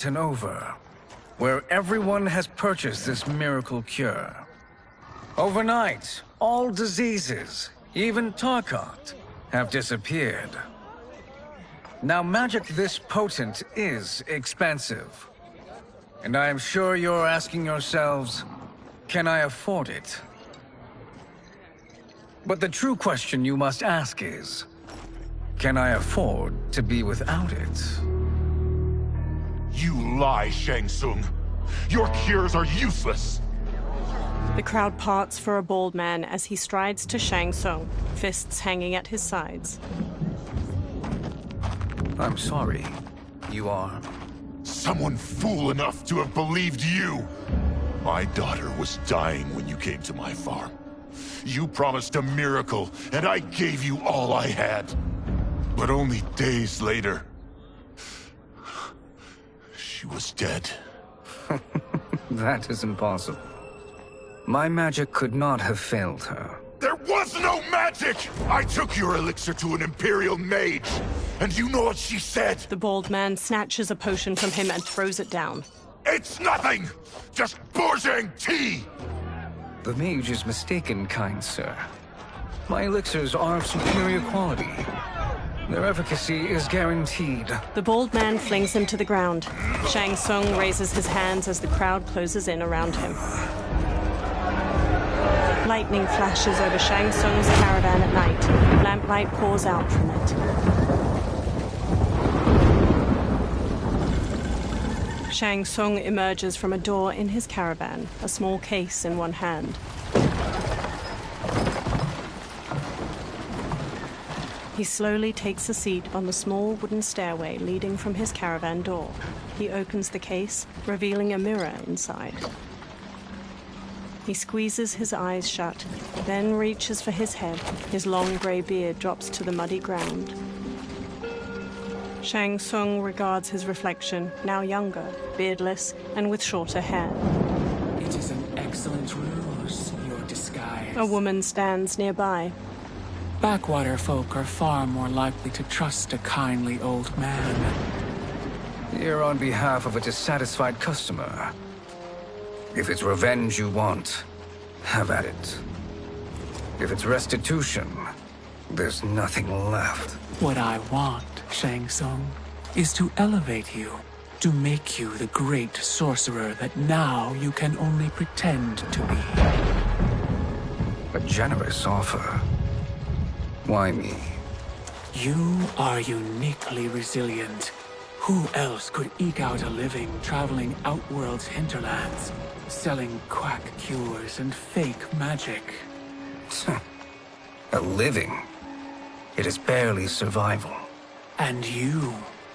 and over, where everyone has purchased this miracle cure. Overnight, all diseases, even Tarkat, have disappeared. Now, magic this potent is expensive. And I am sure you're asking yourselves, can I afford it? But the true question you must ask is, can I afford to be without it? You lie, Shang Tsung. Your cures are useless. The crowd parts for a bald man as he strides to Shang Tsung, fists hanging at his sides. I'm sorry. You are? Someone fool enough to have believed you. My daughter was dying when you came to my farm. You promised a miracle, and I gave you all I had. But only days later, she was dead. That is impossible. My magic could not have failed her. There was no magic! I took your elixir to an Imperial mage, and you know what she said? The bald man snatches a potion from him and throws it down. It's nothing! Just Bourjang tea! The mage is mistaken, kind sir. My elixirs are of superior quality. Their efficacy is guaranteed. The bald man flings him to the ground. Shang Tsung raises his hands as the crowd closes in around him. Lightning flashes over Shang Tsung's caravan at night. Lamplight pours out from it. Shang Tsung emerges from a door in his caravan, a small case in one hand. He slowly takes a seat on the small wooden stairway leading from his caravan door. He opens the case, revealing a mirror inside. He squeezes his eyes shut, then reaches for his head. His long grey beard drops to the muddy ground. Shang Tsung regards his reflection, now younger, beardless, and with shorter hair. It is an excellent ruse, your disguise. A woman stands nearby. Backwater folk are far more likely to trust a kindly old man. Here on behalf of a dissatisfied customer. If it's revenge you want, have at it. If it's restitution, there's nothing left. What I want, Shang Tsung, is to elevate you, to make you the great sorcerer that now you can only pretend to be. A generous offer. Why me? You are uniquely resilient. Who else could eke out a living traveling Outworld's hinterlands, selling quack cures and fake magic? A living? It is barely survival. And you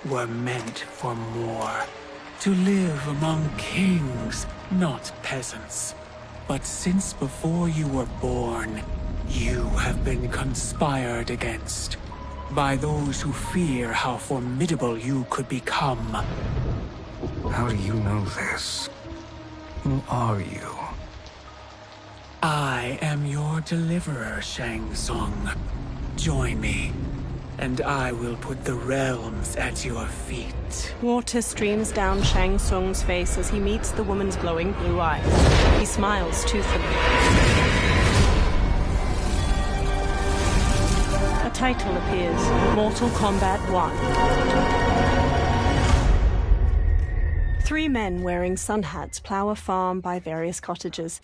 were meant for more. To live among kings, not peasants. But since before you were born, you have been conspired against by those who fear how formidable you could become. How do you know this? Who are you? I am your deliverer, Shang Tsung. Join me, and I will put the realms at your feet. Water streams down Shang Tsung's face as he meets the woman's glowing blue eyes. He smiles toothfully. A title appears, Mortal Kombat 1. Three men wearing sun hats plow a farm by various cottages.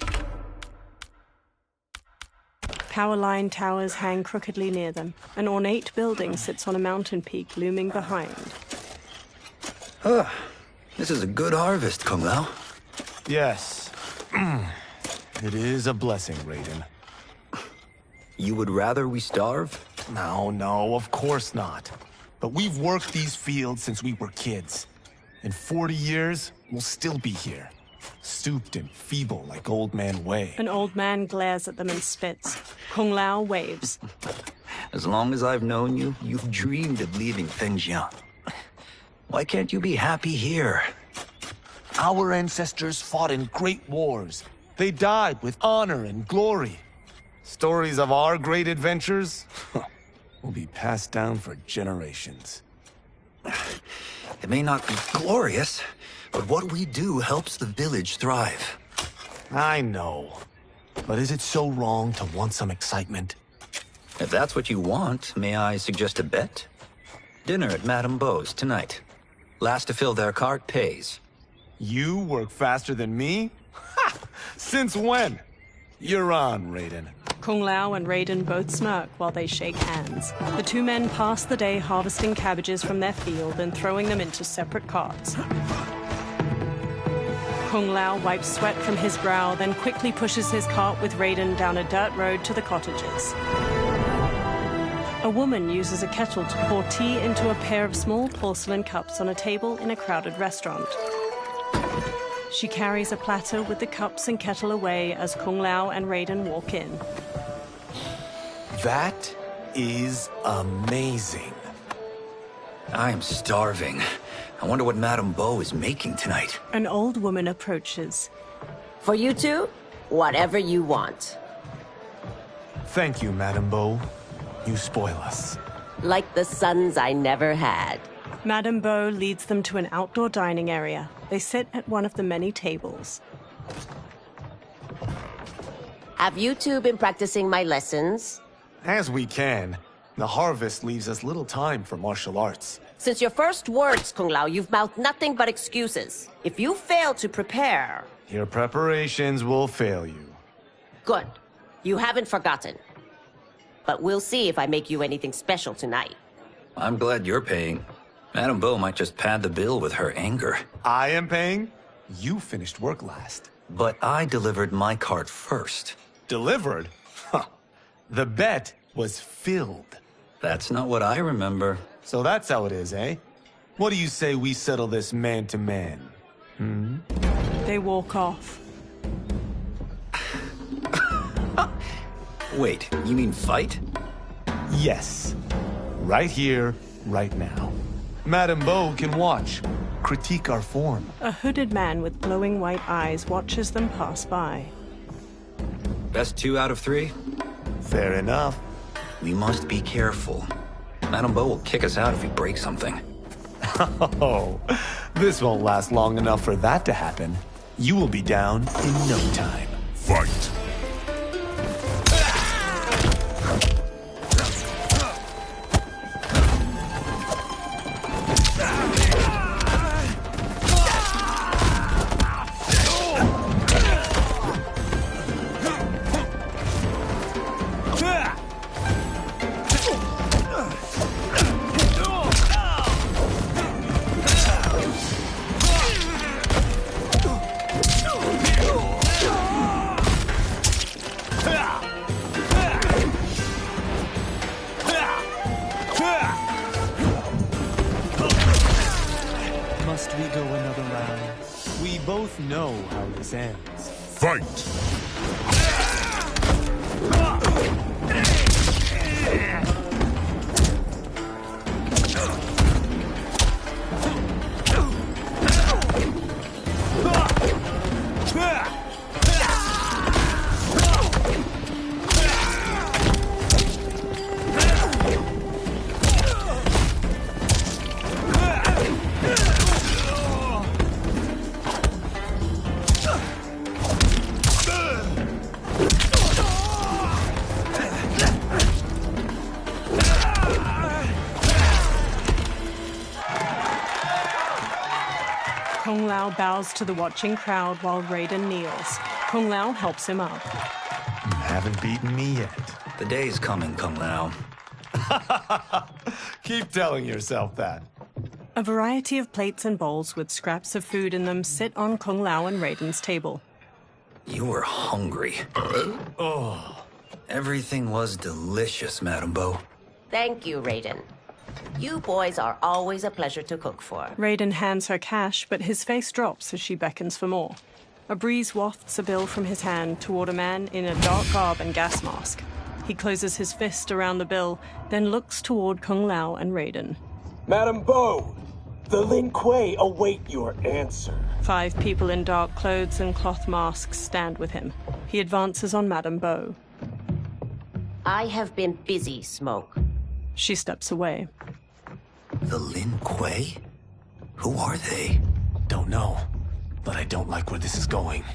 Power line towers hang crookedly near them. An ornate building sits on a mountain peak looming behind. This is a good harvest, Kung Lao. Yes. It is a blessing, Raiden. You would rather we starve? No, of course not. But we've worked these fields since we were kids. In 40 years, we'll still be here. Stooped and feeble like Old Man Wei. An old man glares at them and spits. Kung Lao waves. As long as I've known you, you've dreamed of leaving Fengjian. Why can't you be happy here? Our ancestors fought in great wars. They died with honor and glory. Stories of our great adventures will be passed down for generations. It may not be glorious, But what we do helps the village thrive. I know. But is it so wrong to want some excitement? If that's what you want, may I suggest a bet? Dinner at Madame Beau's tonight. Last to fill their cart pays. You work faster than me? Ha! Since when? You're on, Raiden. Kung Lao and Raiden both smirk while they shake hands. The two men pass the day harvesting cabbages from their field and throwing them into separate carts. Kung Lao wipes sweat from his brow, then quickly pushes his cart with Raiden down a dirt road to the cottages. A woman uses a kettle to pour tea into a pair of small porcelain cups on a table in a crowded restaurant. She carries a platter with the cups and kettle away as Kung Lao and Raiden walk in. That is amazing. I'm starving. I wonder what Madame Beau is making tonight. An old woman approaches. For you two, whatever you want. Thank you, Madame Beau. You spoil us. Like the sons I never had. Madame Beau leads them to an outdoor dining area. They sit at one of the many tables. Have you two been practicing my lessons? As we can. The harvest leaves us little time for martial arts. Since your first words, Kung Lao, you've mouthed nothing but excuses. If you fail to prepare... Your preparations will fail you. Good. You haven't forgotten. But we'll see if I make you anything special tonight. I'm glad you're paying. Madame Beau might just pad the bill with her anger. I am paying? You finished work last. But I delivered my cart first. Delivered? Huh. The bet was filled. That's not what I remember. So that's how it is, eh? What do you say we settle this man to man? They walk off. Wait, you mean fight? Yes. Right here, right now. Madame Beau can watch, critique our form. A hooded man with glowing white eyes watches them pass by. Best 2 out of 3? Fair enough. We must be careful. Madame Beau will kick us out if we break something. Oh, this won't last long enough for that to happen. You will be down in no time. Fight! Must we go another round? We both know how this ends. Fight! Kung Lao bows to the watching crowd while Raiden kneels. Kung Lao helps him up. You haven't beaten me yet. The day's coming, Kung Lao. Keep telling yourself that. A variety of plates and bowls with scraps of food in them sit on Kung Lao and Raiden's table. You were hungry. Oh. Everything was delicious, Madame Beau. Thank you, Raiden. You boys are always a pleasure to cook for. Raiden hands her cash, but his face drops as she beckons for more. A breeze wafts a bill from his hand toward a man in a dark garb and gas mask. He closes his fist around the bill, then looks toward Kung Lao and Raiden. Madame Beau, the Lin Kuei await your answer. 5 people in dark clothes and cloth masks stand with him. He advances on Madame Beau. I have been busy, Smoke. She steps away. The Lin Kuei? Who are they? Don't know, but I don't like where this is going.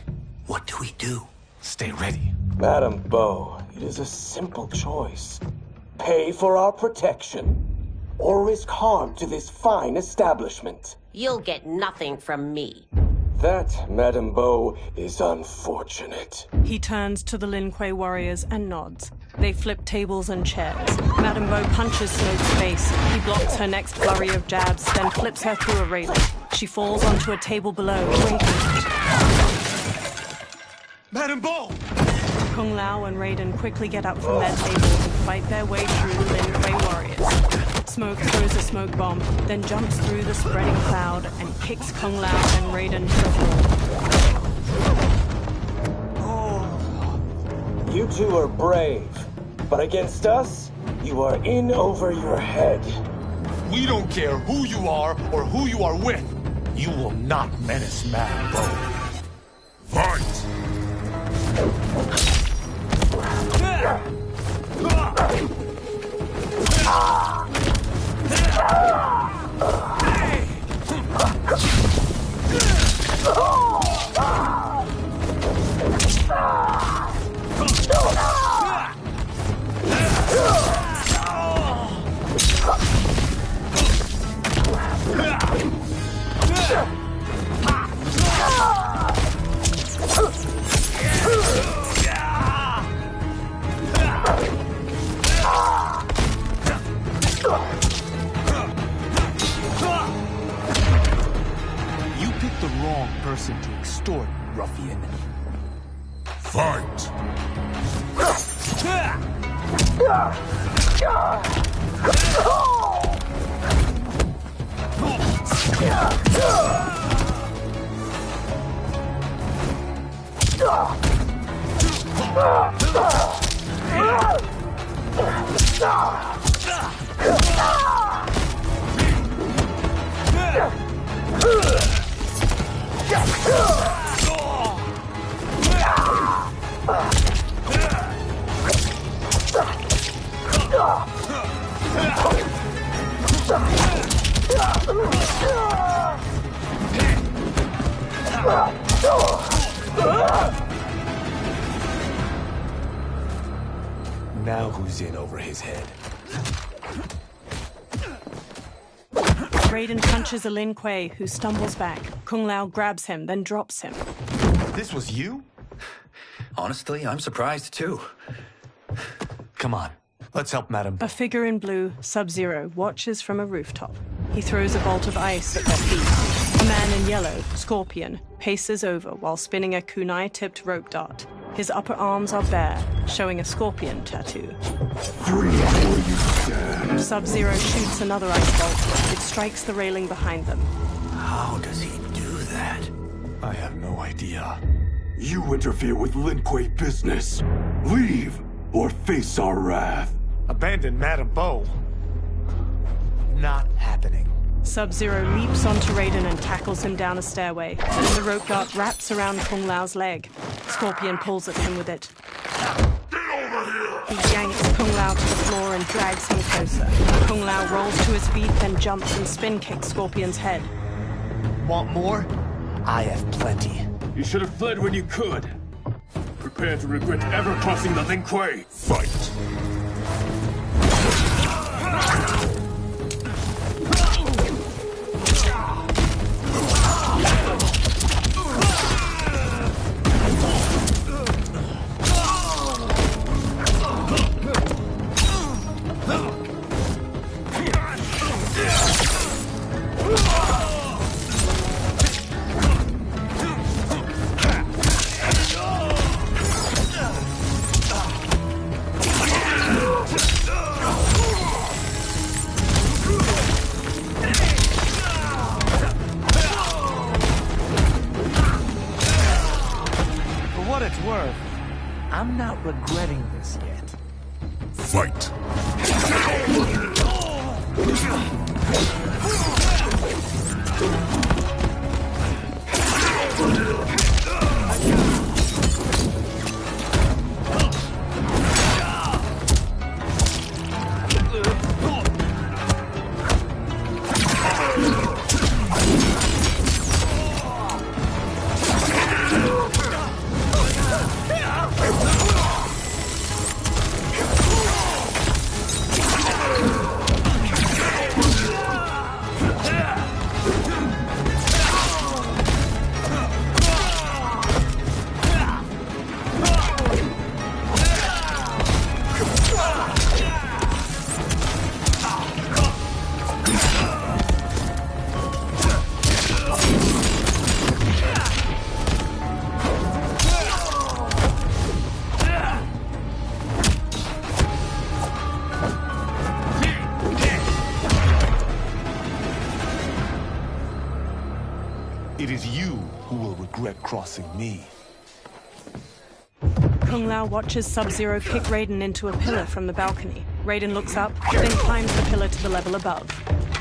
What do we do? Stay ready. Madam Bo, it is a simple choice. Pay for our protection, or risk harm to this fine establishment. You'll get nothing from me. That, Madam Bo, is unfortunate. He turns to the Lin Kuei warriors and nods. They flip tables and chairs. Madame Bo punches Smoke's face. He blocks her next flurry of jabs, then flips her through a railing. She falls onto a table below, radiant. Madam Bo! Kung Lao and Raiden quickly get up from their table and fight their way through the Lin Kuei warriors. Smoke throws a smoke bomb, then jumps through the spreading cloud and kicks Kung Lao and Raiden to the floor. You two are brave, but against us, you are in over your head. We don't care who you are or who you are with. You will not menace Madam Bo. Fight! You picked the wrong person to extort, ruffian. Fight! Now who's in over his head? Raiden punches a Lin Kuei, who stumbles back. Kung Lao grabs him, then drops him. This was you? Honestly, I'm surprised too. Come on, let's help Madam Bo. A figure in blue, Sub-Zero, watches from a rooftop. He throws a bolt of ice at their feet. A man in yellow, Scorpion, paces over while spinning a kunai-tipped rope dart. His upper arms are bare, showing a scorpion tattoo. Sub-Zero shoots another ice bolt. It strikes the railing behind them. How does he do that? I have no idea. You interfere with Lin Kuei business. Leave, or face our wrath. Abandon Madam Bo? Not happening. Sub-Zero leaps onto Raiden and tackles him down a stairway. Then the rope dart wraps around Kung Lao's leg. Scorpion pulls at him with it. He yanks Kung Lao to the floor and drags him closer. Kung Lao rolls to his feet, then jumps and spin kicks Scorpion's head. Want more? I have plenty. You should have fled when you could. Prepare to regret ever crossing the Lin Kuei. Fight! I'm not regretting this yet. Fight! you who will regret crossing me. Kung Lao watches Sub-Zero kick Raiden into a pillar from the balcony. Raiden looks up, then climbs the pillar to the level above.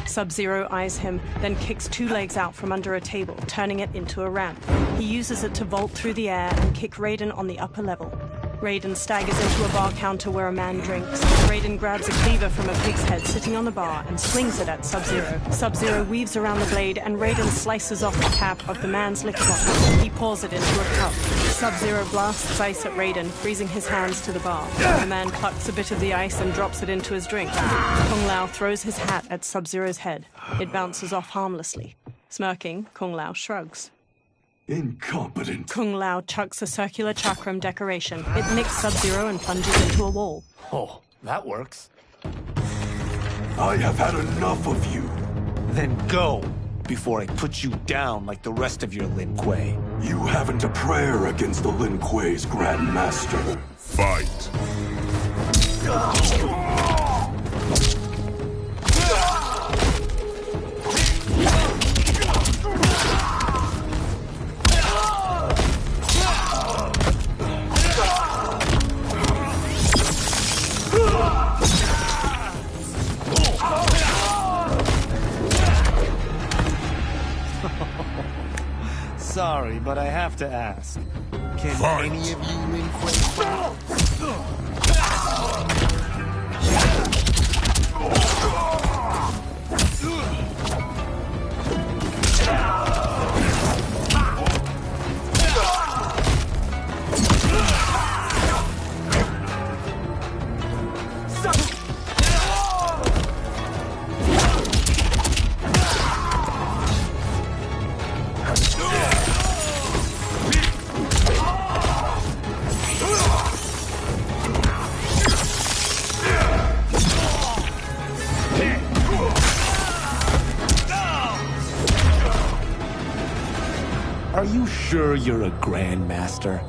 Sub-Zero eyes him, then kicks 2 legs out from under a table, turning it into a ramp. He uses it to vault through the air and kick Raiden on the upper level. Raiden staggers into a bar counter where a man drinks. Raiden grabs a cleaver from a pig's head sitting on the bar and slings it at Sub-Zero. Sub-Zero weaves around the blade and Raiden slices off the cap of the man's liquor bottle. He pours it into a cup. Sub-Zero blasts ice at Raiden, freezing his hands to the bar. The man plucks a bit of the ice and drops it into his drink. Kung Lao throws his hat at Sub-Zero's head. It bounces off harmlessly. Smirking, Kung Lao shrugs. Incompetent. Kung Lao chucks a circular chakram decoration. It nicks Sub-Zero and plunges into a wall. Oh, that works. I have had enough of you. Then go, before I put you down like the rest of your Lin Kuei. You haven't a prayer against the Lin Kuei's Grand Master. Fight. Sorry, but I have to ask. Can Fight. any of you Lin Kuei fight? Are you sure you're a Grandmaster?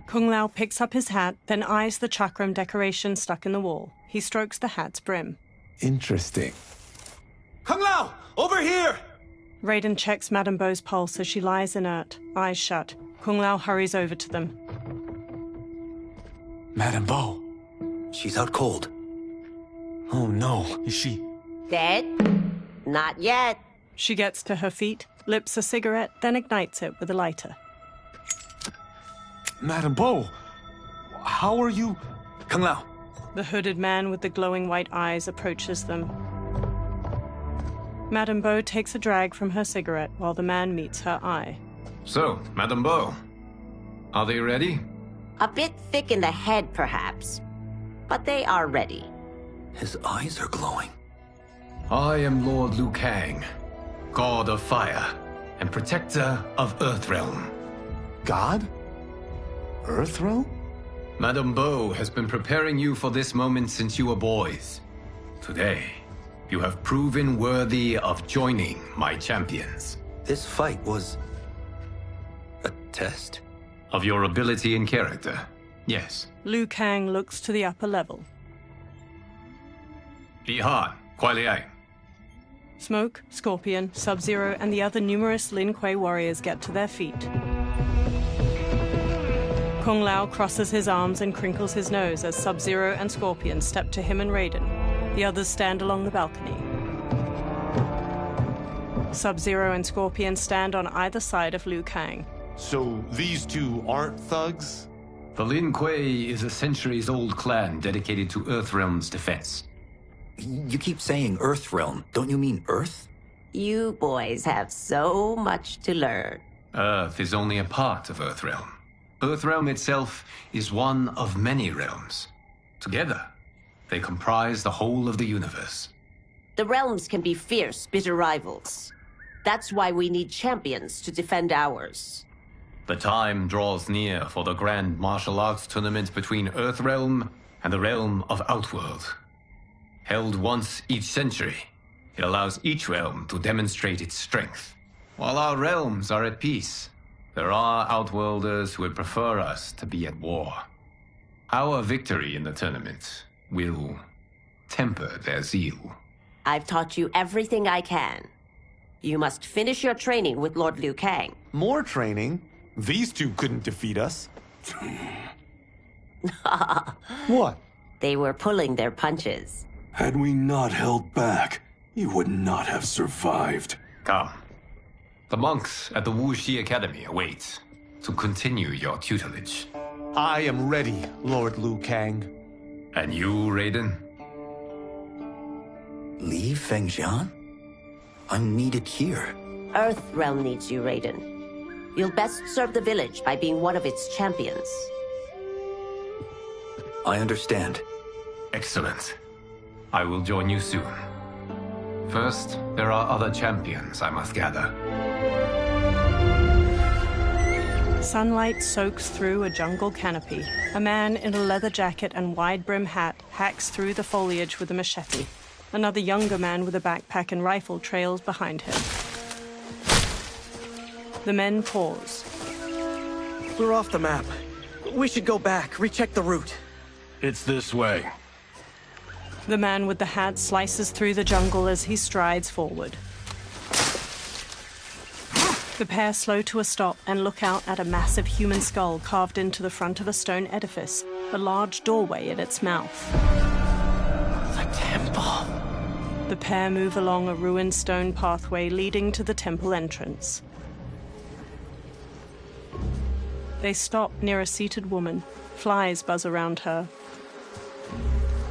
Kung Lao picks up his hat, then eyes the chakram decoration stuck in the wall. He strokes the hat's brim. Interesting. Kung Lao! Over here! Raiden checks Madame Beau's pulse as she lies inert, eyes shut. Kung Lao hurries over to them. Madame Beau. She's out cold. Oh no, is she? Dead? Not yet. She gets to her feet, lips a cigarette, then ignites it with a lighter. Madame Beau, how are you? Kung Lao. The hooded man with the glowing white eyes approaches them. Madame Beau takes a drag from her cigarette while the man meets her eye. So, Madame Beau, are they ready? A bit thick in the head, perhaps. But they are ready. His eyes are glowing. I am Lord Liu Kang, God of Fire and Protector of Earthrealm. God? Earthrealm? Madame Beau has been preparing you for this moment since you were boys. Today, you have proven worthy of joining my champions. This fight was a test. Of your ability and character, yes. Liu Kang looks to the upper level. Li Han, Kuai Liang. Smoke, Scorpion, Sub-Zero, and the other numerous Lin Kuei warriors get to their feet. Kung Lao crosses his arms and crinkles his nose as Sub-Zero and Scorpion step to him and Raiden. The others stand along the balcony. Sub-Zero and Scorpion stand on either side of Liu Kang. So these two aren't thugs? The Lin Kuei is a centuries-old clan dedicated to Earthrealm's defense. You keep saying Earthrealm. Don't you mean Earth? You boys have so much to learn. Earth is only a part of Earthrealm. Earthrealm itself is one of many realms. Together, they comprise the whole of the universe. The realms can be fierce, bitter rivals. That's why we need champions to defend ours. The time draws near for the grand martial arts tournament between Earthrealm and the realm of Outworld. Held once each century, it allows each realm to demonstrate its strength. While our realms are at peace, there are Outworlders who would prefer us to be at war. Our victory in the tournament will temper their zeal. I've taught you everything I can. You must finish your training with Lord Liu Kang. More training? These two couldn't defeat us. What? They were pulling their punches. Had we not held back, you would not have survived. Come. The monks at the Wuxi Academy await to continue your tutelage. I am ready, Lord Liu Kang. And you, Raiden? Li Fengjian? I'm needed here. Earthrealm needs you, Raiden. You'll best serve the village by being one of its champions. I understand. Excellent. I will join you soon. First, there are other champions I must gather. Sunlight soaks through a jungle canopy. A man in a leather jacket and wide-brim hat hacks through the foliage with a machete. Another younger man with a backpack and rifle trails behind him. The men pause. We're off the map. We should go back, recheck the route. It's this way. The man with the hat slices through the jungle as he strides forward. The pair slow to a stop and look out at a massive human skull carved into the front of a stone edifice, a large doorway at its mouth. The temple. The pair move along a ruined stone pathway leading to the temple entrance. They stop near a seated woman. Flies buzz around her.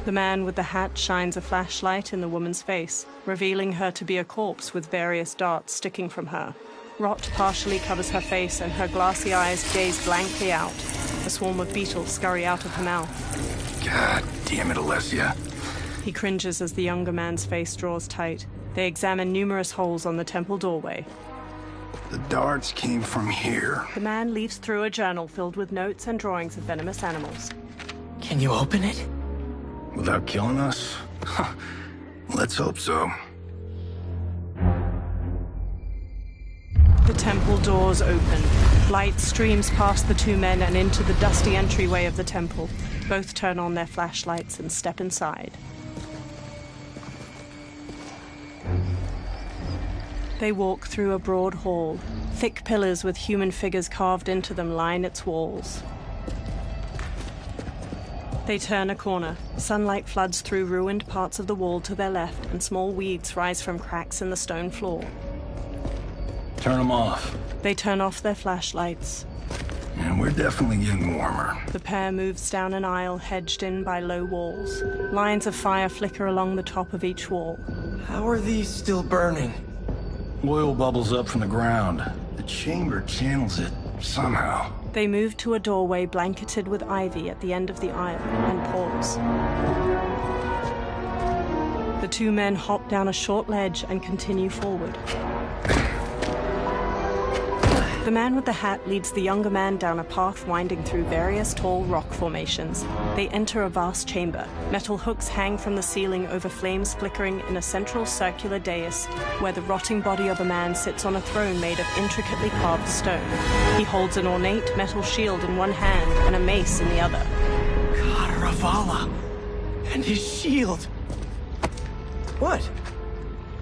The man with the hat shines a flashlight in the woman's face, revealing her to be a corpse with various darts sticking from her. Rot partially covers her face and her glassy eyes gaze blankly out. A swarm of beetles scurry out of her mouth. God damn it, Alessia. He cringes as the younger man's face draws tight. They examine numerous holes on the temple doorway. The darts came from here. The man leaves through a journal filled with notes and drawings of venomous animals. Can you open it? Without killing us? Let's hope so. The temple doors open. Light streams past the two men and into the dusty entryway of the temple. Both turn on their flashlights and step inside. They walk through a broad hall. Thick pillars with human figures carved into them line its walls. They turn a corner. Sunlight floods through ruined parts of the wall to their left, and small weeds rise from cracks in the stone floor. Turn them off. They turn off their flashlights. And we're definitely getting warmer. The pair moves down an aisle hedged in by low walls. Lines of fire flicker along the top of each wall. How are these still burning? Oil bubbles up from the ground. The chamber channels it somehow. They move to a doorway blanketed with ivy at the end of the aisle and pause. The two men hop down a short ledge and continue forward. The man with the hat leads the younger man down a path winding through various tall rock formations. They enter a vast chamber. Metal hooks hang from the ceiling over flames flickering in a central circular dais where the rotting body of a man sits on a throne made of intricately carved stone. He holds an ornate metal shield in one hand and a mace in the other. Karavala! And his shield! What?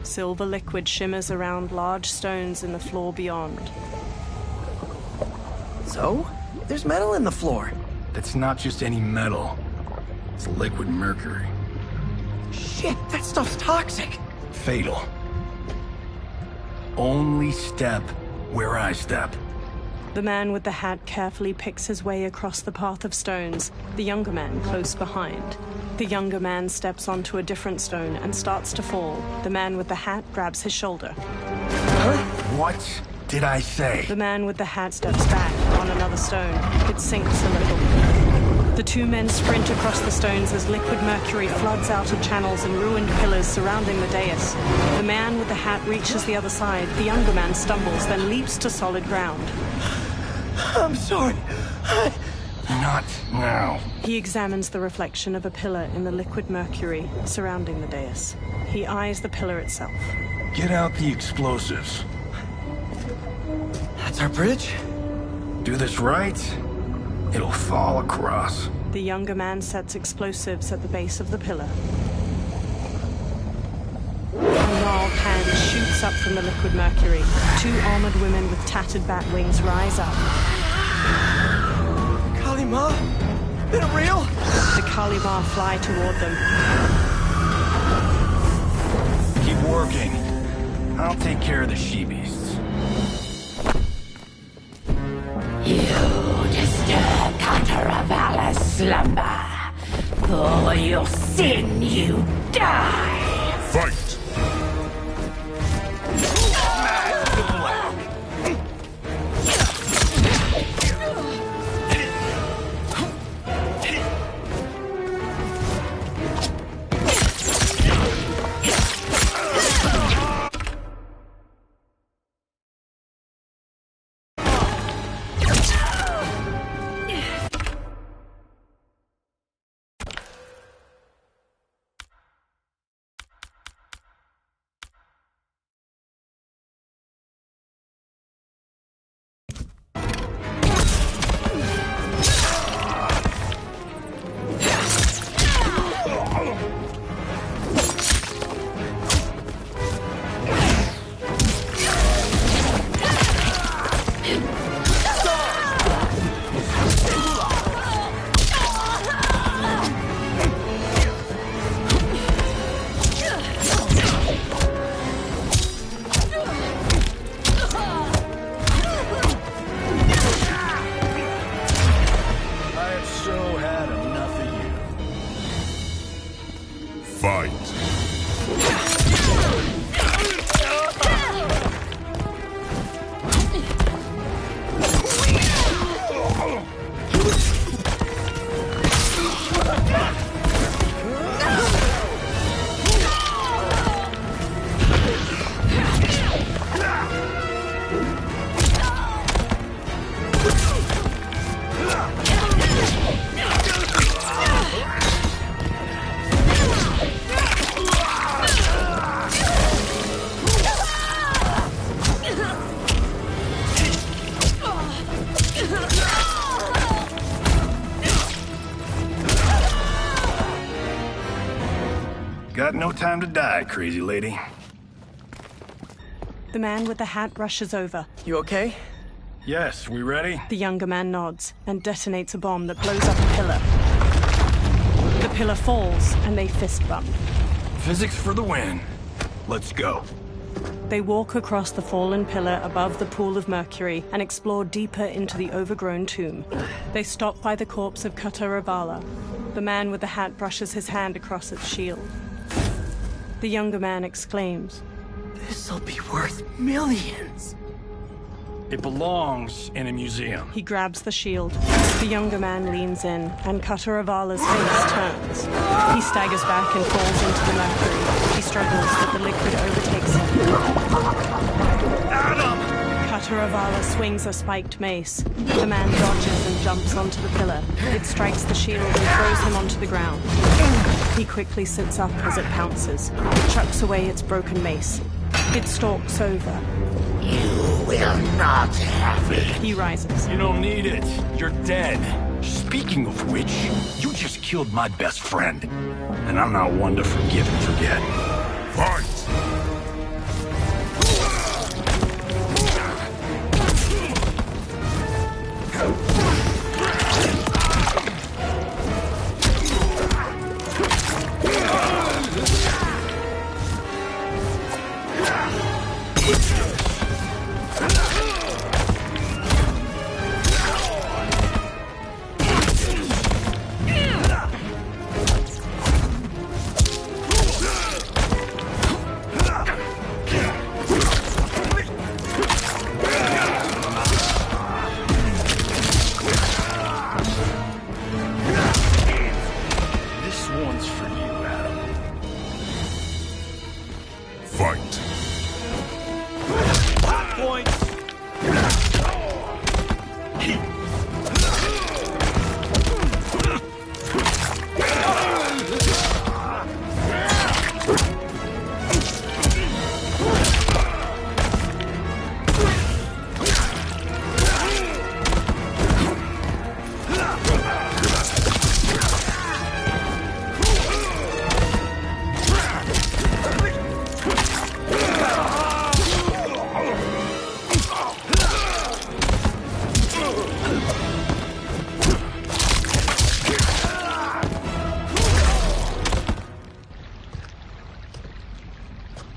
Silver liquid shimmers around large stones in the floor beyond. So? There's metal in the floor. That's not just any metal. It's liquid mercury. Shit, that stuff's toxic. Fatal. Only step where I step. The man with the hat carefully picks his way across the path of stones, the younger man close behind. The younger man steps onto a different stone and starts to fall. The man with the hat grabs his shoulder. Huh? What did I say? The man with the hat steps back on another stone. It sinks a little. The two men sprint across the stones as liquid mercury floods out of channels and ruined pillars surrounding the dais. The man with the hat reaches the other side. The younger man stumbles, then leaps to solid ground. I'm sorry. Not now. He examines the reflection of a pillar in the liquid mercury surrounding the dais. He eyes the pillar itself. Get out the explosives. That's our bridge? Do this right, it'll fall across. The younger man sets explosives at the base of the pillar. A gnarled hand shoots wakes up from the liquid mercury. Two armored women with tattered bat wings rise up. Kalima? Is it real? The Kalimar fly toward them. Keep working. I'll take care of the she-beasts. You disturb Kataravalla's slumber. For your sin, you die! Fight! Got no time to die, crazy lady. The man with the hat rushes over. You okay? Yes, we ready? The younger man nods and detonates a bomb that blows up a pillar. The pillar falls and they fist bump. Physics for the win. Let's go. They walk across the fallen pillar above the pool of mercury and explore deeper into the overgrown tomb. They stop by the corpse of Kataravala. The man with the hat brushes his hand across its shield. The younger man exclaims, "This'll be worth millions." It belongs in a museum. He grabs the shield. The younger man leans in, and Kataravala's face turns. He staggers back and falls into the mercury. He struggles, but the liquid overtakes him. Adam! Kataravala swings a spiked mace. The man dodges and jumps onto the pillar. It strikes the shield and throws him onto the ground. He quickly sits up as it pounces. It chucks away its broken mace. It stalks over. You will not have it. He rises. You don't need it. You're dead. Speaking of which, you just killed my best friend. And I'm not one to forgive and forget. Fight!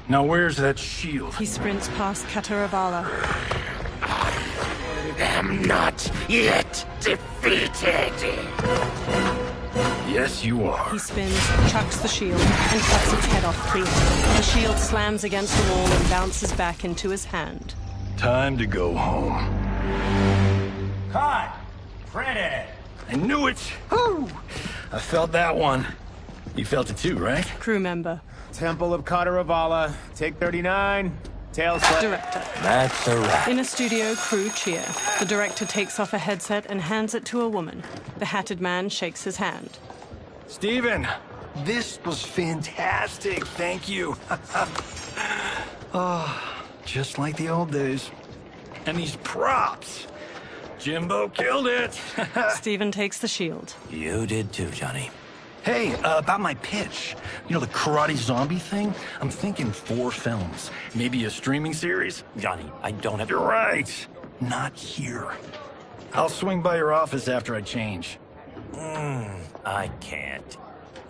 Now where's that shield? He sprints past Kataravala. I am not yet defeated. Yes, you are. He spins, chucks the shield, and cuts its head off clean. The shield slams against the wall and bounces back into his hand. Time to go home. Cut! Printed! I knew it! Woo! I felt that one. You felt it too, right? Crew member. Temple of Kataravala, take 39, tail slap. Director. That's a wrap. In a studio, crew cheer. The director takes off a headset and hands it to a woman. The hatted man shakes his hand. Steven, this was fantastic. Thank you. Oh, just like the old days. And these props. Jimbo killed it. Steven takes the shield. You did too, Johnny. Hey, about my pitch. You know, the karate zombie thing? I'm thinking 4 films. Maybe a streaming series? Johnny, I don't have... You're right. Not here. I'll swing by your office after I change. I can't.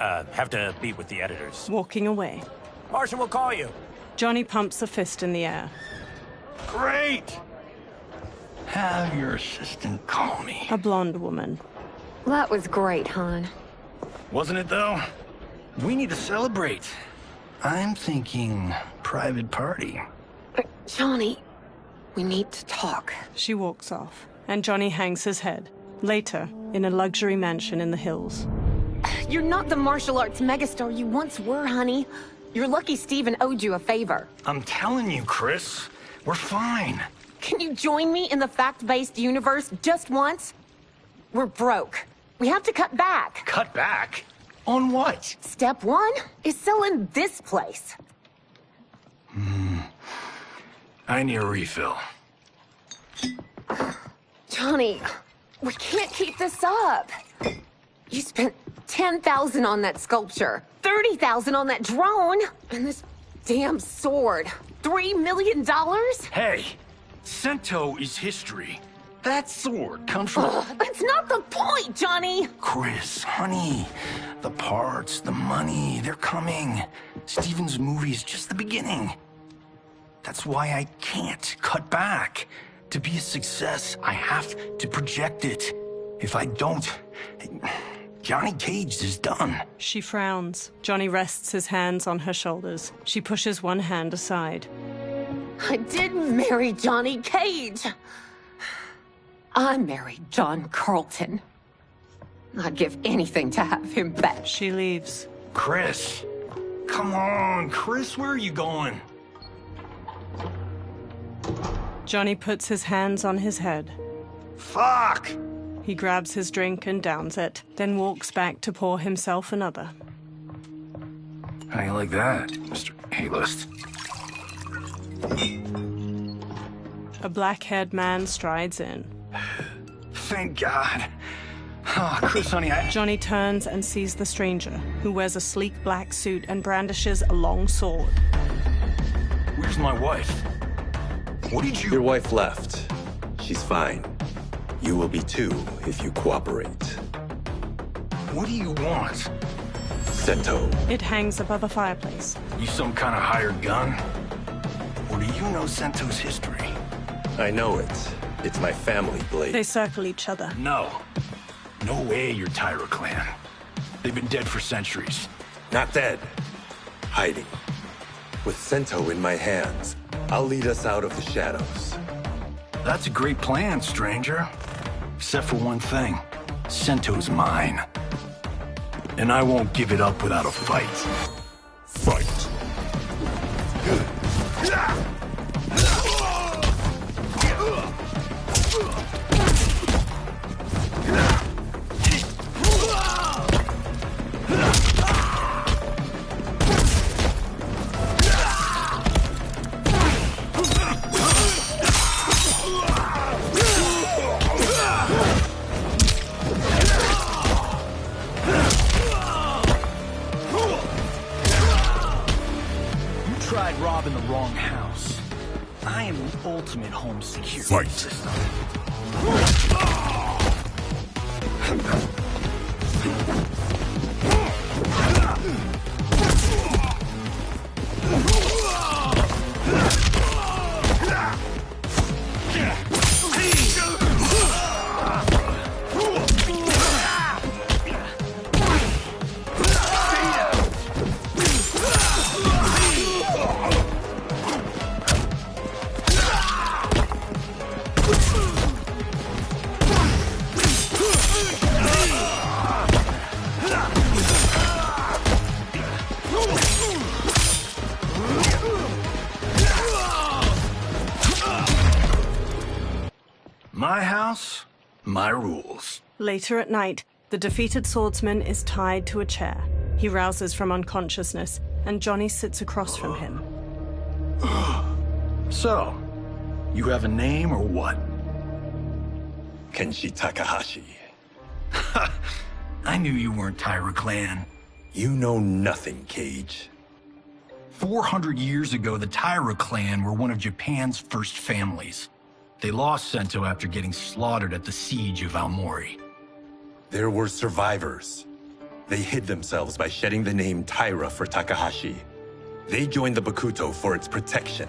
Have to meet with the editors. Walking away. Martian will call you. Johnny pumps a fist in the air. Great! Have your assistant call me. A blonde woman. That was great, hon. Wasn't it, though? We need to celebrate. I'm thinking private party. Johnny, we need to talk. She walks off, and Johnny hangs his head. Later, in a luxury mansion in the hills. You're not the martial arts megastar you once were, honey. You're lucky Steven owed you a favor. I'm telling you, Chris. We're fine. Can you join me in the fact-based universe just once? We're broke. We have to cut back. Cut back? On what? Step 1 is selling this place. I need a refill. Johnny, we can't keep this up. You spent $10,000 on that sculpture, $30,000 on that drone, and this damn sword. $3 million? Hey, Sento is history. That sword comes from... That's not the point, Johnny! Chris, honey, the parts, the money, they're coming. Steven's movie is just the beginning. That's why I can't cut back. To be a success, I have to project it. If I don't, Johnny Cage is done. She frowns. Johnny rests his hands on her shoulders. She pushes one hand aside. I didn't marry Johnny Cage. I married John Carlton. I'd give anything to have him back. She leaves. Chris. Come on, Chris, where are you going? Johnny puts his hands on his head. Fuck! He grabs his drink and downs it, then walks back to pour himself another. How you like that, Mr. A-list? A black-haired man strides in. Thank God. Oh, Chris, honey, Johnny turns and sees the stranger, who wears a sleek black suit and brandishes a long sword. Where's my wife? What did you... Your wife left. She's fine. You will be too, if you cooperate. What do you want? Sento. It hangs above a fireplace. You some kind of hired gun? Or do you know Sento's history? I know it. It's my family blade. They circle each other. No. No way you're Tyra clan. They've been dead for centuries. Not dead. Hiding. With Sento in my hands, I'll lead us out of the shadows. That's a great plan, stranger. Except for one thing. Sento's mine. And I won't give it up without a fight. Fight. Robbing the wrong house. I am the ultimate home security system. My house, my rules. Later at night, the defeated swordsman is tied to a chair. He rouses from unconsciousness, and Johnny sits across from him. So, you have a name or what? Kenshi Takahashi. I knew you weren't Taira Clan. You know nothing, Cage. 400 years ago, the Taira Clan were one of Japan's first families. They lost Sento after getting slaughtered at the siege of Aomori. There were survivors. They hid themselves by shedding the name Taira for Takahashi. They joined the Bakuto for its protection.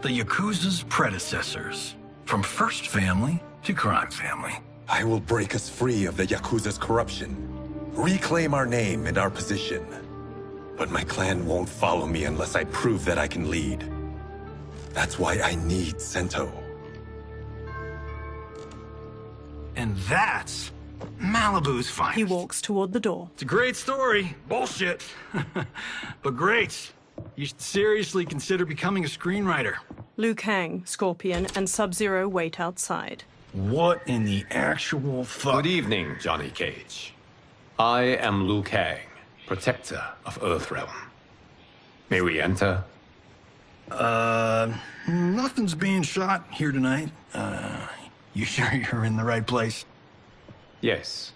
The Yakuza's predecessors. From first family to crime family. I will break us free of the Yakuza's corruption. Reclaim our name and our position. But my clan won't follow me unless I prove that I can lead. That's why I need Sento. And that's Malibu's finest. He walks toward the door. It's a great story. Bullshit. But great. You should seriously consider becoming a screenwriter. Liu Kang, Scorpion, and Sub-Zero wait outside. What in the actual fuck? Good evening, Johnny Cage. I am Liu Kang, protector of Earthrealm. May we enter? Nothing's being shot here tonight. You sure you're in the right place? Yes.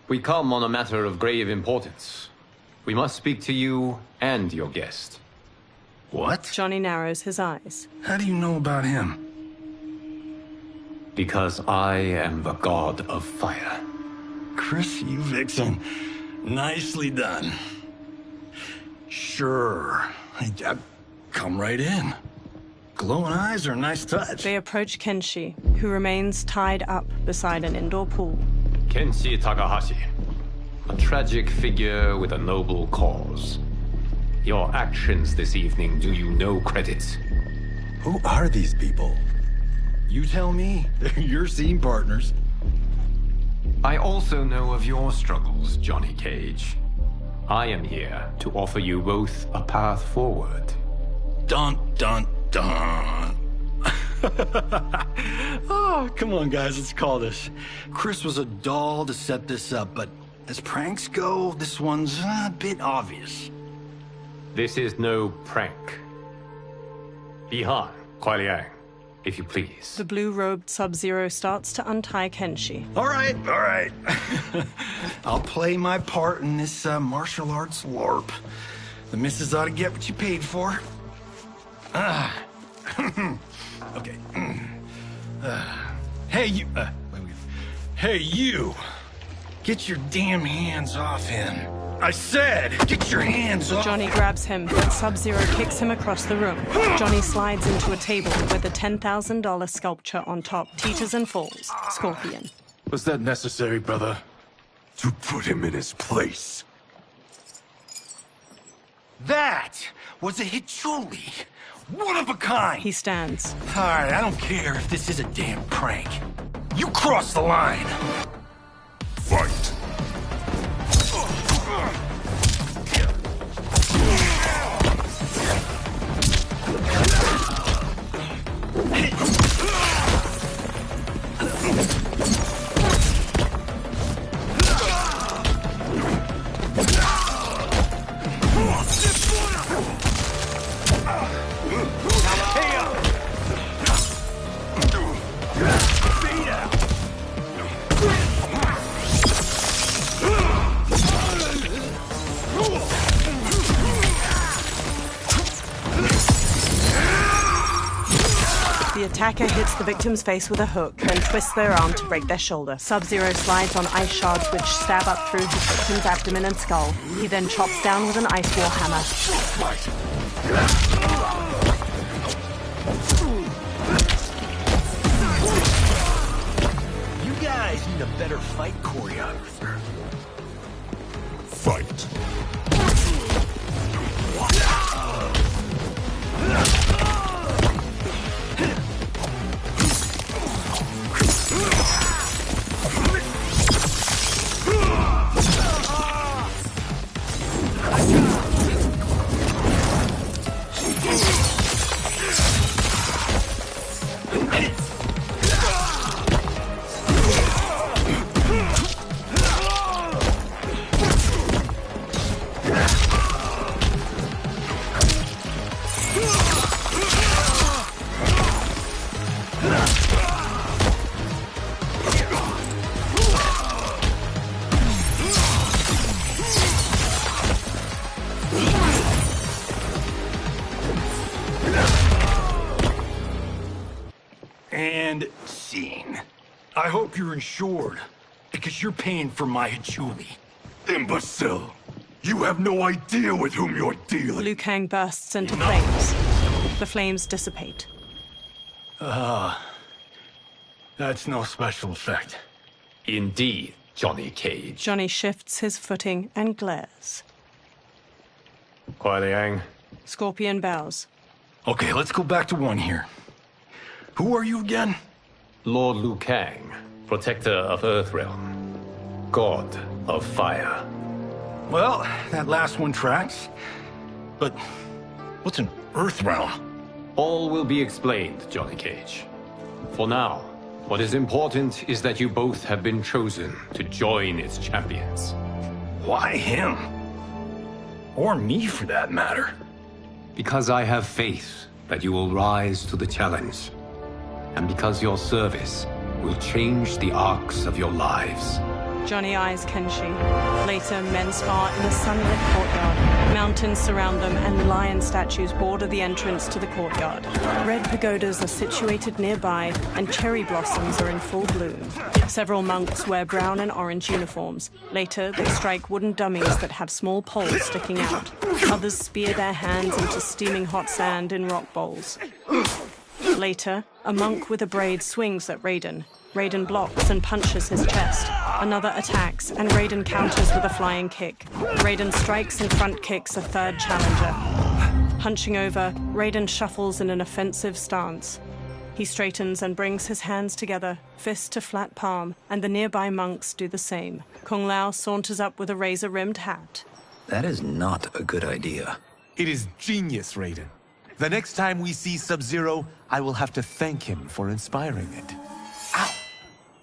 We come on a matter of grave importance. We must speak to you and your guest. What? Johnny narrows his eyes. How do you know about him? Because I am the god of fire. Chris, you vixen. Nicely done. Sure. I come right in. Glowing eyes are a nice touch. They approach Kenshi, who remains tied up beside an indoor pool. Kenshi Takahashi. A tragic figure with a noble cause. Your actions this evening do you no credit. Who are these people? You tell me. They're your scene partners. I also know of your struggles, Johnny Cage. I am here to offer you both a path forward. Dun, dun, dun. Oh, come on, guys, let's call this. Chris was a doll to set this up, but as pranks go, this one's a bit obvious. This is no prank. Bihan, Kuai Liang, if you please. The blue-robed Sub-Zero starts to untie Kenshi. All right. I'll play my part in this martial arts LARP. The missus ought to get what you paid for. Okay. Hey, you... Hey, you! Get your damn hands off him. I said, get your hands off! Johnny grabs him, but Sub-Zero kicks him across the room. Johnny slides into a table with a $10,000 sculpture on top, teeters and falls. Scorpion. Was that necessary, brother? To put him in his place. That was a Hichuli. One of a kind. He stands. All right, I don't care if this is a damn prank. You crossed the line. Fight. The attacker hits the victim's face with a hook, then twists their arm to break their shoulder. Sub-Zero slides on ice shards which stab up through his victim's abdomen and skull. He then chops down with an ice war hammer. You guys need a better fight choreographer. Fight. And scene. I hope you're insured, because you're paying for my Julie. Imbecile! You have no idea with whom you're dealing. Liu Kang bursts into flames. The flames dissipate. That's no special effect. Indeed, Johnny Cage. Johnny shifts his footing and glares. Kuai Liang. Scorpion bows. Okay, let's go back to one here. Who are you again? Lord Liu Kang, protector of Earthrealm, god of fire. Well, that last one tracks. But what's an Earthrealm? All will be explained, Johnny Cage. For now, what is important is that you both have been chosen to join its champions. Why him? Or me, for that matter. Because I have faith that you will rise to the challenge. And because your service will change the arcs of your lives. Johnny eyes Kenshi. Later, men spar in a sunlit courtyard. Mountains surround them, and lion statues border the entrance to the courtyard. Red pagodas are situated nearby, and cherry blossoms are in full bloom. Several monks wear brown and orange uniforms. Later, they strike wooden dummies that have small poles sticking out. Others spear their hands into steaming hot sand in rock bowls. Later, a monk with a braid swings at Raiden. Raiden blocks and punches his chest. Another attacks, and Raiden counters with a flying kick. Raiden strikes and front kicks a third challenger. Hunching over, Raiden shuffles in an offensive stance. He straightens and brings his hands together, fist to flat palm, and the nearby monks do the same. Kung Lao saunters up with a razor-rimmed hat. That is not a good idea. It is genius, Raiden. The next time we see Sub-Zero, I will have to thank him for inspiring it. Ow!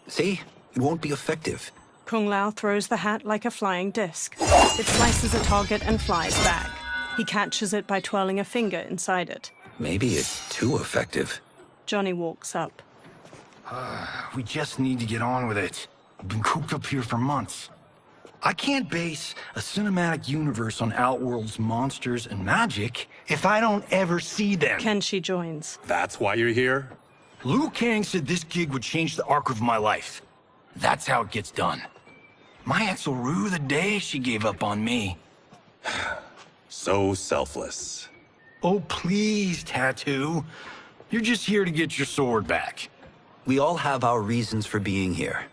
See? It won't be effective. Kung Lao throws the hat like a flying disc. It slices a target and flies back. He catches it by twirling a finger inside it. Maybe it's too effective. Johnny walks up. We just need to get on with it. I've been cooped up here for months. I can't base a cinematic universe on Outworld's monsters and magic if I don't ever see them. Kenshi joins. That's why you're here? Liu Kang said this gig would change the arc of my life. That's how it gets done. My ex will rue the day she gave up on me. So selfless. Oh, please, Tattoo. You're just here to get your sword back. We all have our reasons for being here.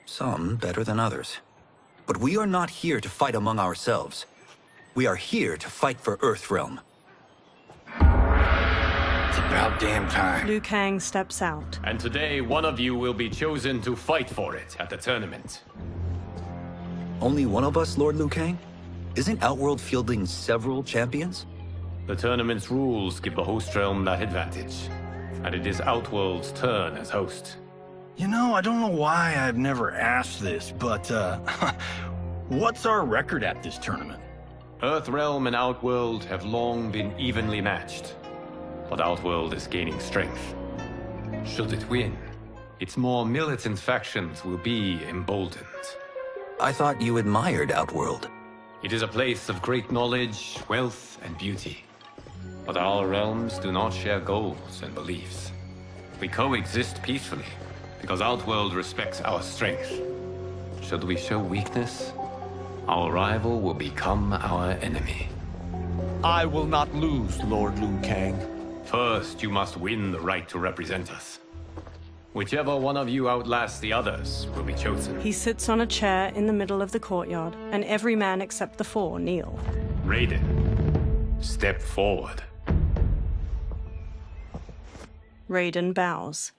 Some better than others. But we are not here to fight among ourselves. We are here to fight for Earthrealm. It's about damn time. Liu Kang steps out. And today, one of you will be chosen to fight for it at the tournament. Only one of us, Lord Liu Kang? Isn't Outworld fielding several champions? The tournament's rules give the host realm that advantage. And it is Outworld's turn as host. You know, I don't know why I've never asked this, but, what's our record at this tournament? Earthrealm and Outworld have long been evenly matched. But Outworld is gaining strength. Should it win, its more militant factions will be emboldened. I thought you admired Outworld. It is a place of great knowledge, wealth, and beauty. But our realms do not share goals and beliefs. We coexist peacefully, because Outworld respects our strength. Should we show weakness, our rival will become our enemy. I will not lose, Lord Liu Kang. First, you must win the right to represent us. Whichever one of you outlasts the others will be chosen. He sits on a chair in the middle of the courtyard, and every man except the four kneel. Raiden, step forward. Raiden bows.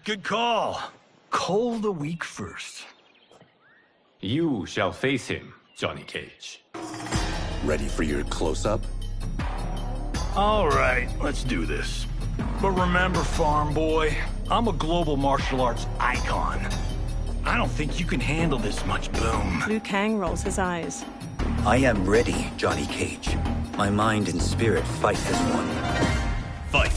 Good call. Cole the weak first. You shall face him, Johnny Cage. Ready for your close-up? All right, let's do this. But remember, farm boy, I'm a global martial arts icon. I don't think you can handle this much boom. Liu Kang rolls his eyes. I am ready, Johnny Cage. My mind and spirit fight as one. Fight.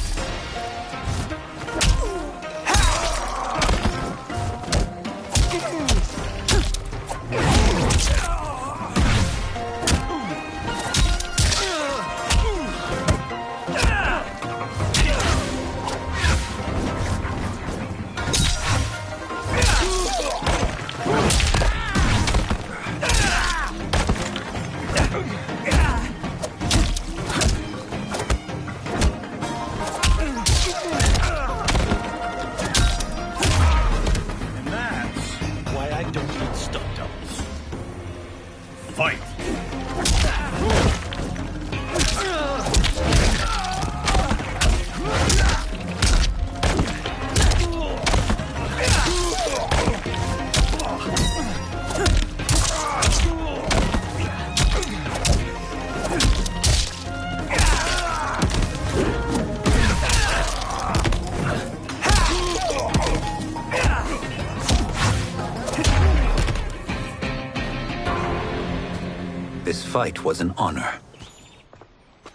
This fight was an honor.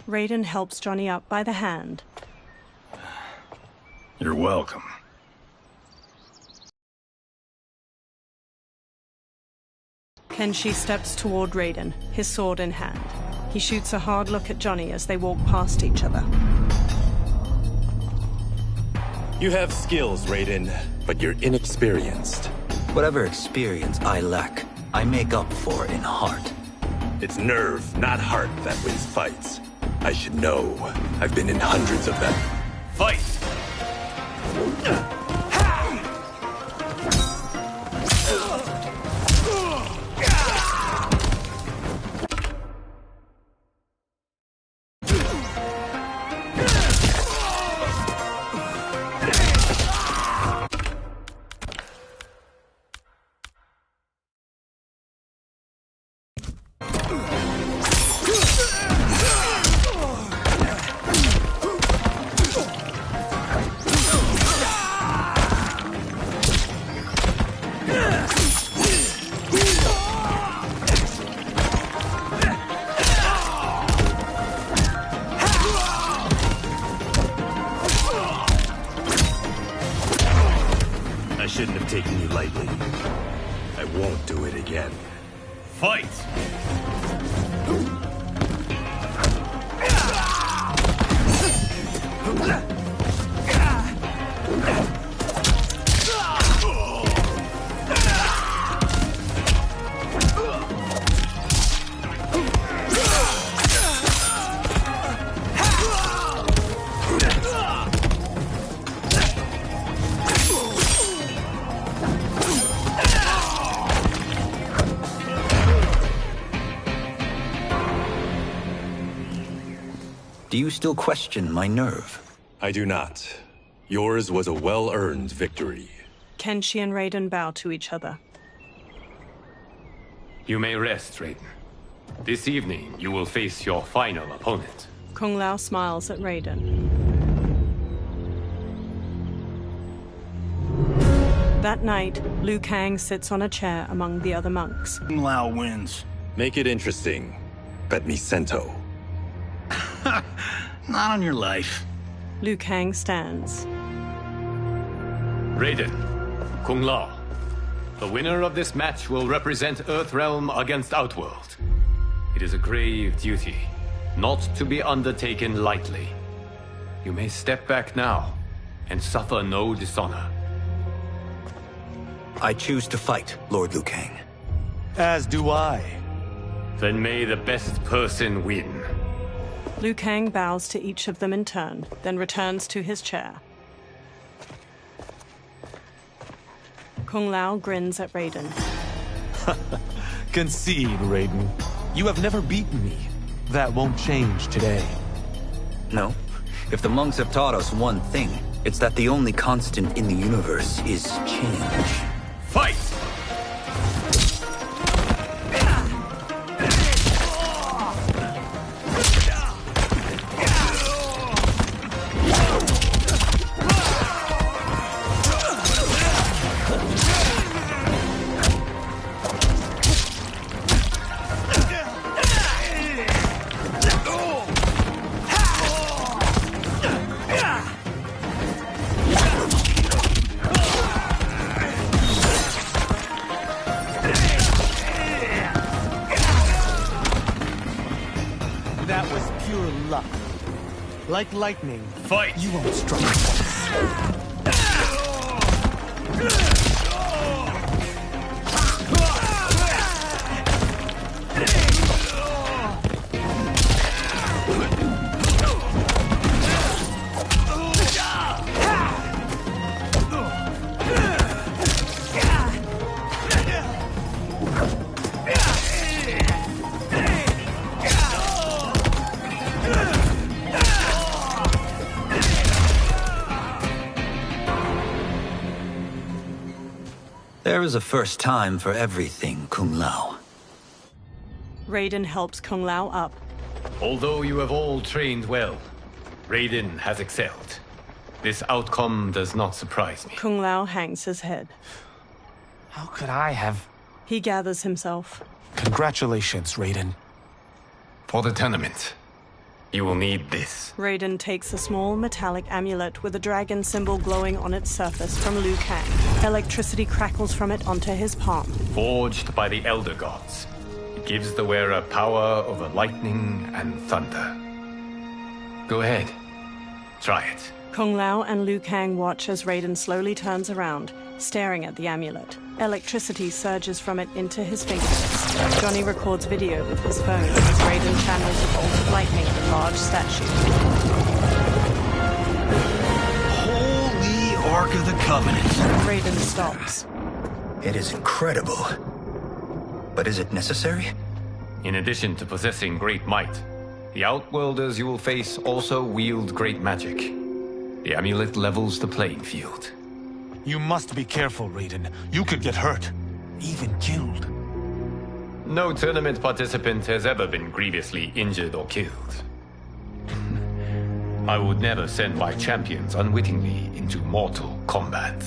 Raiden helps Johnny up by the hand. You're welcome. Kenshi steps toward Raiden, his sword in hand. He shoots a hard look at Johnny as they walk past each other. You have skills, Raiden, but you're inexperienced. Whatever experience I lack, I make up for in heart. It's nerve, not heart, that wins fights. I should know. I've been in hundreds of them. Fight! I shouldn't have taken you lightly. I won't do it again. Fight! Do you still question my nerve? I do not. Yours was a well-earned victory. Kenshi and Raiden bow to each other. You may rest, Raiden. This evening, you will face your final opponent. Kung Lao smiles at Raiden. That night, Liu Kang sits on a chair among the other monks. Kung Lao wins. Make it interesting. Bet me Sento. Not on your life. Liu Kang stands. Raiden, Kung Lao, the winner of this match will represent Earthrealm against Outworld. It is a grave duty, not to be undertaken lightly. You may step back now and suffer no dishonor. I choose to fight, Lord Liu Kang. As do I. Then may the best person win. Liu Kang bows to each of them in turn, then returns to his chair. Kung Lao grins at Raiden. Concede, Raiden. You have never beaten me. That won't change today. No. If the monks have taught us one thing, it's that the only constant in the universe is change. Fight! That was pure luck. Like lightning. Fight! You won't strike twice. There is a first time for everything, Kung Lao. Raiden helps Kung Lao up. Although you have all trained well, Raiden has excelled. This outcome does not surprise me. Kung Lao hangs his head. How could I have... He gathers himself. Congratulations, Raiden. For the tournament, you will need this. Raiden takes a small metallic amulet with a dragon symbol glowing on its surface from Liu Kang. Electricity crackles from it onto his palm. Forged by the Elder Gods, it gives the wearer power over lightning and thunder. Go ahead, try it. Kung Lao and Liu Kang watch as Raiden slowly turns around, staring at the amulet. Electricity surges from it into his fingertips. Johnny records video with his phone as Raiden channels a bolt of lightning at a large statue. Holy Ark of the Covenant. Raiden stops. It is incredible. But is it necessary? In addition to possessing great might, the Outworlders you will face also wield great magic. The amulet levels the playing field. You must be careful, Raiden. You could get hurt. Even killed. No tournament participant has ever been grievously injured or killed. I would never send my champions unwittingly into mortal combat.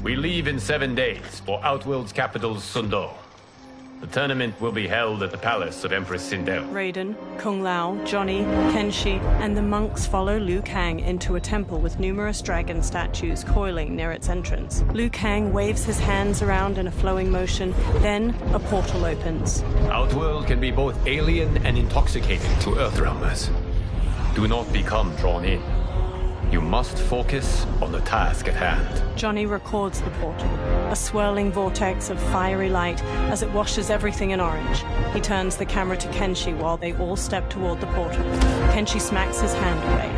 We leave in 7 days for Outworld's capital, Sundou. The tournament will be held at the palace of Empress Sindel. Raiden, Kung Lao, Johnny, Kenshi, and the monks follow Liu Kang into a temple with numerous dragon statues coiling near its entrance. Liu Kang waves his hands around in a flowing motion, then a portal opens. Outworld can be both alien and intoxicating to Earthrealmers. Do not become drawn in. You must focus on the task at hand. Johnny records the portal, a swirling vortex of fiery light as it washes everything in orange. He turns the camera to Kenshi while they all step toward the portal. Kenshi smacks his hand away.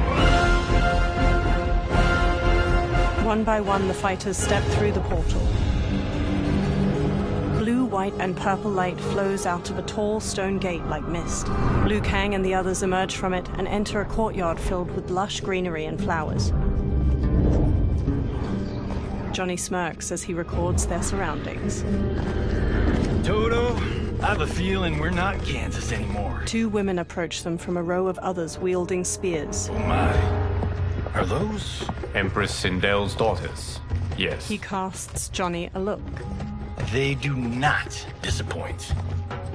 One by one, the fighters step through the portal. Blue, white, and purple light flows out of a tall stone gate like mist. Liu Kang and the others emerge from it and enter a courtyard filled with lush greenery and flowers. Johnny smirks as he records their surroundings. Toto, I have a feeling we're not Kansas anymore. 2 women approach them from a row of others wielding spears. Oh my. Are those? Empress Sindel's daughters, yes. He casts Johnny a look. They do not disappoint.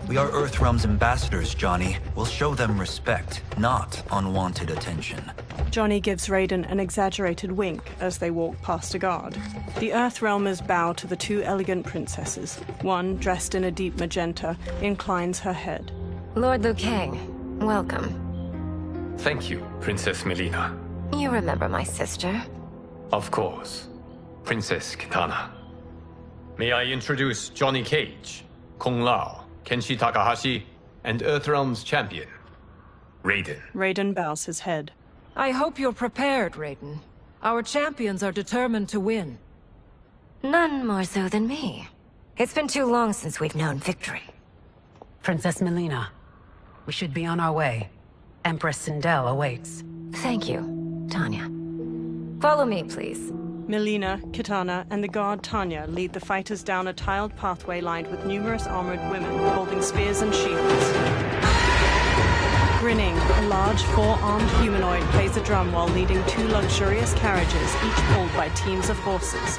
We are Earthrealm's ambassadors, Johnny. We'll show them respect, not unwanted attention. Johnny gives Raiden an exaggerated wink as they walk past a guard. The Earthrealmers bow to the 2 elegant princesses. One, dressed in a deep magenta, inclines her head. Lord Liu Kang, welcome. Thank you, Princess Melina. You remember my sister? Of course. Princess Kitana. May I introduce Johnny Cage, Kung Lao, Kenshi Takahashi, and Earthrealm's champion, Raiden. Raiden bows his head. I hope you're prepared, Raiden. Our champions are determined to win. None more so than me. It's been too long since we've known victory. Princess Melina, we should be on our way. Empress Sindel awaits. Thank you, Tanya. Follow me, please. Melina, Kitana, and the guard Tanya lead the fighters down a tiled pathway lined with numerous armored women holding spears and shields. Grinning, a large four-armed humanoid plays a drum while leading two luxurious carriages, each pulled by teams of horses.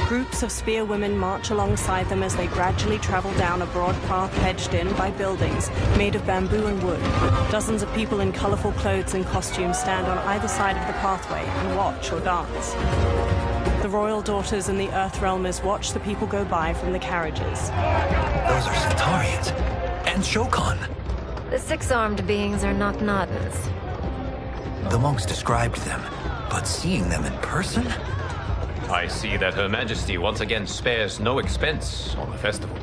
Groups of spear women march alongside them as they gradually travel down a broad path hedged in by buildings made of bamboo and wood. Dozens of people in colorful clothes and costumes stand on either side of the pathway and watch or dance. The royal daughters and the Earthrealmers watch the people go by from the carriages. Those are Centaurians. And Shokan. The six-armed beings are not Nodens. The monks described them, but seeing them in person? I see that Her Majesty once again spares no expense on the festival.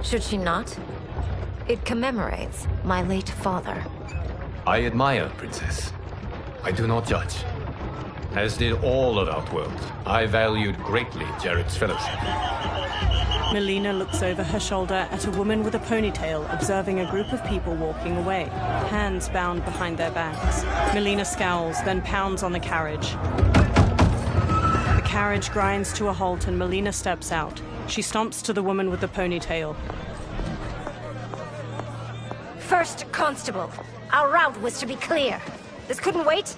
Should she not? It commemorates my late father. I admire, Princess. I do not judge. As did all of Outworld, I valued greatly Jared's fellowship. Melina looks over her shoulder at a woman with a ponytail observing a group of people walking away, hands bound behind their backs. Melina scowls, then pounds on the carriage. The carriage grinds to a halt and Melina steps out. She stomps to the woman with the ponytail. First Constable, our route was to be clear. This couldn't wait?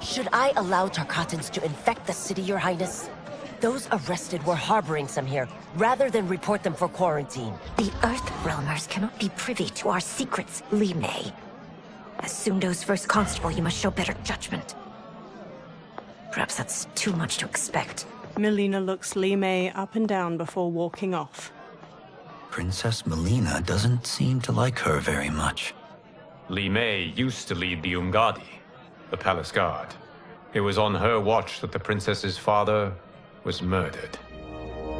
Should I allow Tarkatans to infect the city, Your Highness? Those arrested were harboring some here, rather than report them for quarantine. The Earthrealmers cannot be privy to our secrets, Li Mei. As Sundo's first constable, you must show better judgment. Perhaps that's too much to expect. Melina looks Li Mei up and down before walking off. Princess Melina doesn't seem to like her very much. Li Mei used to lead the Umgadi, the palace guard. It was on her watch that the princess's father was murdered.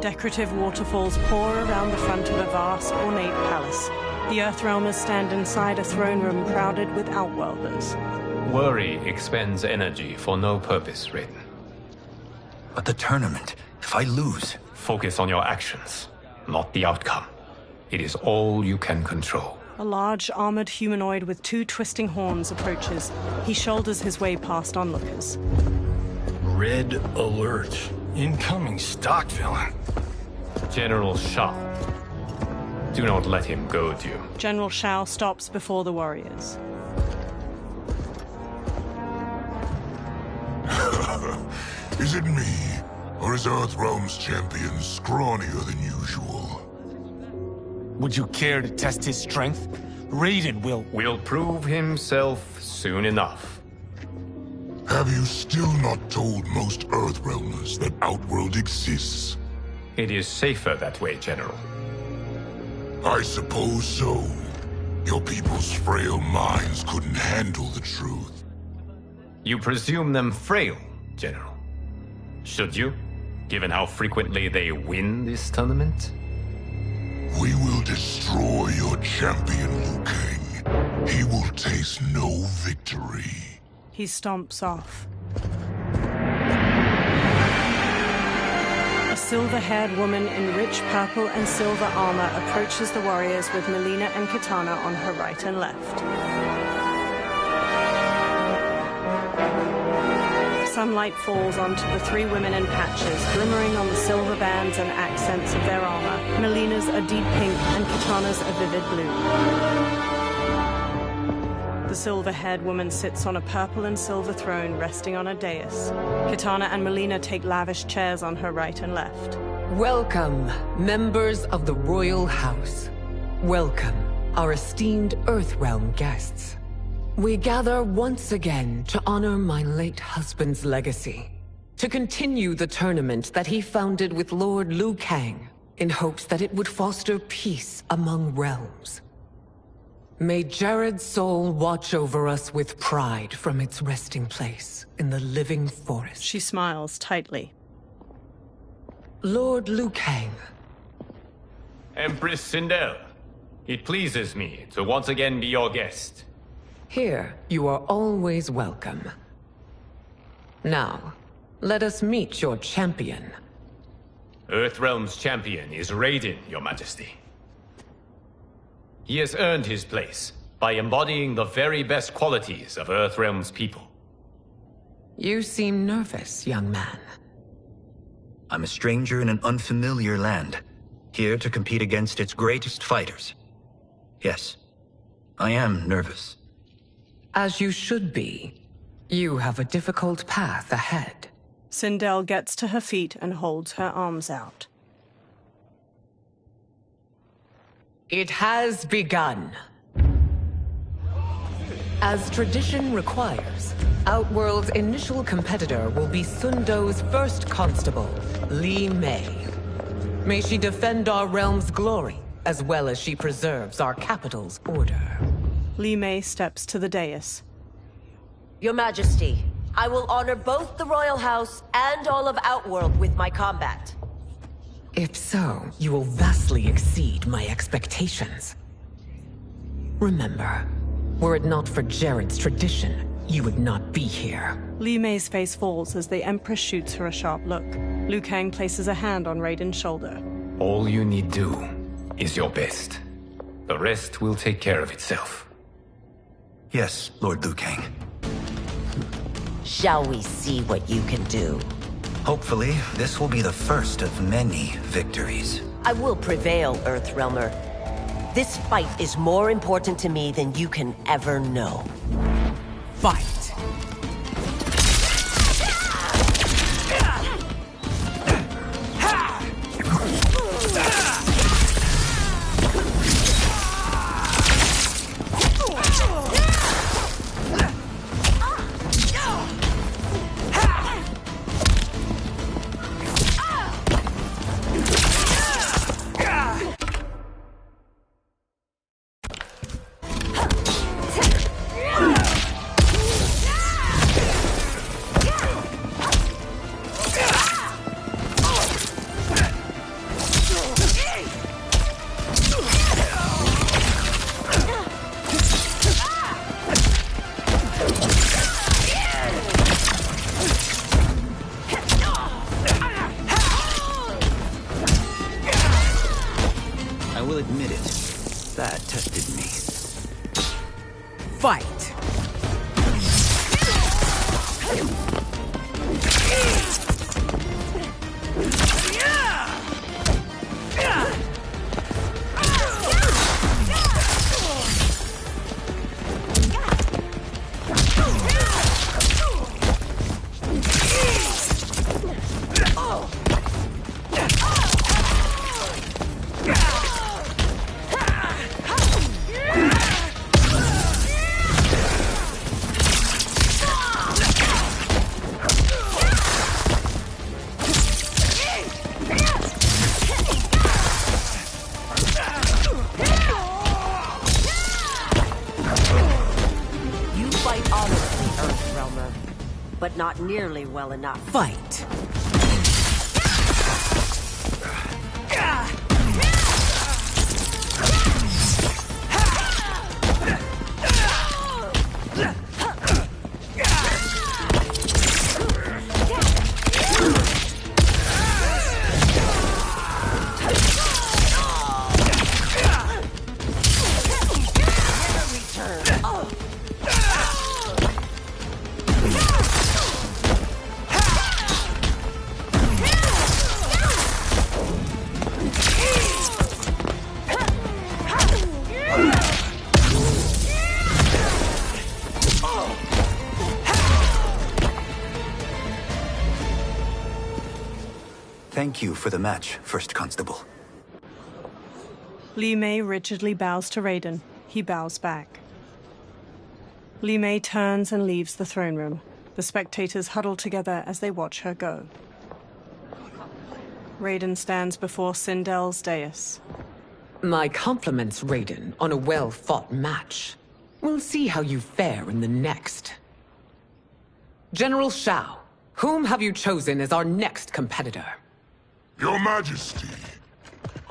Decorative waterfalls pour around the front of a vast, ornate palace. The Earthrealmers stand inside a throne room crowded with Outworlders. Worry expends energy for no purpose, Raiden. But the tournament, if I lose... Focus on your actions, not the outcome. It is all you can control. A large, armored humanoid with two twisting horns approaches. He shoulders his way past onlookers. Red alert. Incoming stock villain. General Shao. Do not let him goad you. General Shao stops before the warriors. Is it me? Or is Earthrealm's champion scrawnier than usual? Would you care to test his strength? Raiden will prove himself soon enough. Have you still not told most Earthrealmers that Outworld exists? It is safer that way, General. I suppose so. Your people's frail minds couldn't handle the truth. You presume them frail, General. Should you, given how frequently they win this tournament? We will destroy your champion, Liu Kang. He will taste no victory. He stomps off. A silver-haired woman in rich purple and silver armor approaches the warriors with Melina and Kitana on her right and left. Sunlight falls onto the three women in patches, glimmering on the silver bands and accents of their armor. Melina's a deep pink and Kitana's a vivid blue. The silver-haired woman sits on a purple and silver throne resting on a dais. Kitana and Melina take lavish chairs on her right and left. Welcome, members of the Royal House. Welcome, our esteemed Earthrealm guests. We gather once again to honor my late husband's legacy, to continue the tournament that he founded with Lord Liu Kang, in hopes that it would foster peace among realms. May Jared's soul watch over us with pride from its resting place in the living forest. She smiles tightly. Lord Liu Kang. Empress Sindel, it pleases me to once again be your guest. Here, you are always welcome. Now, let us meet your champion. Earthrealm's champion is Raiden, Your Majesty. He has earned his place by embodying the very best qualities of Earthrealm's people. You seem nervous, young man. I'm a stranger in an unfamiliar land, here to compete against its greatest fighters. Yes, I am nervous. As you should be. You have a difficult path ahead. Sindel gets to her feet and holds her arms out. It has begun. As tradition requires, Outworld's initial competitor will be Sun Do's first constable, Li Mei. May she defend our realm's glory, as well as she preserves our capital's order. Li Mei steps to the dais. Your Majesty, I will honor both the Royal House and all of Outworld with my combat. If so, you will vastly exceed my expectations. Remember, were it not for Jared's tradition, you would not be here. Li Mei's face falls as the Empress shoots her a sharp look. Liu Kang places a hand on Raiden's shoulder. All you need do is your best. The rest will take care of itself. Yes, Lord Liu Kang. Shall we see what you can do? Hopefully, this will be the first of many victories. I will prevail, Earthrealmer. This fight is more important to me than you can ever know. Fight! Fight! But not nearly well enough. Fight! Thank you for the match, First Constable. Li Mei rigidly bows to Raiden. He bows back. Li Mei turns and leaves the throne room. The spectators huddle together as they watch her go. Raiden stands before Sindel's dais. My compliments, Raiden, on a well-fought match. We'll see how you fare in the next. General Shao, whom have you chosen as our next competitor? Your Majesty,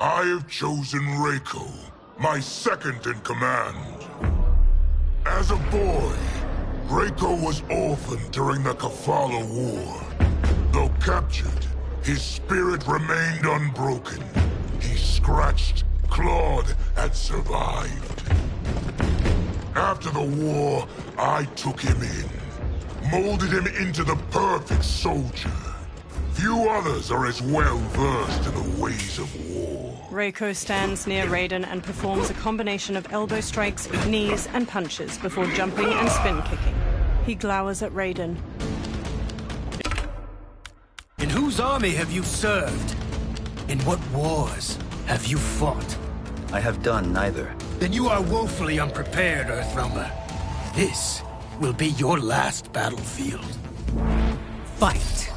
I have chosen Reiko, my second in command. As a boy, Reiko was orphaned during the Kafala War. Though captured, his spirit remained unbroken. He scratched, clawed, and survived. After the war, I took him in, molded him into the perfect soldier. Few others are as well versed in the ways of war. Reiko stands near Raiden and performs a combination of elbow strikes, knees, and punches before jumping and spin kicking. He glowers at Raiden. In whose army have you served? In what wars have you fought? I have done neither. Then you are woefully unprepared, Earthrealmer. This will be your last battlefield. Fight!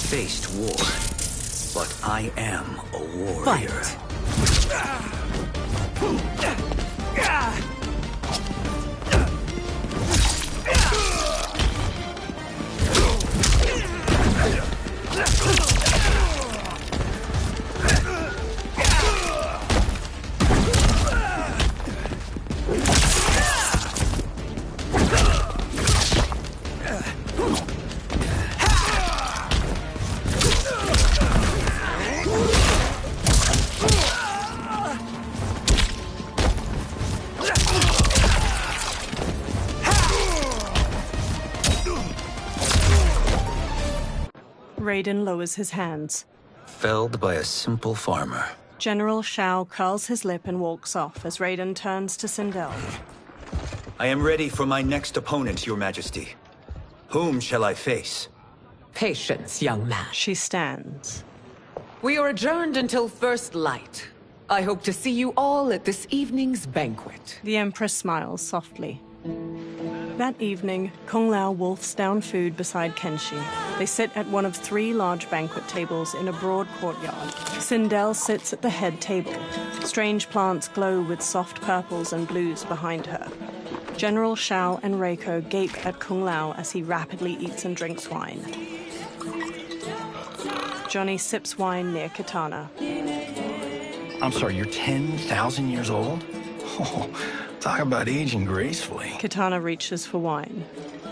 Faced war, but I am a warrior. Fight. Raiden lowers his hands. Felled by a simple farmer. General Shao curls his lip and walks off as Raiden turns to Sindel. I am ready for my next opponent, Your Majesty. Whom shall I face? Patience, young man. She stands. We are adjourned until first light. I hope to see you all at this evening's banquet. The Empress smiles softly. That evening, Kung Lao wolfs down food beside Kenshi. They sit at one of 3 large banquet tables in a broad courtyard. Sindel sits at the head table. Strange plants glow with soft purples and blues behind her. General Shao and Reiko gape at Kung Lao as he rapidly eats and drinks wine. Johnny sips wine near Kitana. I'm sorry, you're 10,000 years old? Oh, talk about aging gracefully. Kitana reaches for wine.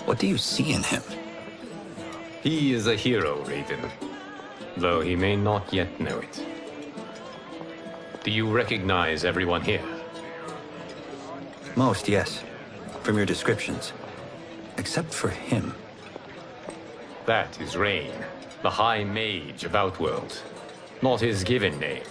What do you see in him? He is a hero, Raiden. Though he may not yet know it. Do you recognize everyone here? Most, yes. From your descriptions. Except for him. That is Rain, the High Mage of Outworld. Not his given name,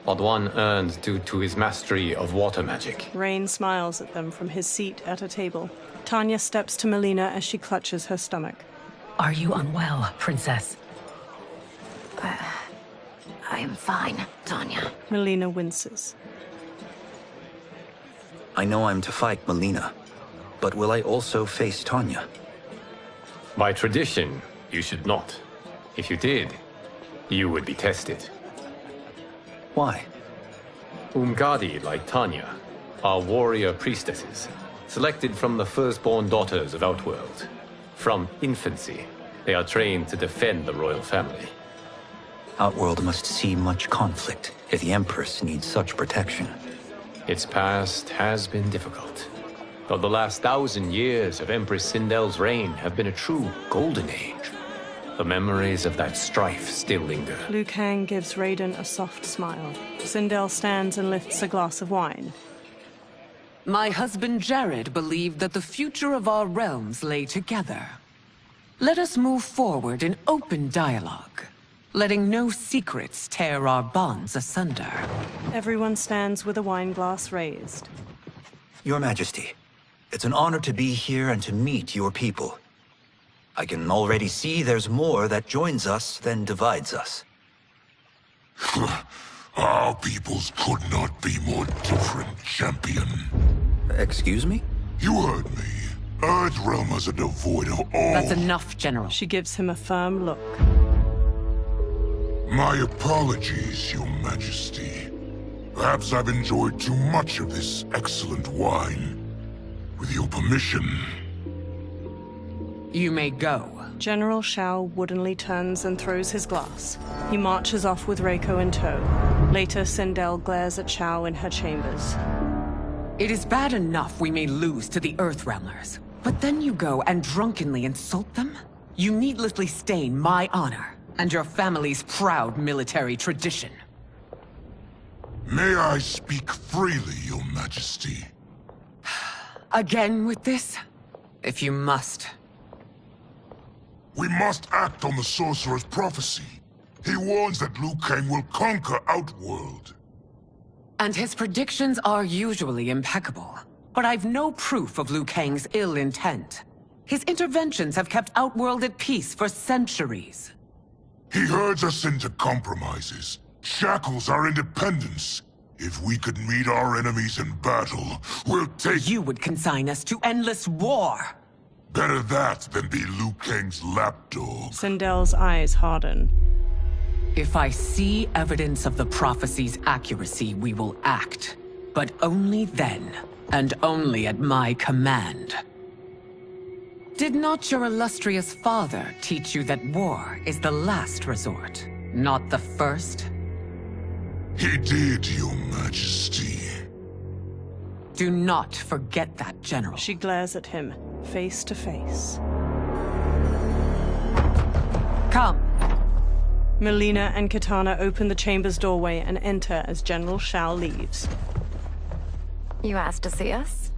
but one earned due to his mastery of water magic. Rain smiles at them from his seat at a table. Tanya steps to Melina as she clutches her stomach. Are you unwell, Princess? I am fine, Tanya. Melina winces. I know I'm to fight Melina, but will I also face Tanya? By tradition, you should not. If you did, you would be tested. Why? Umgadi, like Tanya, are warrior priestesses, selected from the firstborn daughters of Outworld. From infancy, they are trained to defend the royal family. Outworld must see much conflict if the Empress needs such protection. Its past has been difficult. Though the last 1,000 years of Empress Sindel's reign have been a true golden age, the memories of that strife still linger. Liu Kang gives Raiden a soft smile. Sindel stands and lifts a glass of wine. My husband Jared believed that the future of our realms lay together. Let us move forward in open dialogue, letting no secrets tear our bonds asunder. Everyone stands with a wine glass raised. Your Majesty, it's an honor to be here and to meet your people. I can already see there's more that joins us than divides us. Our peoples could not be more different, champion. Excuse me? You heard me. Earthrealmers are devoid of all... That's enough, General. She gives him a firm look. My apologies, Your Majesty. Perhaps I've enjoyed too much of this excellent wine. With your permission... You may go. General Shao woodenly turns and throws his glass. He marches off with Reiko in tow. Later, Sindel glares at Shao in her chambers. It is bad enough we may lose to the Earthrealmers, but then you go and drunkenly insult them? You needlessly stain my honor and your family's proud military tradition. May I speak freely, Your Majesty? Again with this? If you must. We must act on the Sorcerer's prophecy. He warns that Liu Kang will conquer Outworld. And his predictions are usually impeccable. But I've no proof of Liu Kang's ill intent. His interventions have kept Outworld at peace for centuries. He herds us into compromises, shackles our independence. If we could meet our enemies in battle, we'll take... You would consign us to endless war! Better that than be Liu Kang's lapdog. Sindel's eyes harden. If I see evidence of the prophecy's accuracy, we will act. But only then, and only at my command. Did not your illustrious father teach you that war is the last resort, not the first? He did, Your Majesty. Do not forget that, General. She glares at him, face to face. Come. Mileena and Kitana open the chamber's doorway and enter as General Shao leaves. You asked to see us?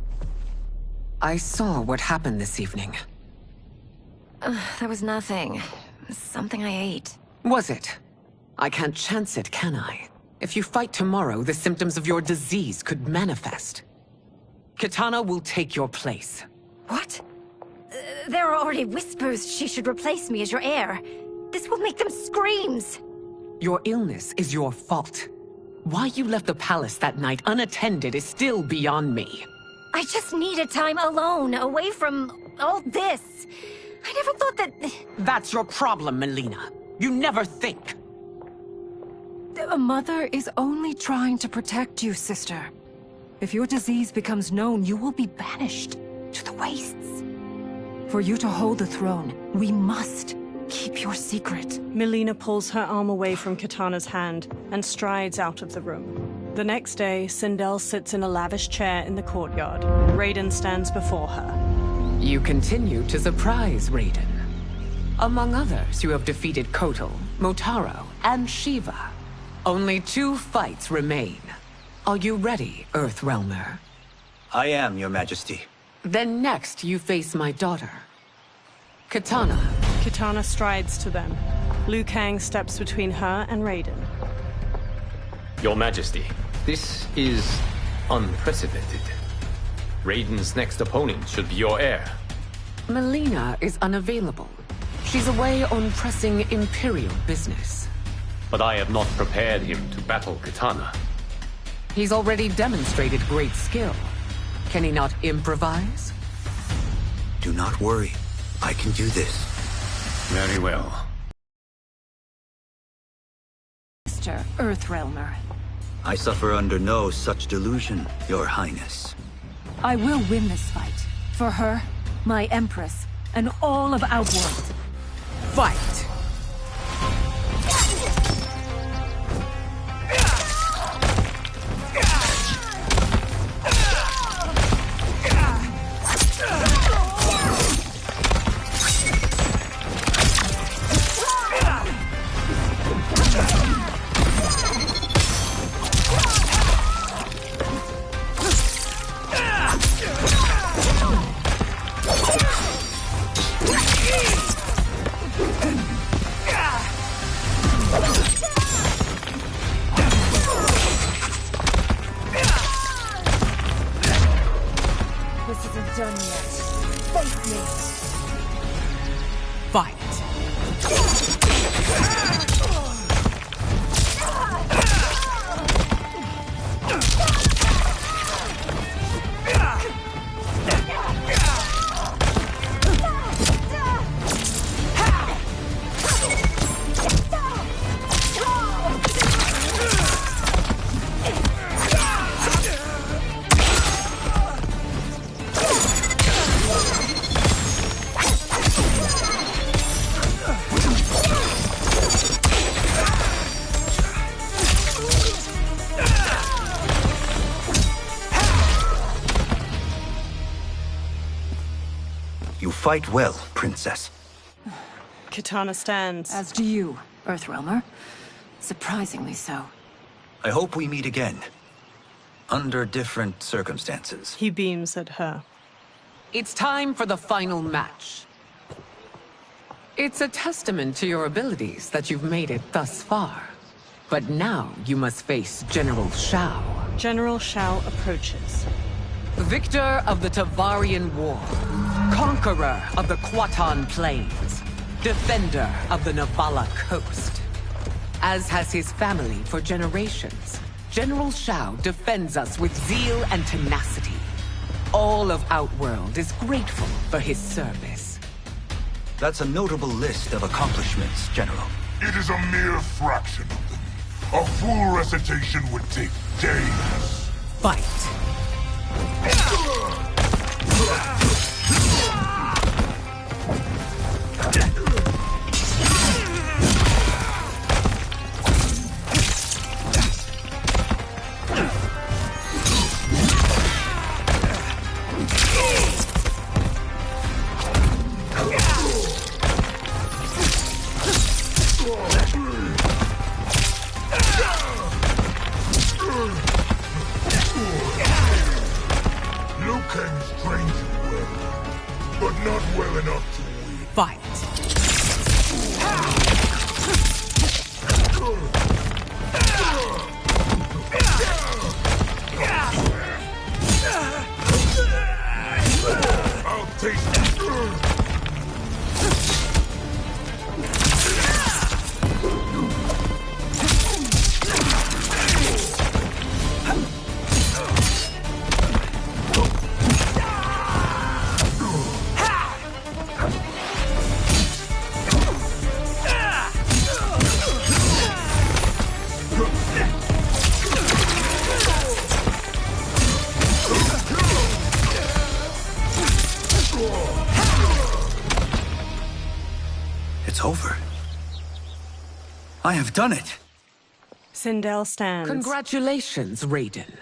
I saw what happened this evening. There was nothing. Something I ate. Was it? I can't chance it, can I? If you fight tomorrow, the symptoms of your disease could manifest. Kitana will take your place. What? There are already whispers she should replace me as your heir. This will make them screams! Your illness is your fault. Why you left the palace that night unattended is still beyond me. I just needed time alone, away from all this. I never thought that... That's your problem, Mileena. You never think. A mother is only trying to protect you, sister. If your disease becomes known, you will be banished to the wastes. For you to hold the throne, we must keep your secret. Mileena pulls her arm away from Kitana's hand and strides out of the room. The next day, Sindel sits in a lavish chair in the courtyard. Raiden stands before her. You continue to surprise Raiden. Among others, you have defeated Kotal, Motaro, and Shiva. Only 2 fights remain. Are you ready, Earthrealmer? I am, Your Majesty. Then next, you face my daughter, Kitana. Kitana strides to them. Liu Kang steps between her and Raiden. Your Majesty, this is unprecedented. Raiden's next opponent should be your heir. Mileena is unavailable. She's away on pressing Imperial business. But I have not prepared him to battle Kitana. He's already demonstrated great skill. Can he not improvise? Do not worry. I can do this. Very well. Mr. Earthrealmer. I suffer under no such delusion, Your Highness. I will win this fight. For her, my Empress, and all of Outworld. Fight! This isn't done yet. Face me. Fight! You fight well, Princess. Kitana stands. As do you, Earthrealmer. Surprisingly so. I hope we meet again. Under different circumstances. He beams at her. It's time for the final match. It's a testament to your abilities that you've made it thus far. But now you must face General Shao. General Shao approaches. Victor of the Tavarian War. Conqueror of the Quatan Plains. Defender of the Navala Coast. As has his family for generations, General Shao defends us with zeal and tenacity. All of Outworld is grateful for his service. That's a notable list of accomplishments, General. It is a mere fraction of them. A full recitation would take days. Fight! Liu Kang's trained you well, but not well enough to win. Fight! I'll taste it. It's over. I have done it. Sindel stands. Congratulations, Raiden.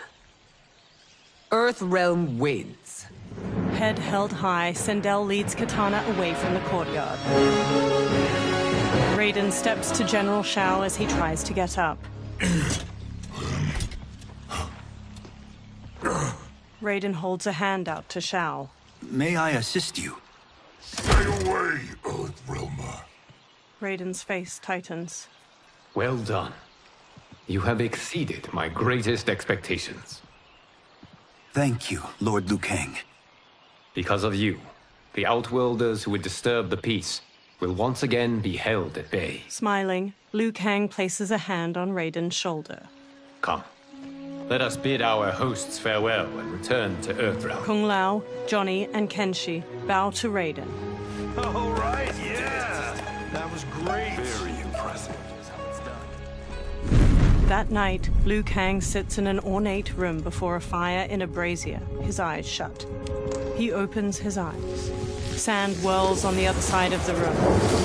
Earthrealm wins. Head held high, Sindel leads Kitana away from the courtyard. Raiden steps to General Shao as he tries to get up. Raiden holds a hand out to Shao. May I assist you? Stay away, Earthrealmer. Raiden's face tightens. Well done. You have exceeded my greatest expectations. Thank you, Lord Liu Kang. Because of you, the Outworlders who would disturb the peace will once again be held at bay. Smiling, Liu Kang places a hand on Raiden's shoulder. Come. Let us bid our hosts farewell and return to Earthrealm. Kung Lao, Johnny, and Kenshi bow to Raiden. All right, yeah. That was great. Very impressive. That night, Liu Kang sits in an ornate room before a fire in a brazier, his eyes shut. He opens his eyes. Sand whirls on the other side of the room.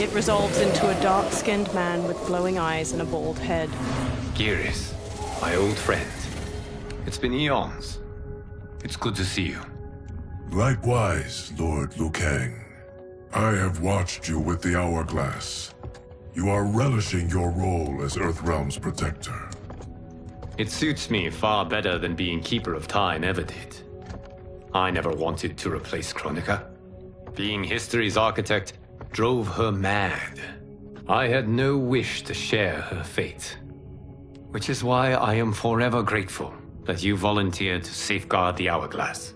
It resolves into a dark-skinned man with glowing eyes and a bald head. Geras, my old friend. It's been eons. It's good to see you. Likewise, Lord Liu Kang. I have watched you with the Hourglass. You are relishing your role as Earthrealm's protector. It suits me far better than being Keeper of Time ever did. I never wanted to replace Kronika. Being history's architect drove her mad. I had no wish to share her fate. Which is why I am forever grateful that you volunteered to safeguard the Hourglass.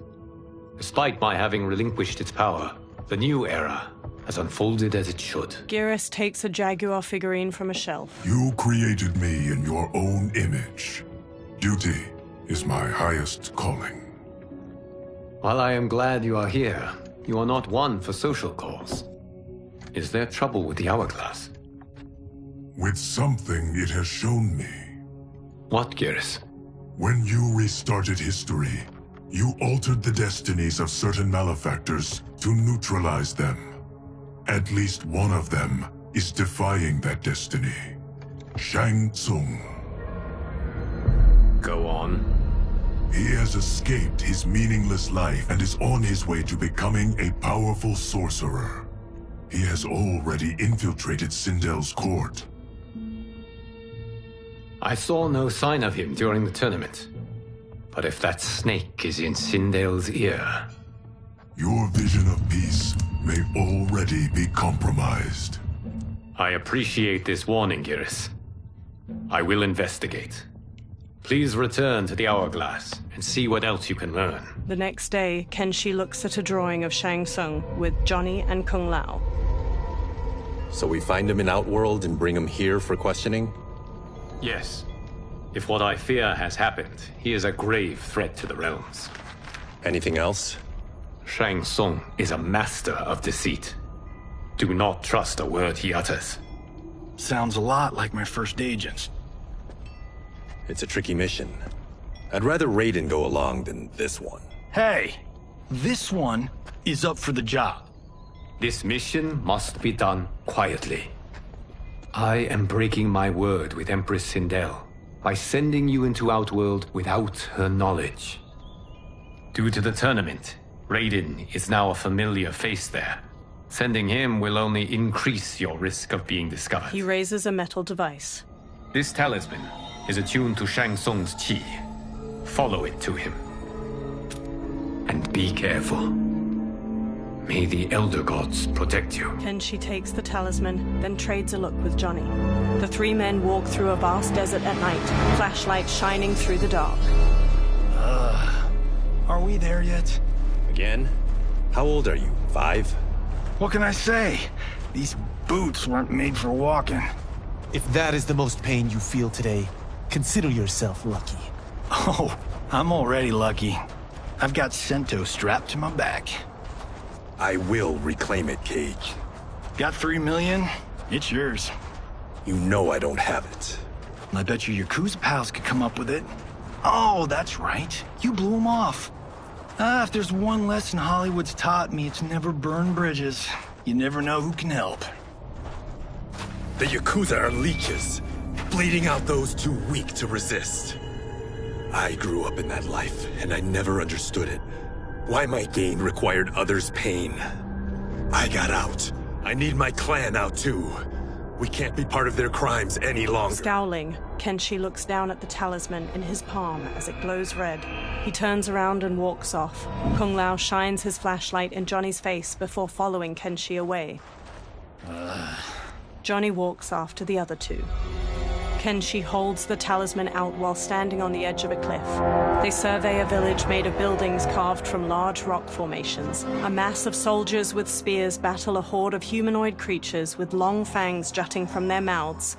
Despite my having relinquished its power, the new era has unfolded as it should. Geras takes a Jaguar figurine from a shelf. You created me in your own image. Duty is my highest calling. While I am glad you are here, you are not one for social calls. Is there trouble with the Hourglass? With something it has shown me. What, Geras? When you restarted history, you altered the destinies of certain malefactors to neutralize them. At least one of them is defying that destiny. Shang Tsung. Go on. He has escaped his meaningless life and is on his way to becoming a powerful sorcerer. He has already infiltrated Sindel's court. I saw no sign of him during the tournament. But if that snake is in Sindel's ear... Your vision of peace may already be compromised. I appreciate this warning, Geras. I will investigate. Please return to the Hourglass and see what else you can learn. The next day, Kenshi looks at a drawing of Shang Tsung with Johnny and Kung Lao. So we find him in Outworld and bring him here for questioning? Yes. If what I fear has happened, he is a grave threat to the realms. Anything else? Shang Tsung is a master of deceit. Do not trust a word he utters. Sounds a lot like my first agents. It's a tricky mission. I'd rather Raiden go along than this one. Hey! This one is up for the job. This mission must be done quietly. I am breaking my word with Empress Sindel by sending you into Outworld without her knowledge. Due to the tournament, Raiden is now a familiar face there. Sending him will only increase your risk of being discovered. He raises a metal device. This talisman is attuned to Shang Tsung's chi. Follow it to him. And be careful. May the Elder Gods protect you. Kenshi takes the talisman, then trades a look with Johnny. The three men walk through a vast desert at night, flashlights shining through the dark. Are we there yet? Again? How old are you? 5? What can I say? These boots weren't made for walking. If that is the most pain you feel today, consider yourself lucky. Oh, I'm already lucky. I've got Sento strapped to my back. I will reclaim it, Cage. Got 3 million? It's yours. You know I don't have it. I bet your Yakuza pals could come up with it. Oh, that's right. You blew them off. If there's one lesson Hollywood's taught me, it's never burn bridges. You never know who can help. The Yakuza are leeches, bleeding out those too weak to resist. I grew up in that life, and I never understood it. Why my gain required others' pain. I got out. I need my clan out too. We can't be part of their crimes any longer. Scowling, Kenshi looks down at the talisman in his palm as it glows red. He turns around and walks off. Kung Lao shines his flashlight in Johnny's face before following Kenshi away. Johnny walks after the other two. Kenshi holds the talisman out while standing on the edge of a cliff. They survey a village made of buildings carved from large rock formations. A mass of soldiers with spears battle a horde of humanoid creatures with long fangs jutting from their mouths.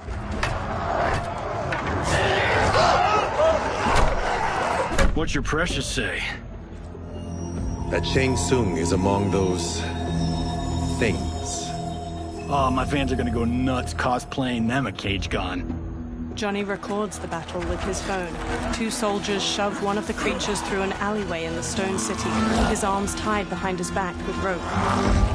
What's your precious say? That Shang Tsung is among those... things. Oh, my fans are gonna go nuts cosplaying them a Cage Gon. Johnny records the battle with his phone. 2 soldiers shove one of the creatures through an alleyway in the Stone City, his arms tied behind his back with rope.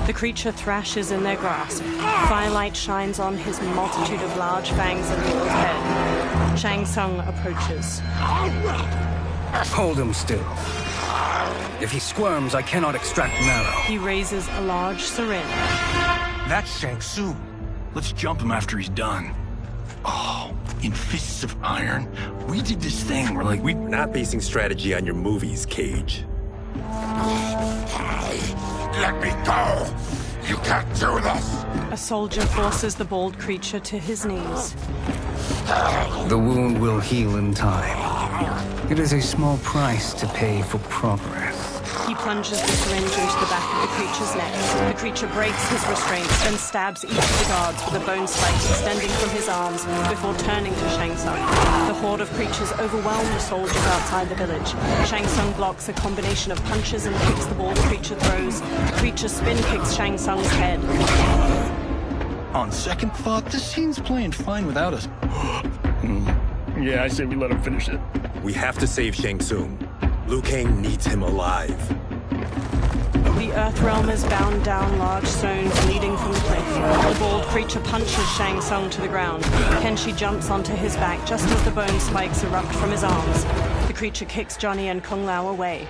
The creature thrashes in their grasp. Firelight shines on his multitude of large fangs and bald head. Shang Tsung approaches. Hold him still. If he squirms, I cannot extract marrow. He raises a large syringe. That's Shang Tsung. Let's jump him after he's done. Oh, in Fists of Iron, we did this thing where, like, we're not basing strategy on your movies, Cage. Let me go! You can't do this! A soldier forces the bald creature to his knees. The wound will heal in time. It is a small price to pay for progress. He plunges the syringe into the back of the creature's neck. The creature breaks his restraints, then stabs each of the guards with a bone spike extending from his arms before turning to Shang Tsung. The horde of creatures overwhelm the soldiers outside the village. Shang Tsung blocks a combination of punches and kicks the bald creature throws. The creature spin kicks Shang Tsung's head. On second thought, this scene's playing fine without us. Yeah, I say we let him finish it. We have to save Shang Tsung. Liu Kang needs him alive. The Earthrealm is bound down large stones leading from the cliff. The bald creature punches Shang Tsung to the ground. Kenshi jumps onto his back just as the bone spikes erupt from his arms. The creature kicks Johnny and Kung Lao away.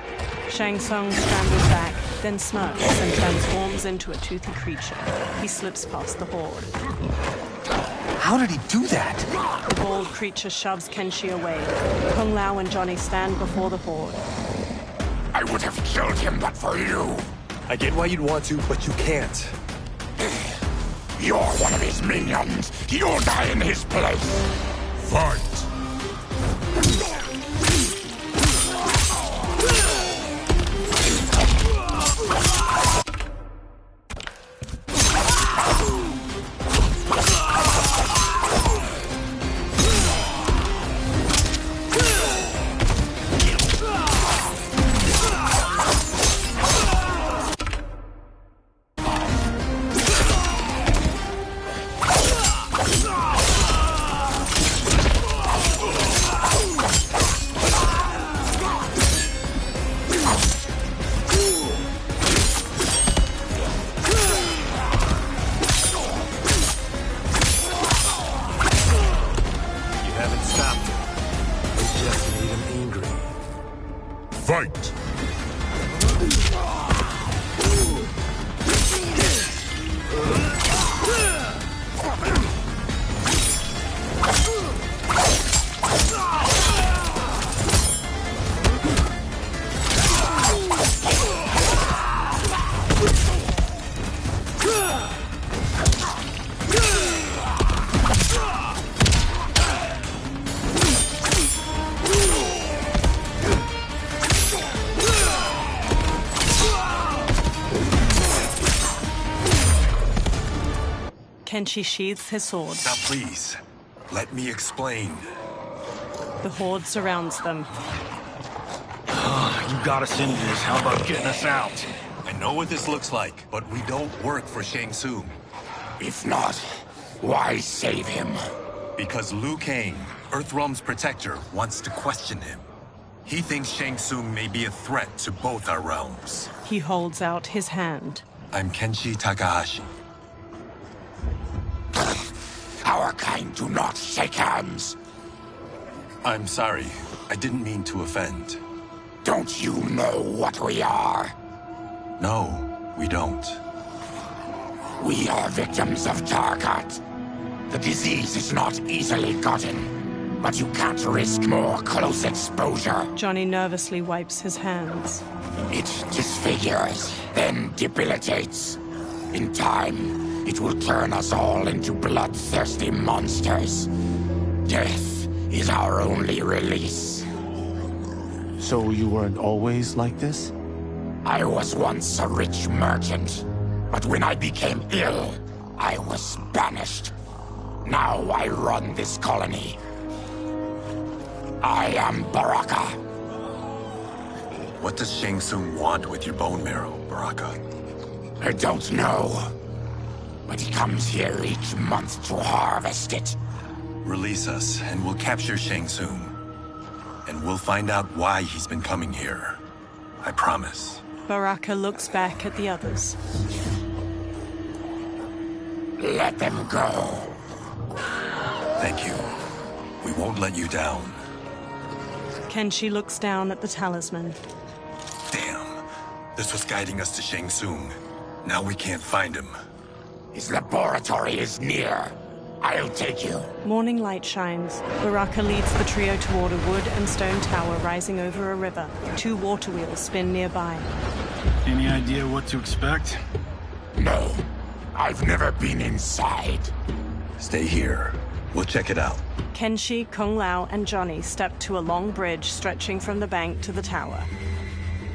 Shang Tsung scrambles back, then smirks and transforms into a toothy creature. He slips past the horde. How did he do that? The bald creature shoves Kenshi away. Kung Lao and Johnny stand before the horde. I would have killed him but for you. I get why you'd want to, but you can't. You're one of his minions. You'll die in his place. Fight! Fight! Kenshi sheathes his sword. Now please, let me explain. The horde surrounds them. You got us into this, how about getting us out? I know what this looks like, but we don't work for Shang Tsung. If not, why save him? Because Liu Kang, Earthrealm's protector, wants to question him. He thinks Shang Tsung may be a threat to both our realms. He holds out his hand. I'm Kenshi Takahashi. Our kind do not shake hands. I'm sorry. I didn't mean to offend. Don't you know what we are? No, we don't. We are victims of Tarkat. The disease is not easily gotten, but you can't risk more close exposure. Johnny nervously wipes his hands. It disfigures, then debilitates. In time, it will turn us all into bloodthirsty monsters. Death is our only release. So you weren't always like this? I was once a rich merchant, but when I became ill, I was banished. Now I run this colony. I am Baraka. What does Shang Tsung want with your bone marrow, Baraka? I don't know. But he comes here each month to harvest it. Release us, and we'll capture Shang Tsung. And we'll find out why he's been coming here. I promise. Baraka looks back at the others. Let them go. Thank you. We won't let you down. Kenshi looks down at the talisman. Damn. This was guiding us to Shang Tsung. Now we can't find him. His laboratory is near. I'll take you. Morning light shines. Baraka leads the trio toward a wood and stone tower rising over a river. 2 water wheels spin nearby. Any idea what to expect? No. I've never been inside. Stay here. We'll check it out. Kenshi, Kung Lao, and Johnny step to a long bridge stretching from the bank to the tower.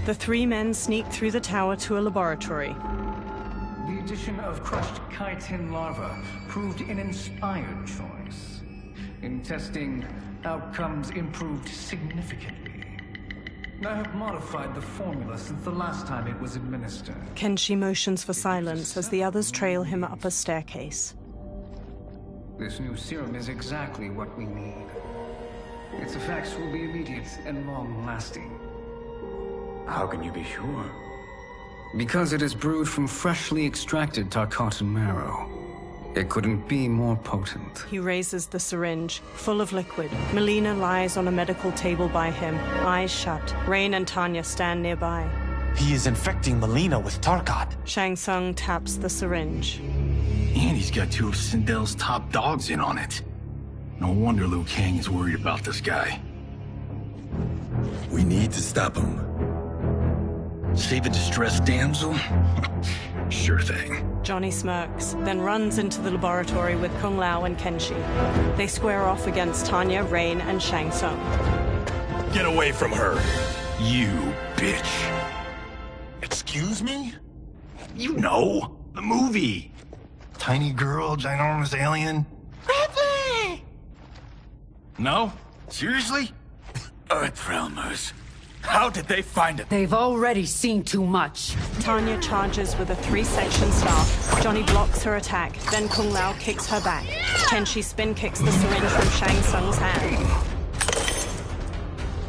The 3 men sneak through the tower to a laboratory. The addition of crushed chitin larva proved an inspired choice. In testing, outcomes improved significantly. I have modified the formula since the last time it was administered. Kenshi motions for silence as the others trail him up a staircase. This new serum is exactly what we need. Its effects will be immediate and long-lasting. How can you be sure? Because it is brewed from freshly extracted Tarkatan marrow. It couldn't be more potent. He raises the syringe, full of liquid. Melina lies on a medical table by him, eyes shut. Rain and Tanya stand nearby. He is infecting Melina with Tarkat. Shang Tsung taps the syringe. And he's got 2 of Sindel's top dogs in on it. No wonder Liu Kang is worried about this guy. We need to stop him. Save a distressed damsel? Sure thing. Johnny smirks, then runs into the laboratory with Kung Lao and Kenshi. They square off against Tanya, Rain, and Shang Tsung. Get away from her! You bitch. Excuse me? You know, the movie. Tiny girl, ginormous alien? Ripley! No? Seriously? Earthrealmers. How did they find it? They've already seen too much. Tanya charges with a 3-section staff. Johnny blocks her attack, then Kung Lao kicks her back. Kenshi spin kicks the syringe from Shang Tsung's hand.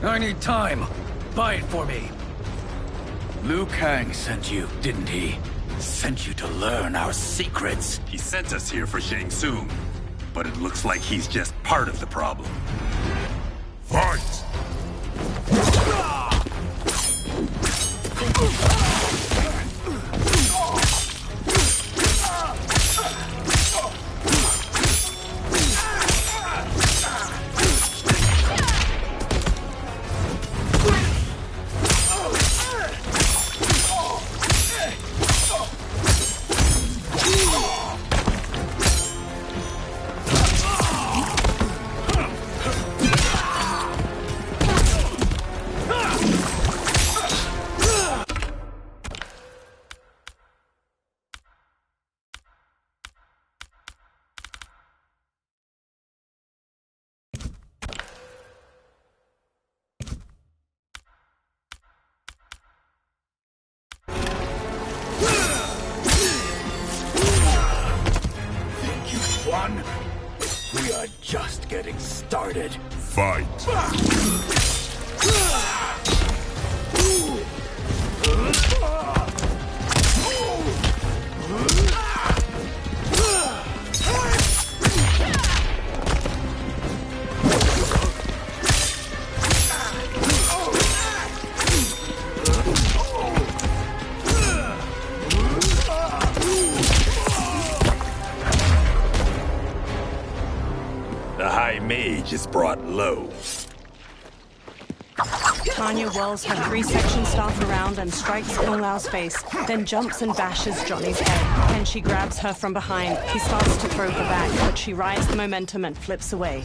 I need time. Buy it for me. Liu Kang sent you, didn't he? Sent you to learn our secrets. He sent us here for Shang Tsung, but it looks like he's just part of the problem. Fight! We are just getting started. Fight. The High Mage is brought low. Tanya whirls her 3-section staff around and strikes Kung Lao's face, then jumps and bashes Johnny's head. Then she grabs her from behind. He starts to throw her back, but she rides the momentum and flips away.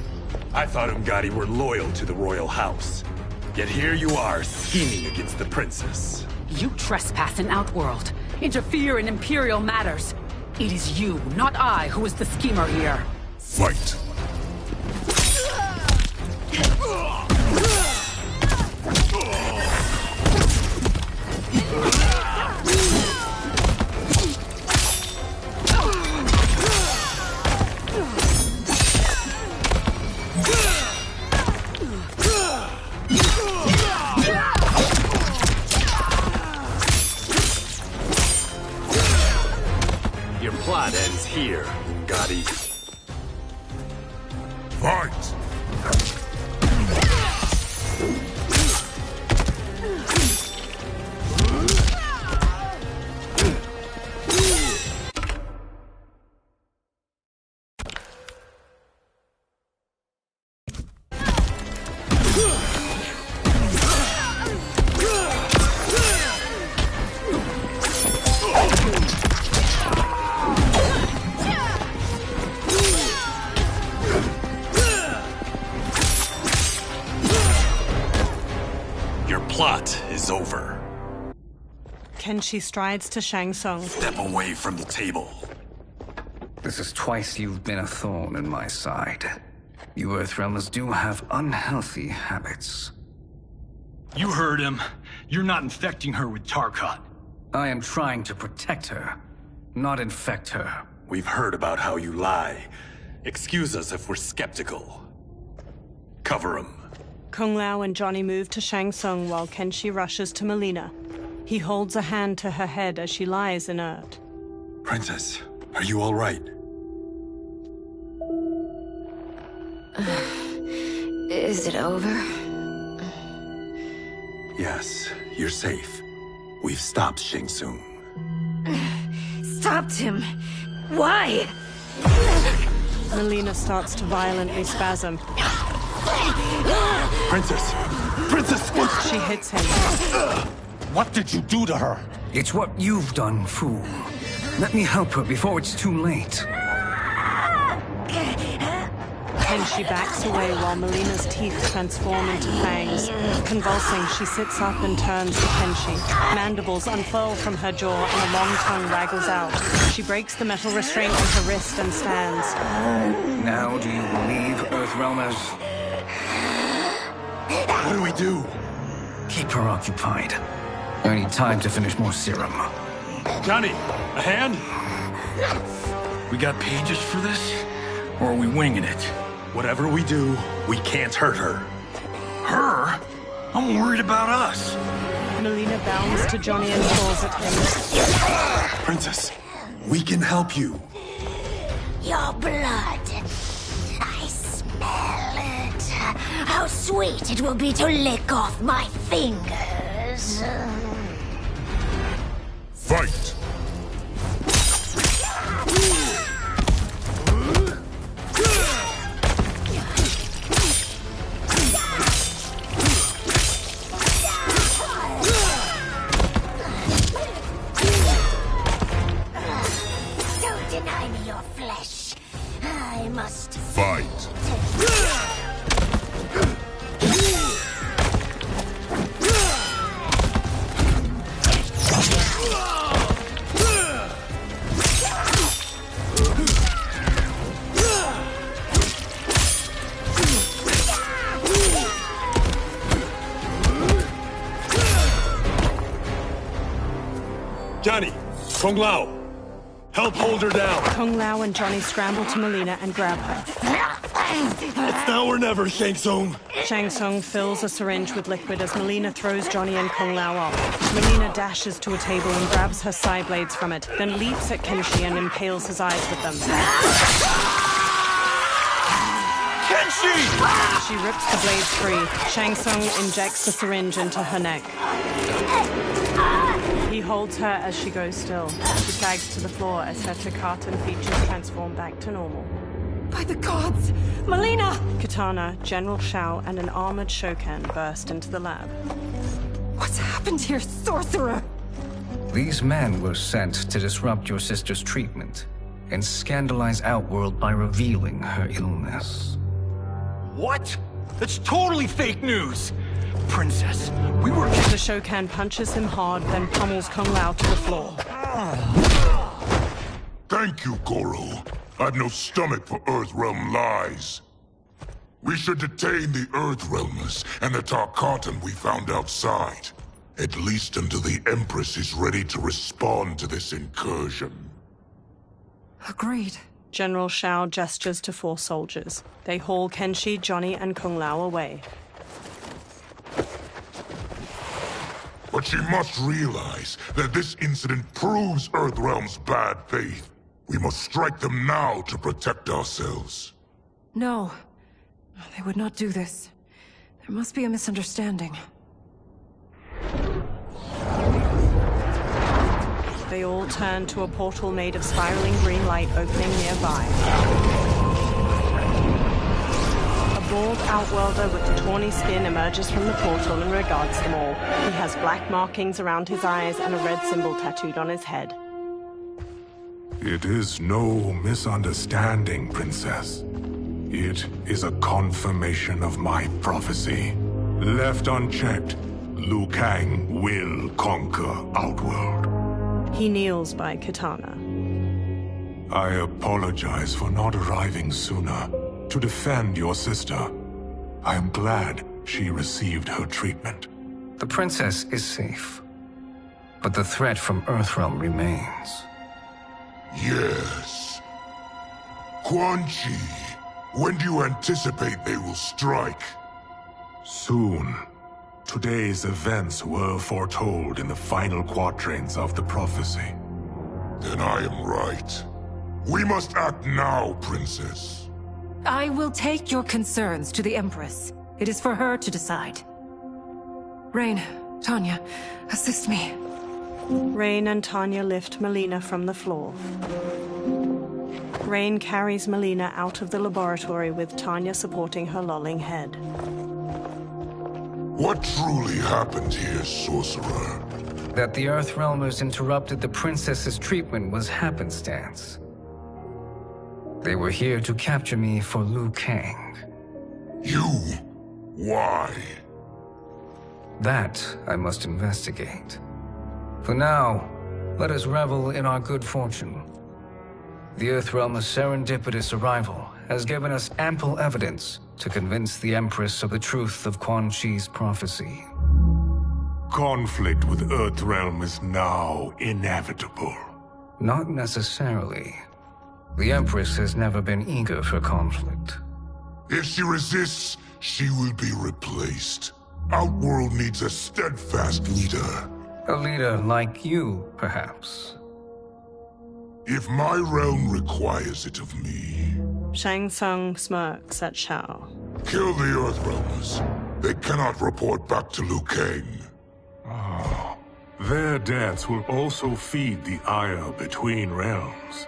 I thought Umgadi were loyal to the royal house. Yet here you are, scheming against the princess. You trespass in Outworld, interfere in Imperial matters. It is you, not I, who is the schemer here. Fight. plot ends here, Gotti. Fight! Plot is over. Kenshi strides to Shang Tsung. Step away from the table. This is twice you've been a thorn in my side. You Earthrealmers do have unhealthy habits. You heard him. You're not infecting her with Tarkat. I am trying to protect her, not infect her. We've heard about how you lie. Excuse us if we're skeptical. Cover him. Kung Lao and Johnny move to Shang Tsung while Kenshi rushes to Mileena. He holds a hand to her head as she lies inert. Princess, are you all right? Is it over? Yes, you're safe. We've stopped Shang Tsung. Stopped him? Why? Mileena starts to violently spasm. Princess! Princess! She hits him. What did you do to her? It's what you've done, fool. Let me help her before it's too late. Kenshi backs away while Melina's teeth transform into fangs. Convulsing, she sits up and turns to Kenshi. Mandibles unfurl from her jaw and a long tongue waggles out. She breaks the metal restraint on her wrist and stands. Now do you believe, Earthrealmers? What do we do? Keep her occupied. I need time to finish more serum. Johnny, a hand? We got pages for this? Or are we winging it? Whatever we do, we can't hurt her. Her? I'm worried about us. Mileena bounds to Johnny and falls at him. Princess, we can help you. Your blood. I smell it. How sweet it will be to lick off my fingers. Fight! Don't deny me your flesh. I must fight. Johnny, Kung Lao, help hold her down. Kung Lao and Johnny scramble to Mileena and grab her. It's now or never, Shang Tsung. Shang Tsung fills a syringe with liquid as Mileena throws Johnny and Kung Lao off. Mileena dashes to a table and grabs her side blades from it, then leaps at Kenshi and impales his eyes with them. Kenshi! She rips the blades free. Shang Tsung injects the syringe into her neck. He holds her as she goes still. She sags to the floor as her Takatan features transform back to normal. By the gods! Mileena! Kitana, General Shao, and an armored Shokan burst into the lab. What's happened here, sorcerer? These men were sent to disrupt your sister's treatment and scandalize Outworld by revealing her illness. What? That's totally fake news! Princess, we were... The Shokan punches him hard, then pummels Kung Lao to the floor. Thank you, Goro. I've no stomach for Earthrealm lies. We should detain the Earthrealmers and the Tarkatan we found outside. At least until the Empress is ready to respond to this incursion. Agreed. General Shao gestures to 4 soldiers. They haul Kenshi, Johnny, and Kung Lao away. But she must realize that this incident proves Earthrealm's bad faith. We must strike them now to protect ourselves. No. They would not do this. There must be a misunderstanding. They all turn to a portal made of spiraling green light opening nearby. A bald outworlder with tawny skin emerges from the portal and regards them all. He has black markings around his eyes and a red symbol tattooed on his head. It is no misunderstanding, Princess. It is a confirmation of my prophecy. Left unchecked, Liu Kang will conquer Outworld. He kneels by Kitana. I apologize for not arriving sooner to defend your sister. I am glad she received her treatment. The princess is safe, but the threat from Earthrealm remains. Yes. Quan Chi, when do you anticipate they will strike? Soon. Today's events were foretold in the final quatrains of the prophecy. Then I am right. We must act now, Princess. I will take your concerns to the Empress. It is for her to decide. Rain, Tanya, assist me. Rain and Tanya lift Melina from the floor. Rain carries Melina out of the laboratory with Tanya supporting her lolling head. What truly happened here, Sorcerer? That the Earthrealmers interrupted the princess's treatment was happenstance. They were here to capture me for Liu Kang. You? Why? That I must investigate. For now, let us revel in our good fortune. The Earthrealm's serendipitous arrival has given us ample evidence to convince the Empress of the truth of Quan Chi's prophecy. Conflict with Earthrealm is now inevitable. Not necessarily. The Empress has never been eager for conflict. If she resists, she will be replaced. Outworld needs a steadfast leader. A leader like you, perhaps. If my realm requires it of me... Shang Tsung smirks at Shao. Kill the Earthrealmers. They cannot report back to Liu Kang. Oh, their deaths will also feed the ire between realms.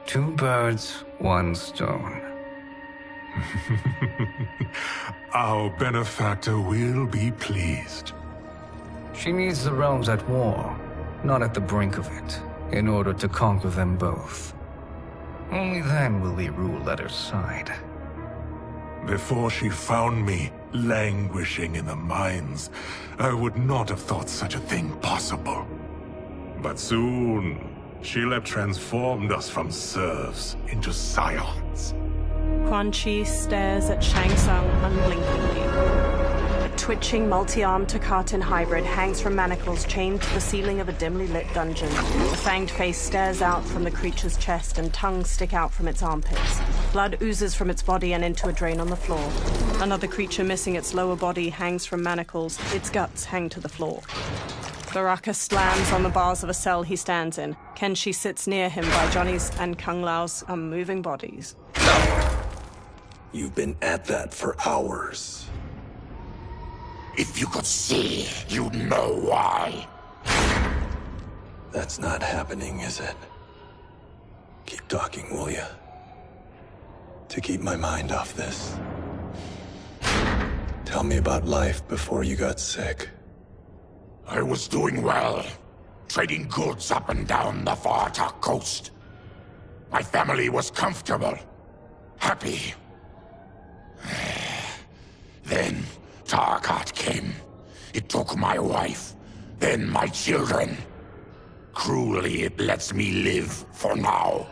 2 birds, 1 stone. Our benefactor will be pleased. She needs the realms at war, not at the brink of it, in order to conquer them both. Only then will we rule at her side. Before she found me languishing in the mines, I would not have thought such a thing possible. But soon, she'll have transformed us from serfs into scions. Quan Chi stares at Shang Tsung unblinkingly. A twitching, multi-armed Takatin hybrid hangs from manacles chained to the ceiling of a dimly lit dungeon. A fanged face stares out from the creature's chest and tongues stick out from its armpits. Blood oozes from its body and into a drain on the floor. Another creature missing its lower body hangs from manacles. Its guts hang to the floor. Baraka slams on the bars of a cell he stands in. Kenshi sits near him by Johnny's and Kung Lao's unmoving bodies. You've been at that for hours. If you could see, you'd know why. That's not happening, is it? Keep talking, will ya? To keep my mind off this. Tell me about life before you got sick. I was doing well, trading goods up and down the Varta coast. My family was comfortable, happy. Then Tarkat came. It took my wife, then my children. Cruelly, it lets me live for now.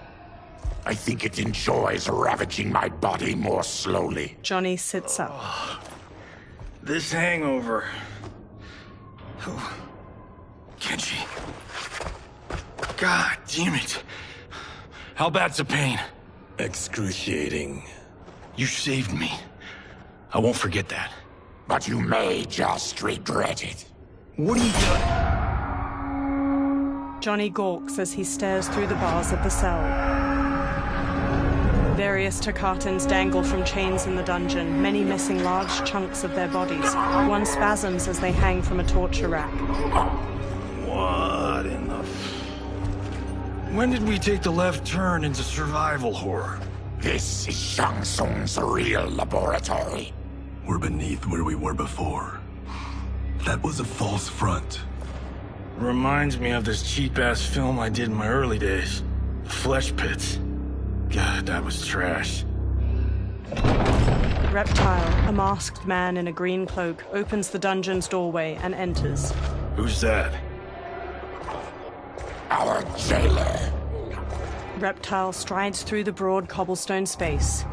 I think it enjoys ravaging my body more slowly. Johnny sits up. This hangover. Oh. Kenshi. God damn it. How bad's the pain? Excruciating. You saved me. I won't forget that. But you may just regret it. What are you doing? Johnny gawks as he stares through the bars of the cell. Various Tarkatans dangle from chains in the dungeon, many missing large chunks of their bodies. One spasms as they hang from a torture rack. What in the... When did we take the left turn into survival horror? This is Shang Tsung's real laboratory. We're beneath where we were before. That was a false front. Reminds me of this cheap-ass film I did in my early days. Flesh Pits. God, that was trash. Reptile, a masked man in a green cloak, opens the dungeon's doorway and enters. Who's that? Our jailer. Reptile strides through the broad cobblestone space.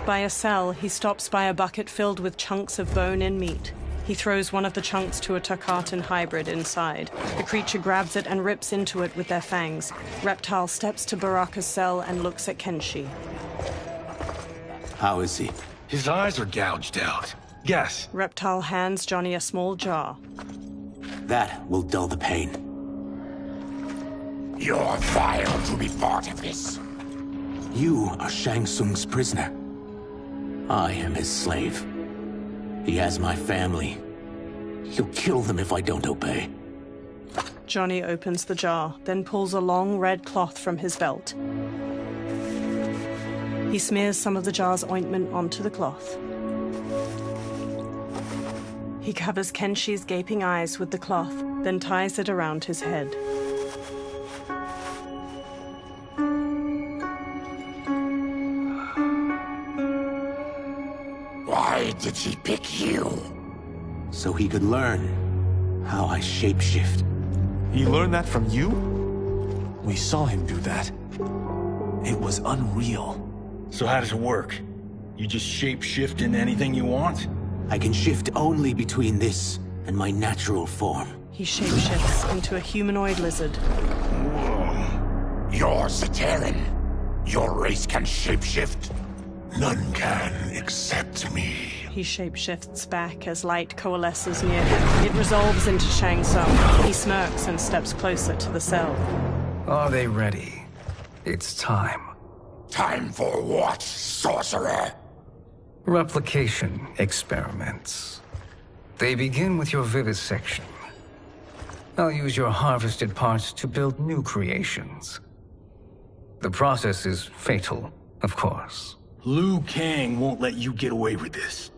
By a cell, he stops by a bucket filled with chunks of bone and meat. He throws one of the chunks to a Tarkatan hybrid inside. The creature grabs it and rips into it with their fangs. Reptile steps to Baraka's cell and looks at Kenshi. How is he? His eyes are gouged out. Guess. Reptile hands Johnny a small jar. That will dull the pain. You're vile to be part of this. You are Shang Tsung's prisoner. I am his slave. He has my family. He'll kill them if I don't obey. Johnny opens the jar, then pulls a long red cloth from his belt. He smears some of the jar's ointment onto the cloth. He covers Kenshi's gaping eyes with the cloth, then ties it around his head. Why did he pick you? So he could learn how I shapeshift. He learned that from you? We saw him do that. It was unreal. So how does it work? You just shapeshift into anything you want? I can shift only between this and my natural form. He shapeshifts into a humanoid lizard. Whoa. You're Zaterran. Your race can shapeshift. None can except me. He shapeshifts back as light coalesces near him. It resolves into Shang Tsung. He smirks and steps closer to the cell. Are they ready? It's time. Time for what, sorcerer? Replication experiments. They begin with your vivisection. I'll use your harvested parts to build new creations. The process is fatal, of course. Liu Kang won't let you get away with this.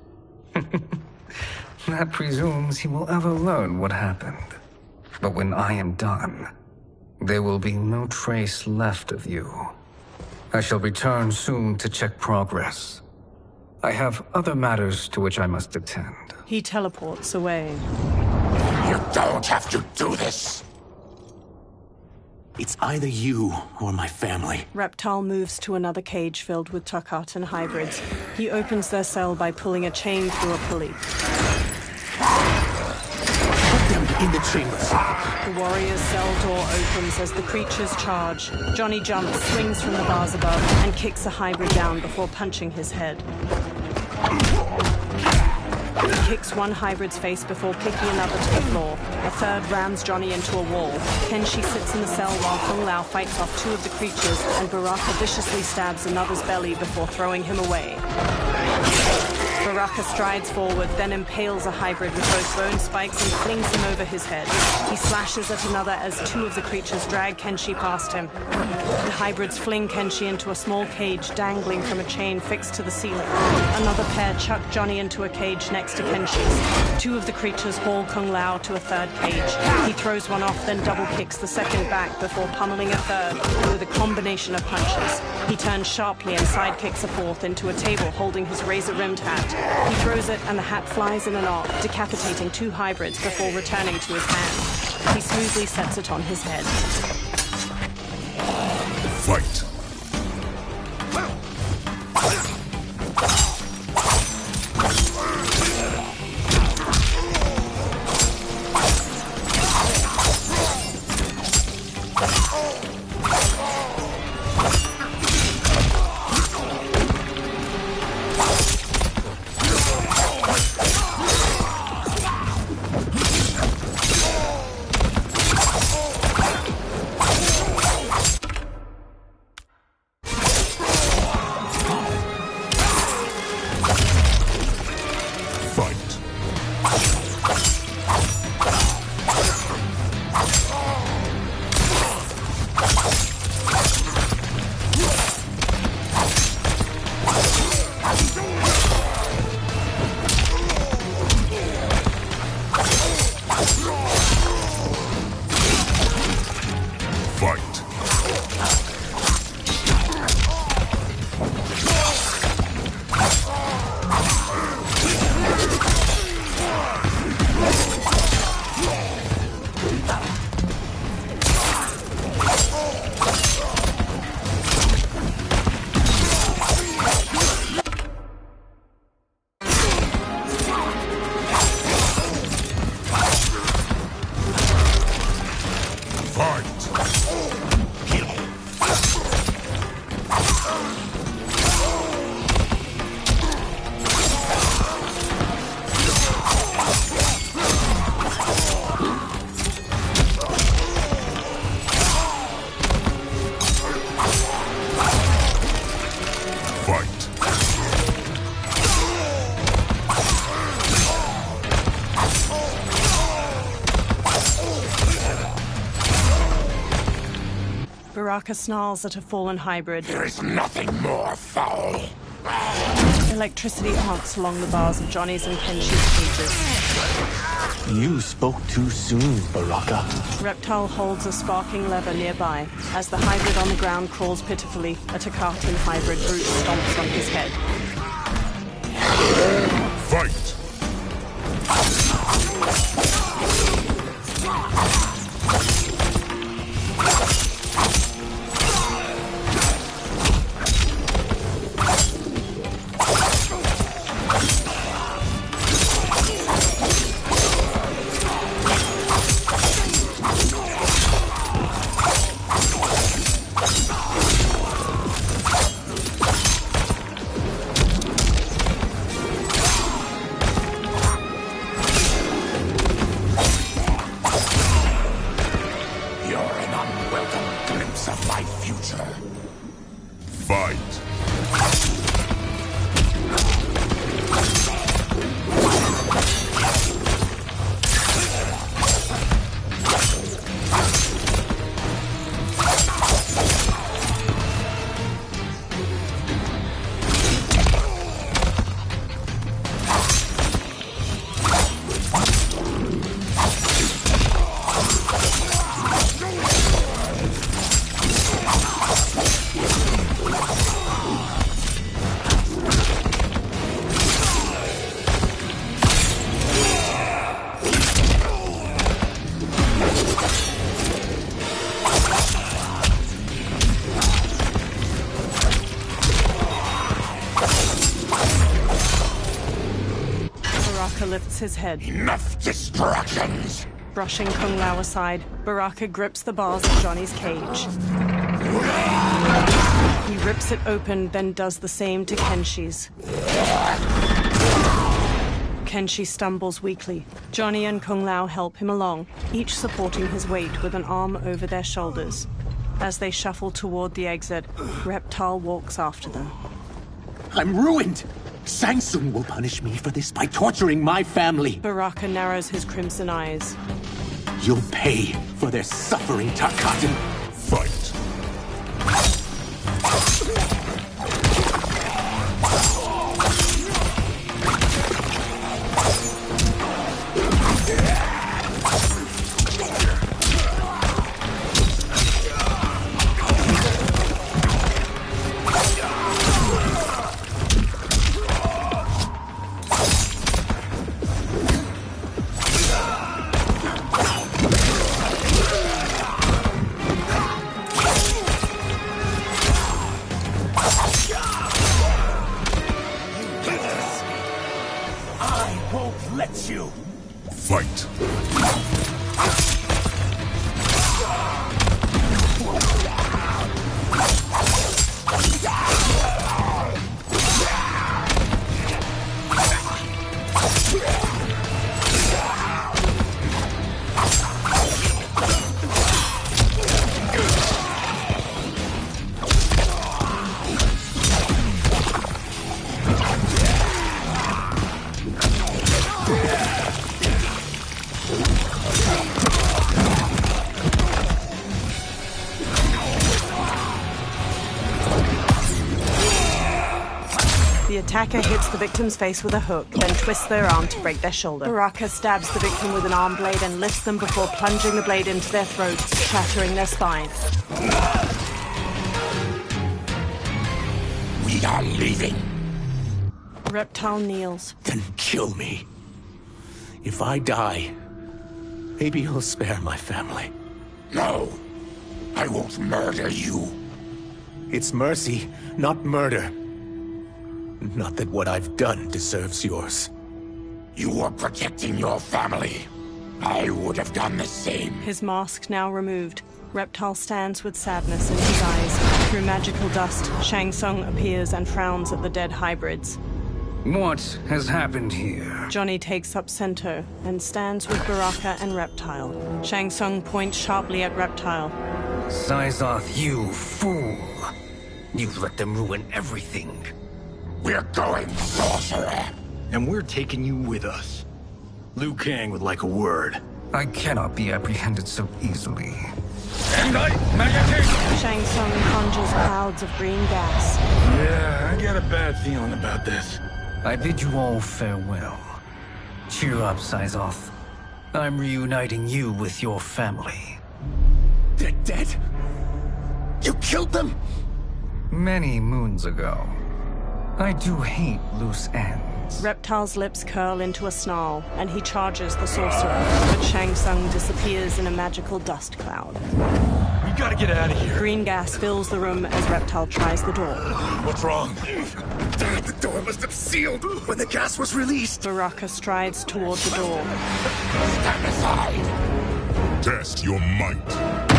That presumes he will ever learn what happened. But when I am done, there will be no trace left of you. I shall return soon to check progress. I have other matters to which I must attend. He teleports away. You don't have to do this. It's either you or my family. Reptile moves to another cage filled with Tarkatan hybrids. He opens their cell by pulling a chain through a pulley. Put them in the chambers. The warrior's cell door opens as the creatures charge. Johnny jumps, swings from the bars above, and kicks a hybrid down before punching his head. He kicks one hybrid's face before kicking another to the floor. A third rams Johnny into a wall. Kenshi sits in the cell while Kung Lao fights off two of the creatures, and Baraka viciously stabs another's belly before throwing him away. Baraka strides forward, then impales a hybrid with both bone spikes and flings him over his head. He slashes at another as two of the creatures drag Kenshi past him. The hybrids fling Kenshi into a small cage dangling from a chain fixed to the ceiling. Another pair chuck Johnny into a cage next to Kenshi's. Two of the creatures haul Kung Lao to a third cage. He throws one off, then double kicks the second back before pummeling a third with a combination of punches. He turns sharply and sidekicks a fourth into a table holding his razor-rimmed hat. He throws it and the hat flies in an arc, decapitating two hybrids before returning to his hand. He smoothly sets it on his head. Fight. Fight. Baraka snarls at a fallen hybrid. There is nothing more foul. Electricity arcs along the bars of Johnny's and Kenshi's cages. You spoke too soon, Baraka. Reptile holds a sparking lever nearby. As the hybrid on the ground crawls pitifully, a Takatan hybrid brute stomps on his head. Fight! Lifts his head. Enough distractions! Brushing Kung Lao aside, Baraka grips the bars of Johnny's cage. He rips it open, then does the same to Kenshi's. Kenshi stumbles weakly. Johnny and Kung Lao help him along, each supporting his weight with an arm over their shoulders. As they shuffle toward the exit, Reptile walks after them. I'm ruined! Shang Tsung will punish me for this by torturing my family. Baraka narrows his crimson eyes. You'll pay for their suffering, Tarkatan. Fight. attacker hits the victim's face with a hook, then twists their arm to break their shoulder. Baraka stabs the victim with an arm blade and lifts them before plunging the blade into their throats, shattering their spine. We are leaving. Reptile kneels. Then kill me. If I die, maybe you'll spare my family. No, I won't murder you. It's mercy, not murder. Not that what I've done deserves yours. You were protecting your family. I would have done the same. His mask now removed, Reptile stands with sadness in his eyes. Through magical dust, Shang Tsung appears and frowns at the dead hybrids. What has happened here? Johnny takes up Sento and stands with Baraka and Reptile. Shang Tsung points sharply at Reptile. Syzoth, you fool! You've let them ruin everything. We're going, sorcerer. And we're taking you with us. Liu Kang would like a word. I cannot be apprehended so easily. And I meditate! Shang Tsung conjures clouds of green gas. Yeah, I got a bad feeling about this. I bid you all farewell. Cheer up, Syzoth. I'm reuniting you with your family. They're dead? You killed them? Many moons ago. I do hate loose ends. Reptile's lips curl into a snarl, and he charges the sorcerer, but Shang Tsung disappears in a magical dust cloud. We gotta get out of here. Green gas fills the room as Reptile tries the door. What's wrong? The door must have sealed when the gas was released. Baraka strides toward the door. Stand aside. Test your might.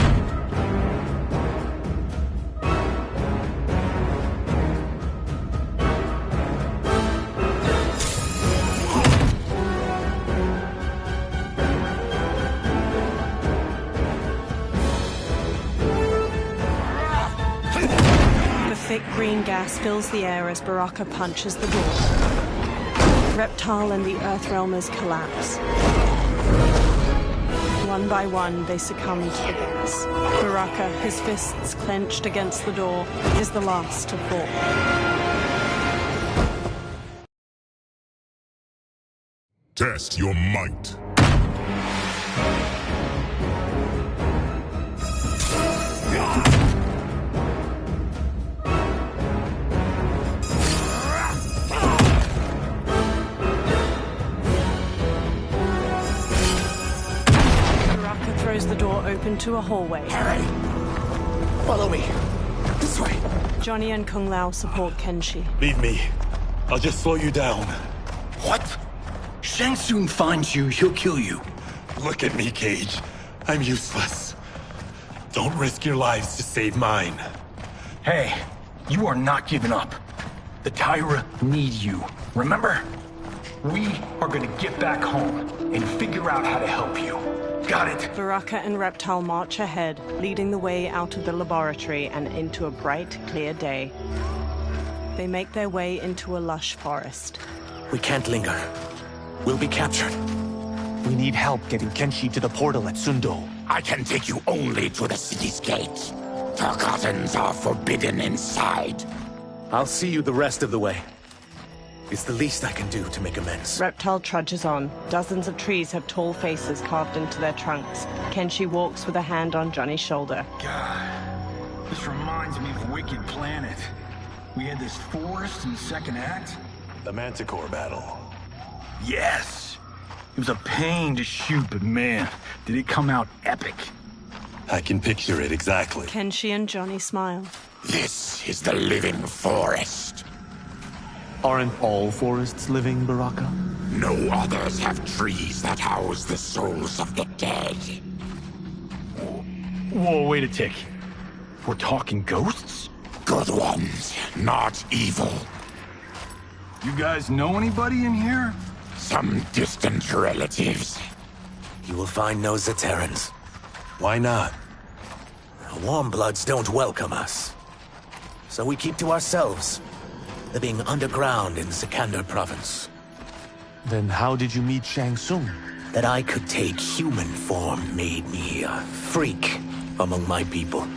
Thick green gas fills the air as Baraka punches the door. Reptile and the Earthrealmers collapse. One by one, they succumb to the gas. Baraka, his fists clenched against the door, is the last to fall. Test your might. The door open to a hallway. Hurry! Follow me. This way. Johnny and Kung Lao support Kenshi. Leave me. I'll just slow you down. What? Shang Tsung finds you, he'll kill you. Look at me, Cage. I'm useless. Don't risk your lives to save mine. Hey, you are not giving up. The Tyra need you. Remember? We are gonna get back home and figure out how to help you. Got it. Baraka and Reptile march ahead, leading the way out of the laboratory and into a bright, clear day. They make their way into a lush forest. We can't linger. We'll be captured. We need help getting Kenshi to the portal at Sundo. I can take you only to the city's gate. Tarkatans are forbidden inside. I'll see you the rest of the way. It's the least I can do to make amends. Reptile trudges on. Dozens of trees have tall faces carved into their trunks. Kenshi walks with a hand on Johnny's shoulder. God, this reminds me of Wicked Planet. We had this forest in the second act. The Manticore battle. Yes! It was a pain to shoot, but man, did it come out epic. I can picture it exactly. Kenshi and Johnny smile. This is the living forest. Aren't all forests living, Baraka? No others have trees that house the souls of the dead. Whoa, wait a tick. We're talking ghosts? Good ones, not evil. You guys know anybody in here? Some distant relatives. You will find no Zaterrans. Why not? Warmbloods don't welcome us. So we keep to ourselves, living underground in Sikander province. Then how did you meet Shang Tsung? That I could take human form made me a freak among my people.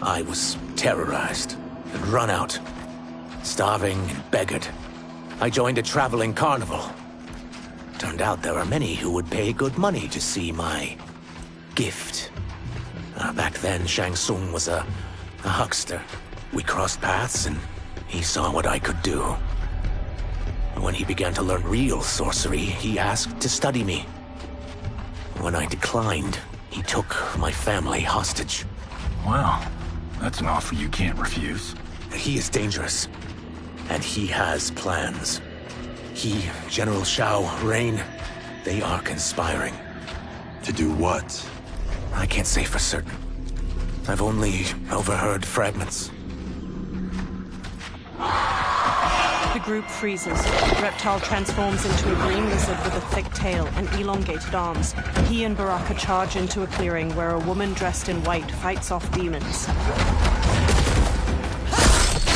I was terrorized and run out. starving and beggared. I joined a traveling carnival. Turned out there are many who would pay good money to see my gift. Back then, Shang Tsung was a huckster. We crossed paths and he saw what I could do. When he began to learn real sorcery, he asked to study me. When I declined, he took my family hostage. Well, that's an offer you can't refuse. He is dangerous, and he has plans. He, General Shao, Rain, they are conspiring. To do what? I can't say for certain. I've only overheard fragments. The group freezes. Reptile transforms into a green lizard with a thick tail and elongated arms. He and Baraka charge into a clearing where a woman dressed in white fights off demons.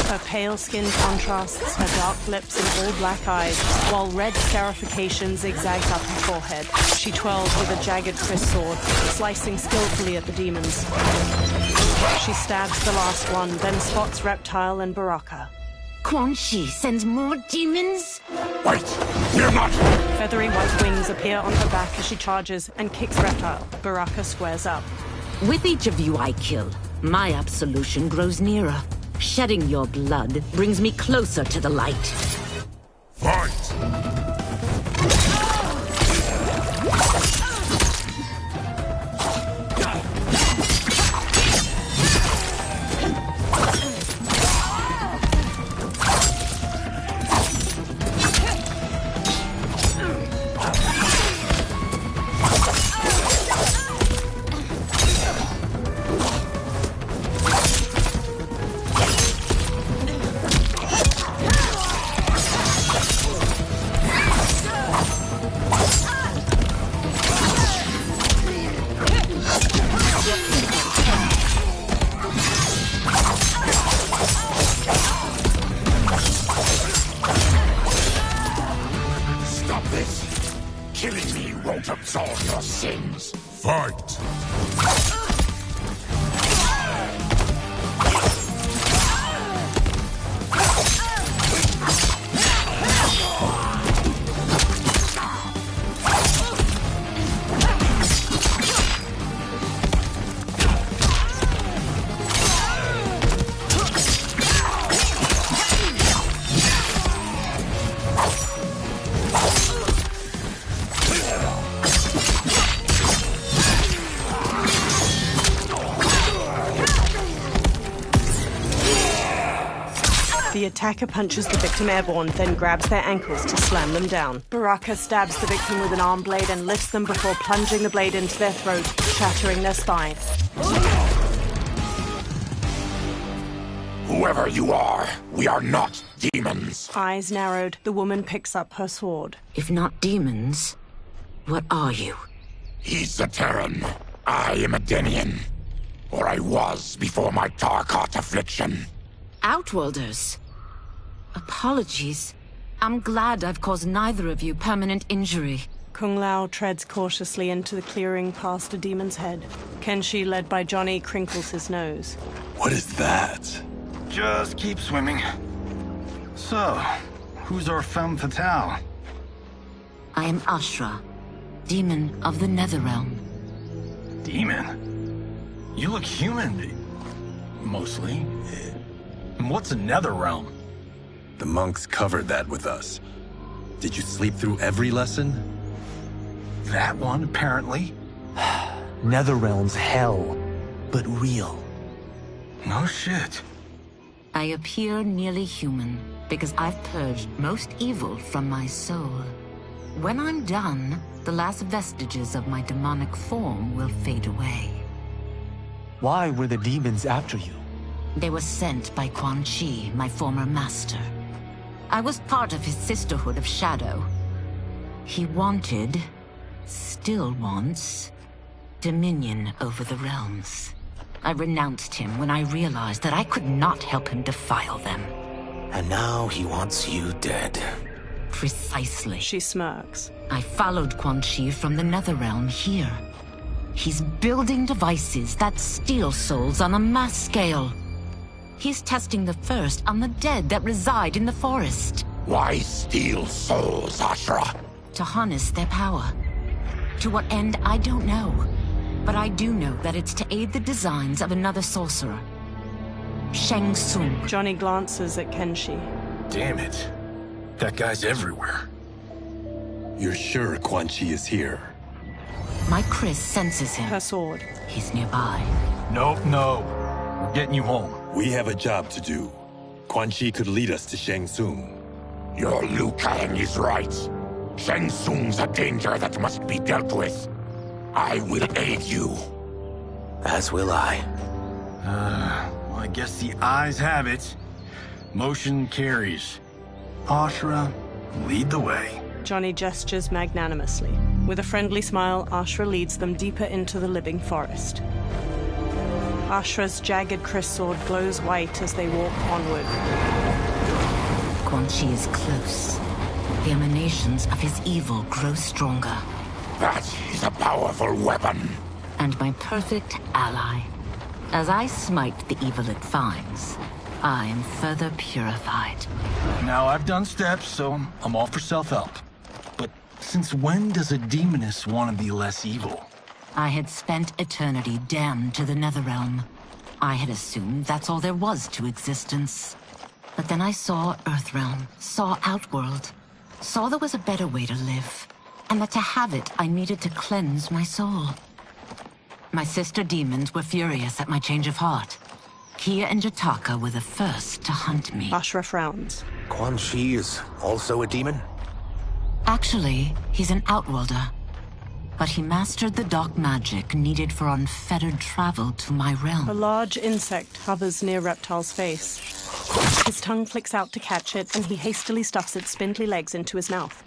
Her pale skin contrasts her dark lips and all black eyes, while red scarification zigzags up her forehead. She twirls with a jagged Chris sword, slicing skillfully at the demons. She stabs the last one, then spots Reptile and Baraka. Quan Chi sends more demons? Wait! Fear not! Feathery white wings appear on her back as she charges and kicks Reptile. Baraka squares up. With each of you I kill, my absolution grows nearer. Shedding your blood brings me closer to the light. Fight! The attacker punches the victim airborne, then grabs their ankles to slam them down. Baraka stabs the victim with an arm blade and lifts them before plunging the blade into their throat, shattering their spine. Whoever you are, we are not demons. Eyes narrowed, the woman picks up her sword. If not demons, what are you? He's a Terran. I am a Denian. Or I was before my Tarkat affliction. Outworlders. Apologies. I'm glad I've caused neither of you permanent injury. Kung Lao treads cautiously into the clearing past a demon's head. Kenshi, led by Johnny, crinkles his nose. What is that? Just keep swimming. So, who's our femme fatale? I am Ashra, demon of the Netherrealm. Demon? You look human. Mostly. And what's a Netherrealm? The monks covered that with us. Did you sleep through every lesson? That one, apparently. Netherrealm's hell, but real. No shit. I appear nearly human because I've purged most evil from my soul. When I'm done, the last vestiges of my demonic form will fade away. Why were the demons after you? They were sent by Quan Chi, my former master. I was part of his Sisterhood of Shadow. He wanted, still wants, dominion over the realms. I renounced him when I realized that I could not help him defile them. And now he wants you dead. Precisely. She smirks. I followed Quan Chi from the Netherrealm here. He's building devices that steal souls on a mass scale. He's testing the first on the dead that reside in the forest. Why steal souls, Ashra? To harness their power. To what end, I don't know. But I do know that it's to aid the designs of another sorcerer. Shang Tsung. Johnny glances at Kenshi. Damn it. That guy's everywhere. You're sure Quan Chi is here? My Chris senses him. Her sword. He's nearby. Nope, no. We're getting you home. We have a job to do. Quan Chi could lead us to Shang Tsung. Your Liu Kang is right. Shang Tsung's a danger that must be dealt with. I will aid you. As will I. Well, I guess the eyes have it. Motion carries. Ashra, lead the way. Johnny gestures magnanimously. With a friendly smile, Ashra leads them deeper into the living forest. Ashra's jagged Chris sword glows white as they walk onward. Quan Chi is close. The emanations of his evil grow stronger. That is a powerful weapon. And my perfect ally. As I smite the evil it finds, I am further purified. Now I've done steps, so I'm all for self-help. But since when does a demoness want to be less evil? I had spent eternity damned to the Netherrealm. I had assumed that's all there was to existence. But then I saw Earthrealm, saw Outworld, saw there was a better way to live, and that to have it, I needed to cleanse my soul. My sister demons were furious at my change of heart. Kia and Jataka were the first to hunt me. Ashra frowns. Quan Chi is also a demon? Actually, he's an Outworlder. But he mastered the dark magic needed for unfettered travel to my realm. A large insect hovers near Reptile's face. His tongue flicks out to catch it, and he hastily stuffs its spindly legs into his mouth.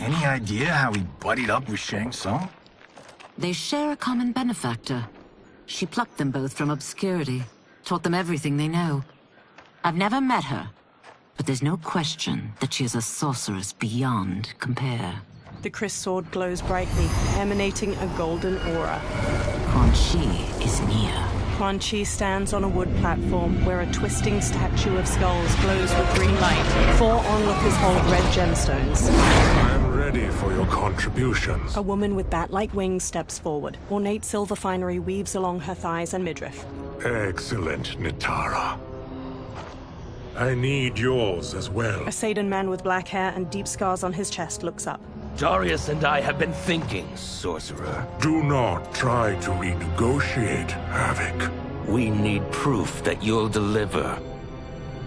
Any idea how he buddied up with Shang Tsung? They share a common benefactor. She plucked them both from obscurity, taught them everything they know. I've never met her, but there's no question that she is a sorceress beyond compare. The Chris sword glows brightly, emanating a golden aura. Quan Chi is near. Quan Chi stands on a wood platform where a twisting statue of skulls glows with green light. 4 onlookers hold red gemstones. I am ready for your contributions. A woman with bat-like wings steps forward. Ornate silver finery weaves along her thighs and midriff. Excellent, Nitara. I need yours as well. A Saidan man with black hair and deep scars on his chest looks up. Darius and I have been thinking, sorcerer. Do not try to renegotiate, Havoc. We need proof that you'll deliver.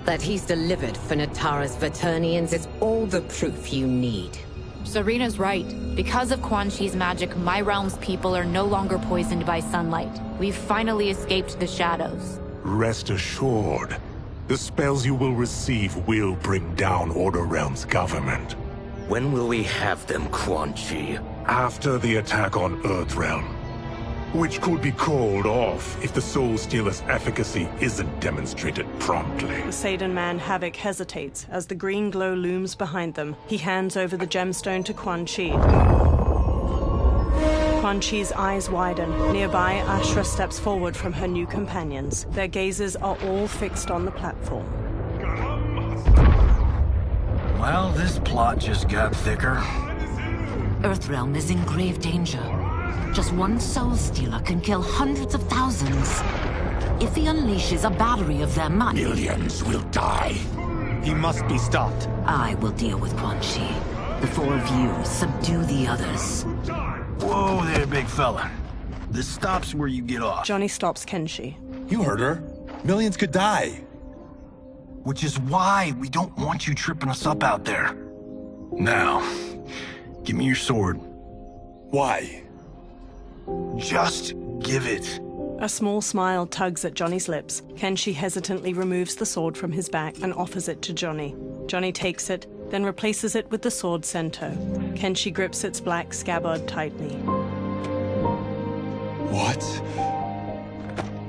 That he's delivered for Natara's Vaternians is all the proof you need. Serena's right. Because of Quan Chi's magic, my realm's people are no longer poisoned by sunlight. We've finally escaped the shadows. Rest assured, the spells you will receive will bring down Order Realm's government. When will we have them, Quan Chi? After the attack on Earthrealm, which could be called off if the Soul Stealer's efficacy isn't demonstrated promptly. The Saidan man Havoc hesitates as the green glow looms behind them. He hands over the gemstone to Quan Chi. Quan Chi's eyes widen. Nearby, Ashra steps forward from her new companions. Their gazes are all fixed on the platform. Well, this plot just got thicker. Earthrealm is in grave danger. Just one Soul Stealer can kill hundreds of thousands. If he unleashes a battery of them, millions will die. He must be stopped. I will deal with Quan Chi. The 4 of you subdue the others. Whoa there, big fella. This stops where you get off. Johnny stops Kenshi. You heard her. Millions could die. Which is why we don't want you tripping us up out there. Now, give me your sword. Why? Just give it. A small smile tugs at Johnny's lips. Kenshi hesitantly removes the sword from his back and offers it to Johnny. Johnny takes it, then replaces it with the sword cento. Kenshi grips its black scabbard tightly. What?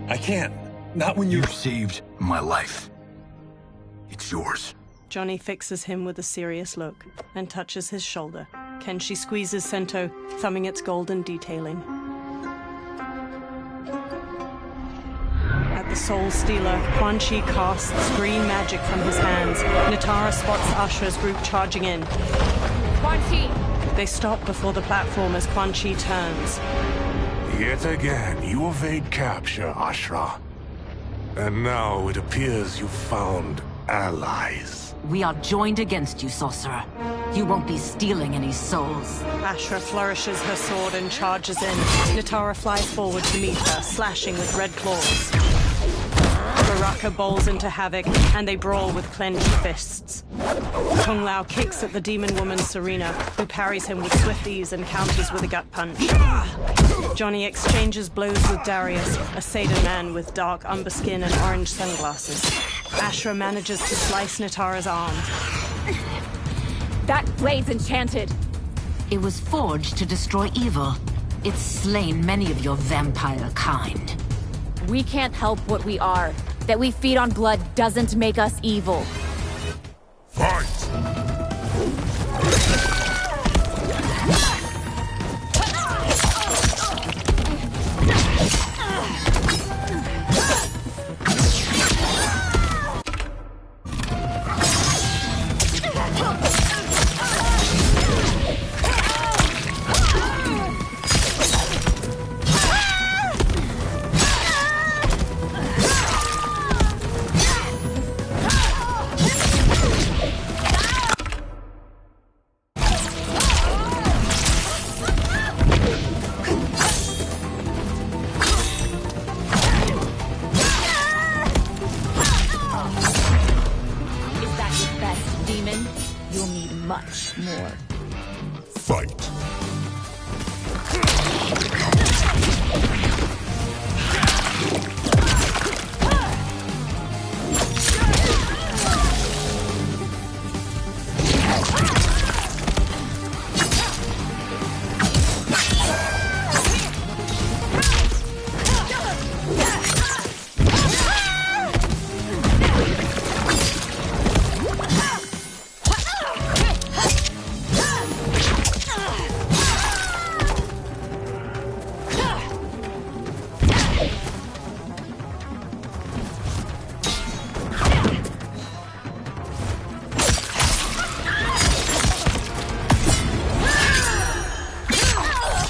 I can't. Not when you've saved my life. It's yours. Johnny fixes him with a serious look and touches his shoulder. Kenshi squeezes cento, thumbing its golden detailing. At the the Soul Stealer, Quan Chi casts green magic from his hands. Nitara spots Ashura's group charging in. Quan Chi! They stop before the platform as Quan Chi turns. Yet again, you evade capture, Ashura. And now it appears you've found allies. We are joined against you, sorcerer. You won't be stealing any souls. Ashura flourishes her sword and charges in. Nitara flies forward to meet her, slashing with red claws. Baraka bowls into Havoc, and they brawl with clenched fists. Kung Lao kicks at the demon woman Serena, who parries him with swift ease and counters with a gut punch. Johnny exchanges blows with Darius, a Seder man with dark umber skin and orange sunglasses. Ashura manages to slice Nitara's arm. That blade's enchanted. It was forged to destroy evil. It's slain many of your vampire kind. We can't help what we are. That we feed on blood doesn't make us evil. Fight!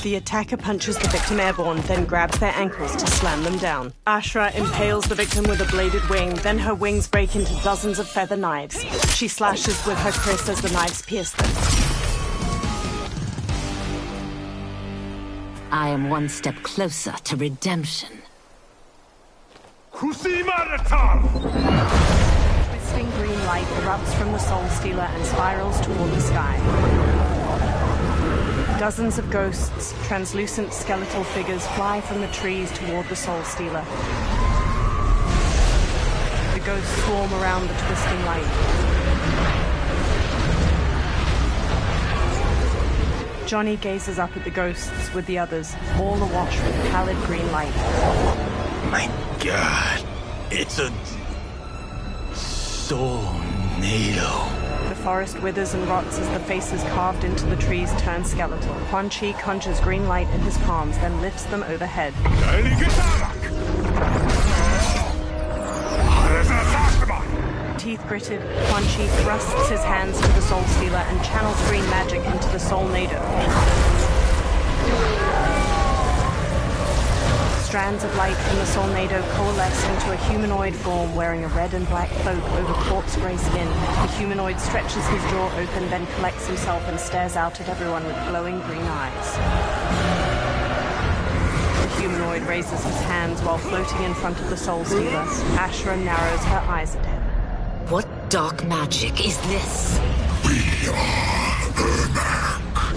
The attacker punches the victim airborne, then grabs their ankles to slam them down. Ashura impales the victim with a bladed wing, then her wings break into dozens of feather knives. She slashes with her kris as the knives pierce them. I am one step closer to redemption. Twisting green light erupts from the Soul Stealer and spirals toward the sky. Dozens of ghosts, translucent skeletal figures, fly from the trees toward the Soul Stealer. The ghosts swarm around the twisting light. Johnny gazes up at the ghosts with the others, all awash with pallid green light. My God, it's a Soulnado. The forest withers and rots as the faces carved into the trees turn skeletal. Quan Chi conjures green light in his palms, then lifts them overhead. Teeth gritted, Quan Chi thrusts his hands to the Soul Stealer and channels green magic into the Soulnado. Strands of light from the Soulnado coalesce into a humanoid form wearing a red and black cloak over corpse gray skin. The humanoid stretches his jaw open, then collects himself and stares out at everyone with glowing green eyes. The humanoid raises his hands while floating in front of the Soul Stealer. Ashura narrows her eyes at him. What dark magic is this? We are Ermac,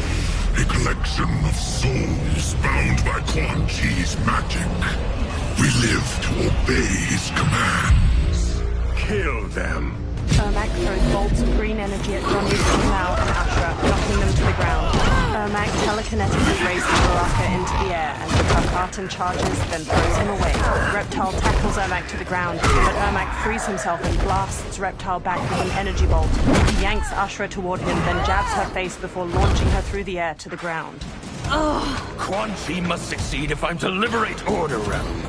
a collection of souls bound by Quan Chi's magic. We live to obey his commands. Kill them. Ermac throws bolts of green energy at Johnny, Kung Lao, and Ashura, knocking them to the ground. Ermac telekinetically raises Baraka into the air as the Tarkatan charges, then throws him away. Reptile tackles Ermac to the ground, but Ermac frees himself and blasts Reptile back with an energy bolt. He yanks Ashura toward him, then jabs her face before launching her through the air to the ground. Quan Chi must succeed if I'm to liberate Order Realm.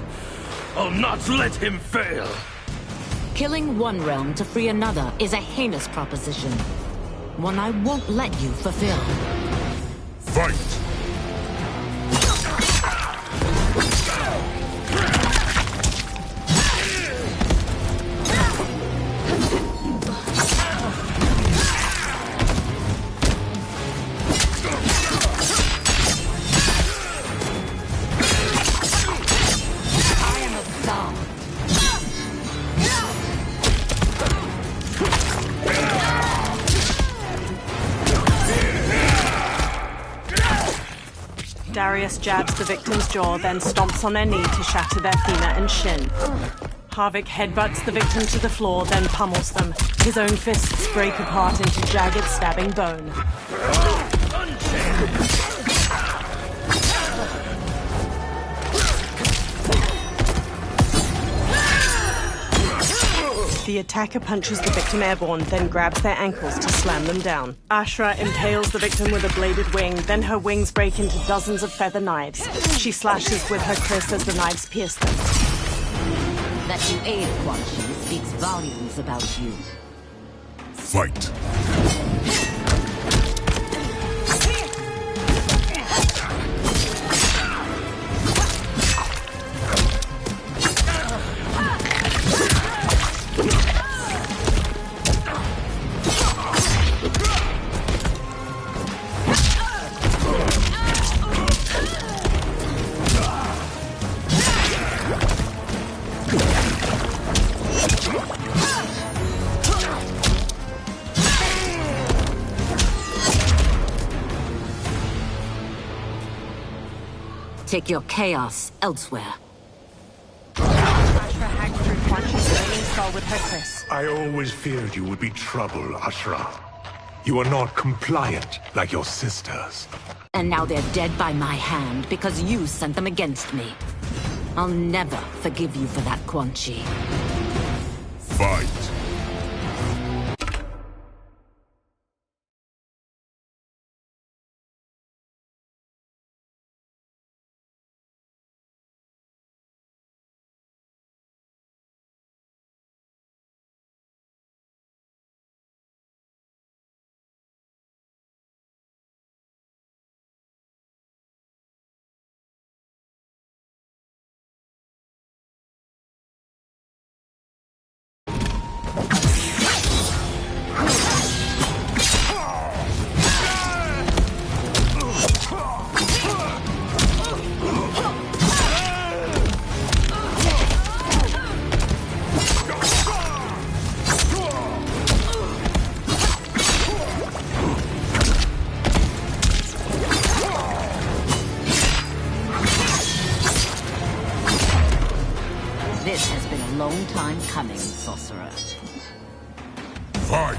I'll not let him fail! Killing one realm to free another is a heinous proposition. One I won't let you fulfill. Fight! Darius jabs the victim's jaw, then stomps on their knee to shatter their femur and shin. Harvick headbutts the victim to the floor, then pummels them. His own fists break apart into jagged, stabbing bone. The attacker punches the victim airborne, then grabs their ankles to slam them down. Ashra impales the victim with a bladed wing, then her wings break into dozens of feather knives. She slashes with her kris as the knives pierce them. That you aid Quan Chi speaks volumes about you. Fight! Take your chaos elsewhere. Ashra hacked through Quan Chi's flaming skull with her kris. I always feared you would be trouble, Ashra. You are not compliant like your sisters. And now they're dead by my hand because you sent them against me. I'll never forgive you for that, Quan Chi. Fight! This has been a long time coming, sorcerer. Fight!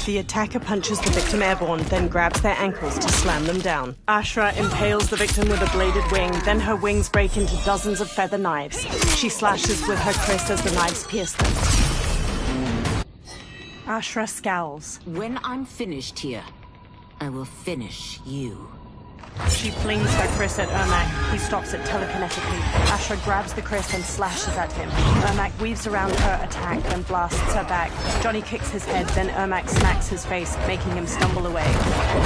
The attacker punches the victim airborne, then grabs their ankles to slam them down. Ashra impales the victim with a bladed wing, then her wings break into dozens of feather knives. She slashes with her kris as the knives pierce them. Ashra scowls. When I'm finished here, I will finish you. She flings her kris at Ermac. He stops it telekinetically. Ashra grabs the kris and slashes at him. Ermac weaves around her attack and blasts her back. Johnny kicks his head, then Ermac smacks his face, making him stumble away.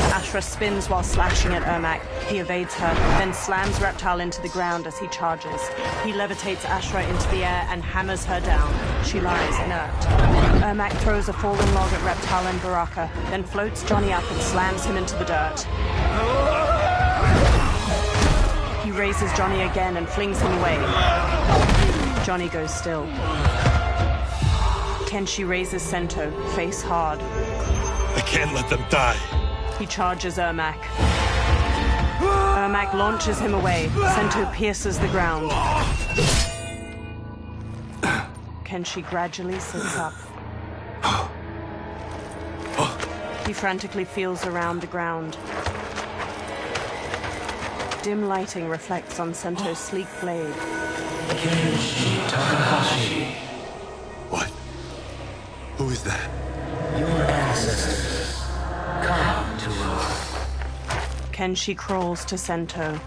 Ashra spins while slashing at Ermac. He evades her, then slams Reptile into the ground as he charges. He levitates Ashra into the air and hammers her down. She lies inert. Ermac throws a fallen log at Reptile and Baraka, then floats Johnny up and slams him into the dirt. He raises Johnny again and flings him away. Johnny goes still. Kenshi raises Sento, face hard. I can't let them die. He charges Ermac. Ermac launches him away. Sento pierces the ground. Kenshi gradually sits up. He frantically feels around the ground. Dim lighting reflects on Sento's sleek blade. Kenshi Takahashi. What? Who is that? Your ancestors. Come to us. Kenshi crawls to Sento.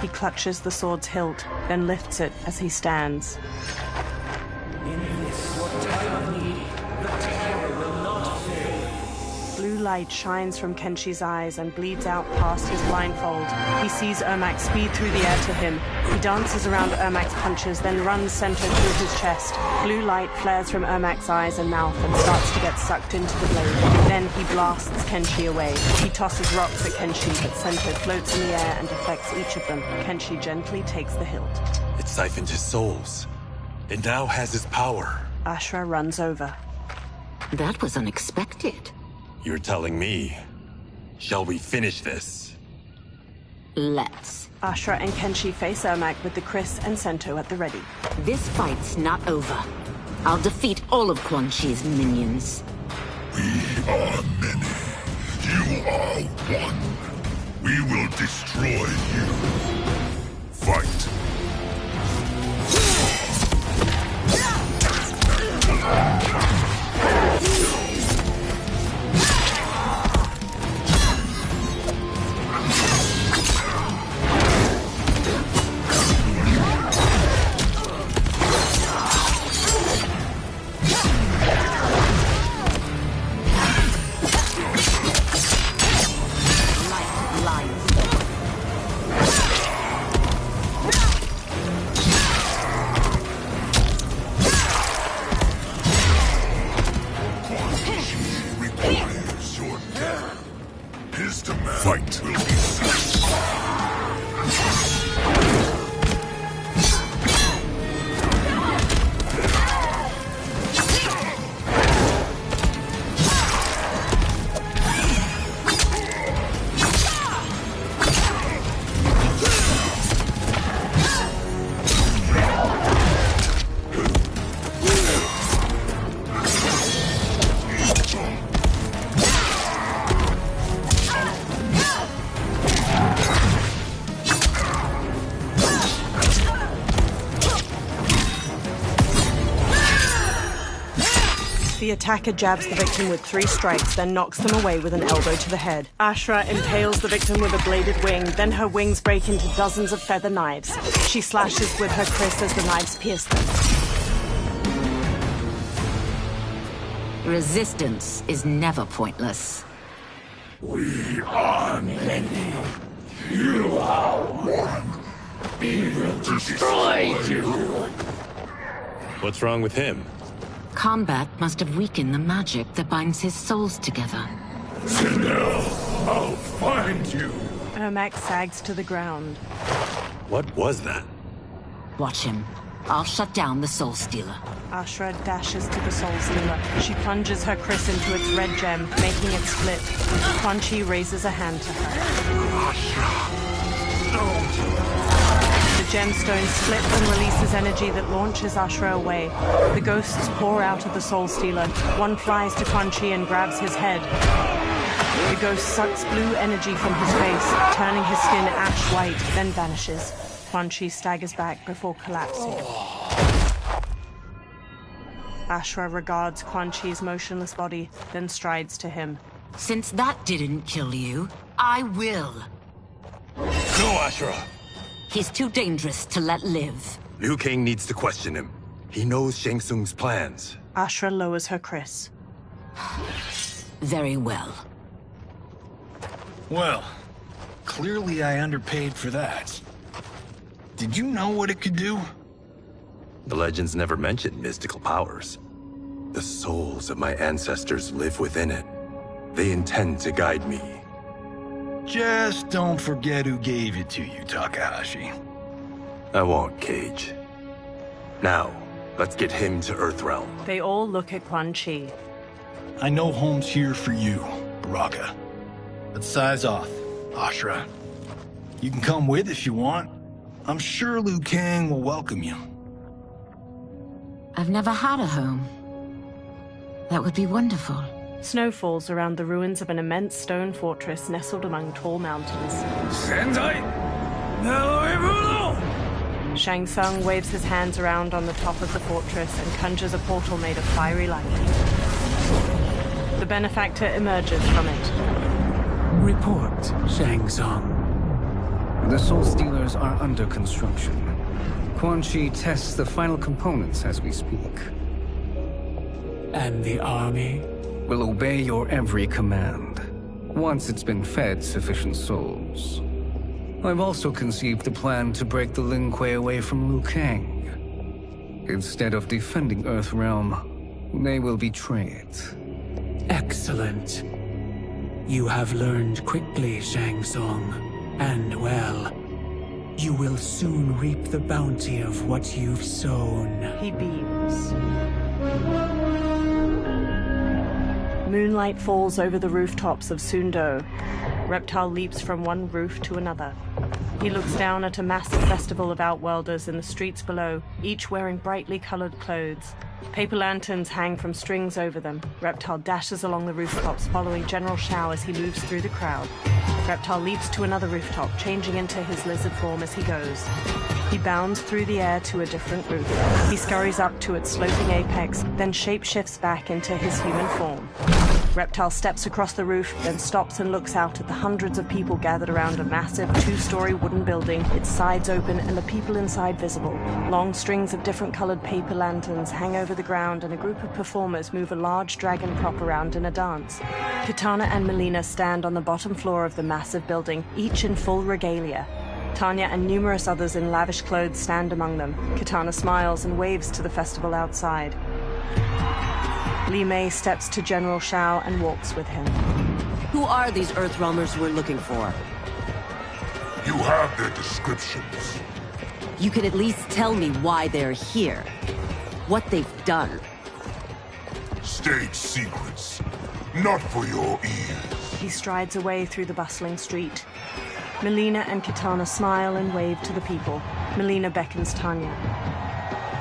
He clutches the sword's hilt, then lifts it as he stands. In this, your time of need, the terror will not fail. Blue light shines from Kenshi's eyes and bleeds out past his blindfold. He sees Ermac speed through the air to him. He dances around Ermac's punches, then runs Sento through his chest. Blue light flares from Ermac's eyes and mouth and starts to get sucked into the blade. Then he blasts Kenshi away. He tosses rocks at Kenshi, but Sento floats in the air and deflects each of them. Kenshi gently takes the hilt. It siphoned his souls. It now has his power. Ashra runs over. That was unexpected. You're telling me. Shall we finish this? Let's. Ashra and Kenshi face Ermac with the Chris and Sento at the ready. This fight's not over. I'll defeat all of Quan Chi's minions. We are many. You are one. We will destroy you. Fight. Fight. The attacker jabs the victim with 3 strikes, then knocks them away with an elbow to the head. Ashra impales the victim with a bladed wing, then her wings break into dozens of feather knives. She slashes with her Chris as the knives pierce them. Resistance is never pointless. We are many. You are one. We will destroy you. What's wrong with him? Combat must have weakened the magic that binds his souls together. Sindel, I'll find you. Ermac sags to the ground. What was that? Watch him. I'll shut down the Soul Stealer. Ashra dashes to the Soul Stealer. She plunges her Chris into its red gem, making it split. Quan Chi raises a hand to her. The gemstone splits and releases energy that launches Ashra away. The ghosts pour out of the Soul Stealer. One flies to Quan Chi and grabs his head. The ghost sucks blue energy from his face, turning his skin ash white, then vanishes. Quan Chi staggers back before collapsing. Ashra regards Quan Chi's motionless body, then strides to him. Since that didn't kill you, I will. Go, Ashra! He's too dangerous to let live. Liu Kang needs to question him. He knows Shang Tsung's plans. Ashra lowers her Chris. Very well. Well, clearly I underpaid for that. Did you know what it could do? The legends never mentioned mystical powers. The souls of my ancestors live within it. They intend to guide me. Just don't forget who gave it to you, Takahashi. I won't, Cage. Now, let's get him to Earthrealm. They all look at Quan Chi. I know home's here for you, Raga. But size off, Ashra. You can come with if you want. I'm sure Liu Kang will welcome you. I've never had a home. That would be wonderful. Snow falls around the ruins of an immense stone fortress nestled among tall mountains. Sendai! No, Shang Tsung waves his hands around on the top of the fortress and conjures a portal made of fiery light. The benefactor emerges from it. Report, Shang Tsung. The Soul Stealers are under construction. Quan Chi tests the final components as we speak. And the army? Will obey your every command, once it's been fed sufficient souls. I've also conceived a plan to break the Lin Kuei away from Liu Kang. Instead of defending Earthrealm, they will betray it. Excellent. You have learned quickly, Shang Tsung. And well, you will soon reap the bounty of what you've sown. He beams. Moonlight falls over the rooftops of Sundo. Reptile leaps from one roof to another. He looks down at a massive festival of Outworlders in the streets below, each wearing brightly colored clothes. Paper lanterns hang from strings over them. Reptile dashes along the rooftops, following General Shao as he moves through the crowd. Reptile leaps to another rooftop, changing into his lizard form as he goes. He bounds through the air to a different roof. He scurries up to its sloping apex, then shapeshifts back into his human form. Reptile steps across the roof, then stops and looks out at the hundreds of people gathered around a massive two-story wooden building, its sides open and the people inside visible. Long strings of different colored paper lanterns hang over the ground, and a group of performers move a large dragon prop around in a dance. Kitana and Mileena stand on the bottom floor of the massive building, each in full regalia. Tanya and numerous others in lavish clothes stand among them. Kitana smiles and waves to the festival outside. Li Mei steps to General Shao and walks with him. Who are these Earthrealmers we're looking for? You have their descriptions. You can at least tell me why they're here. What they've done. State secrets. Not for your ears. He strides away through the bustling street. Mileena and Kitana smile and wave to the people. Mileena beckons Tanya.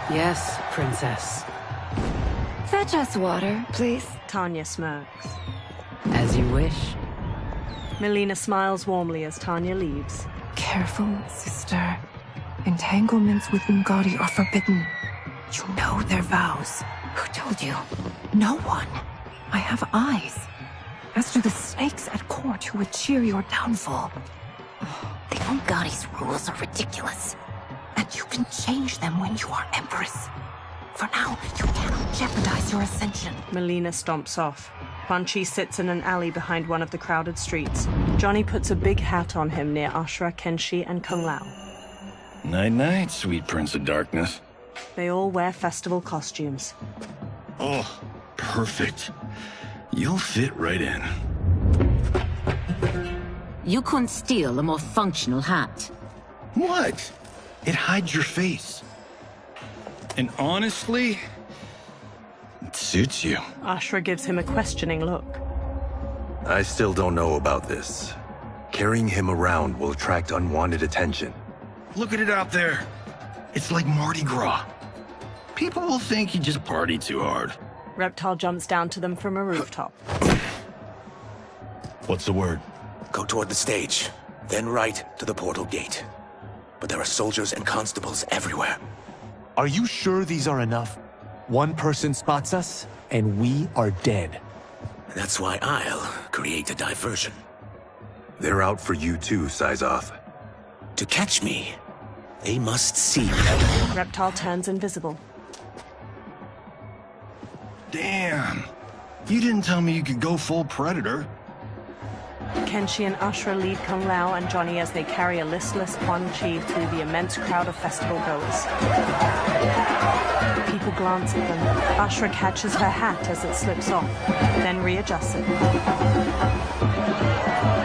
Yes, Princess. Fetch us water, please. Tanya smirks. As you wish. Mileena smiles warmly as Tanya leaves. Careful, sister. Entanglements with Ungadi are forbidden. You know their vows. Who told you? No one. I have eyes. As do the snakes at court who would cheer your downfall. The Ungadi's rules are ridiculous. And you can change them when you are Empress. For now, you cannot jeopardize your ascension. Mileena stomps off. Quan Chi sits in an alley behind one of the crowded streets. Johnny puts a big hat on him near Ashra, Kenshi, and Kung Lao. Night-night, sweet Prince of Darkness. They all wear festival costumes. Oh, perfect. You'll fit right in. You couldn't steal a more functional hat. What? It hides your face. And honestly, it suits you. Ashra gives him a questioning look. I still don't know about this. Carrying him around will attract unwanted attention. Look at it out there. It's like Mardi Gras. People will think you just partied too hard. Reptile jumps down to them from a rooftop. What's the word? Go toward the stage, then right to the portal gate. But there are soldiers and constables everywhere. Are you sure these are enough? One person spots us, and we are dead. That's why I'll create a diversion. They're out for you too, Syzoth. To catch me, they must see me. Reptile turns invisible. Damn. You didn't tell me you could go full Predator. Kenshi and Ashra lead Kung Lao and Johnny as they carry a listless Quan Chi through the immense crowd of festival goers. People glance at them. Ashra catches her hat as it slips off, then readjusts it.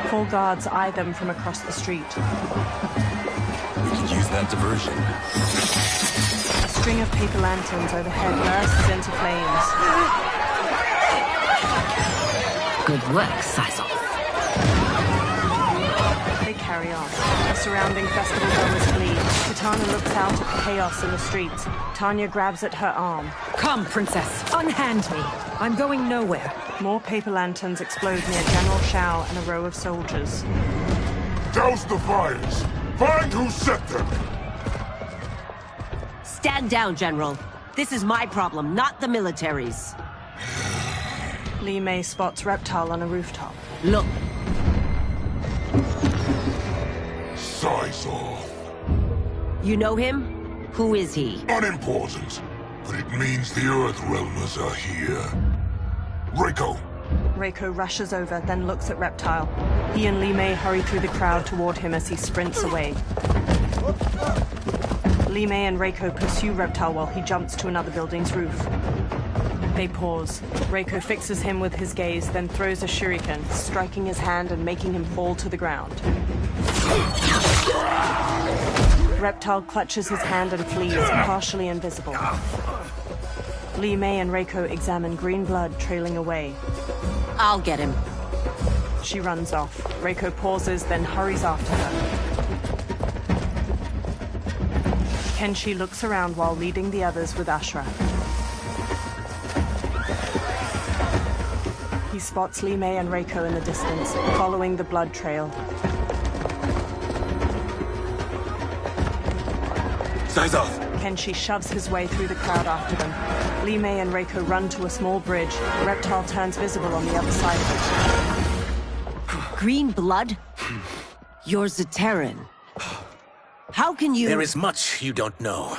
4 guards eye them from across the street. We can use that diversion. A string of paper lanterns overhead bursts into flames. Good work, Sizal. They carry on. The surrounding festival goers flee. Kitana looks out at the chaos in the streets. Tanya grabs at her arm. Come, princess. Unhand me. I'm going nowhere. More paper lanterns explode near General Shao and a row of soldiers. Douse the fires! Find who set them! Stand down, General. This is my problem, not the military's. Li Mei spots Reptile on a rooftop. Look. Sizal. You know him? Who is he? Unimportant, but it means the Earthrealmers are here. Reiko! Reiko rushes over, then looks at Reptile. He and Li Mei hurry through the crowd toward him as he sprints away. Li Mei and Reiko pursue Reptile while he jumps to another building's roof. They pause. Reiko fixes him with his gaze, then throws a shuriken, striking his hand and making him fall to the ground. Reptile clutches his hand and flees, partially invisible. Li Mei and Reiko examine green blood trailing away. I'll get him. She runs off. Reiko pauses, then hurries after her. Kenshi looks around while leading the others with Ashra. He spots Li Mei and Reiko in the distance, following the blood trail. Sizal! Kenshi shoves his way through the crowd after them. Li Mei and Reiko run to a small bridge. Reptile turns visible on the other side of it. Green blood? You're Zaterran. How can you— There is much you don't know.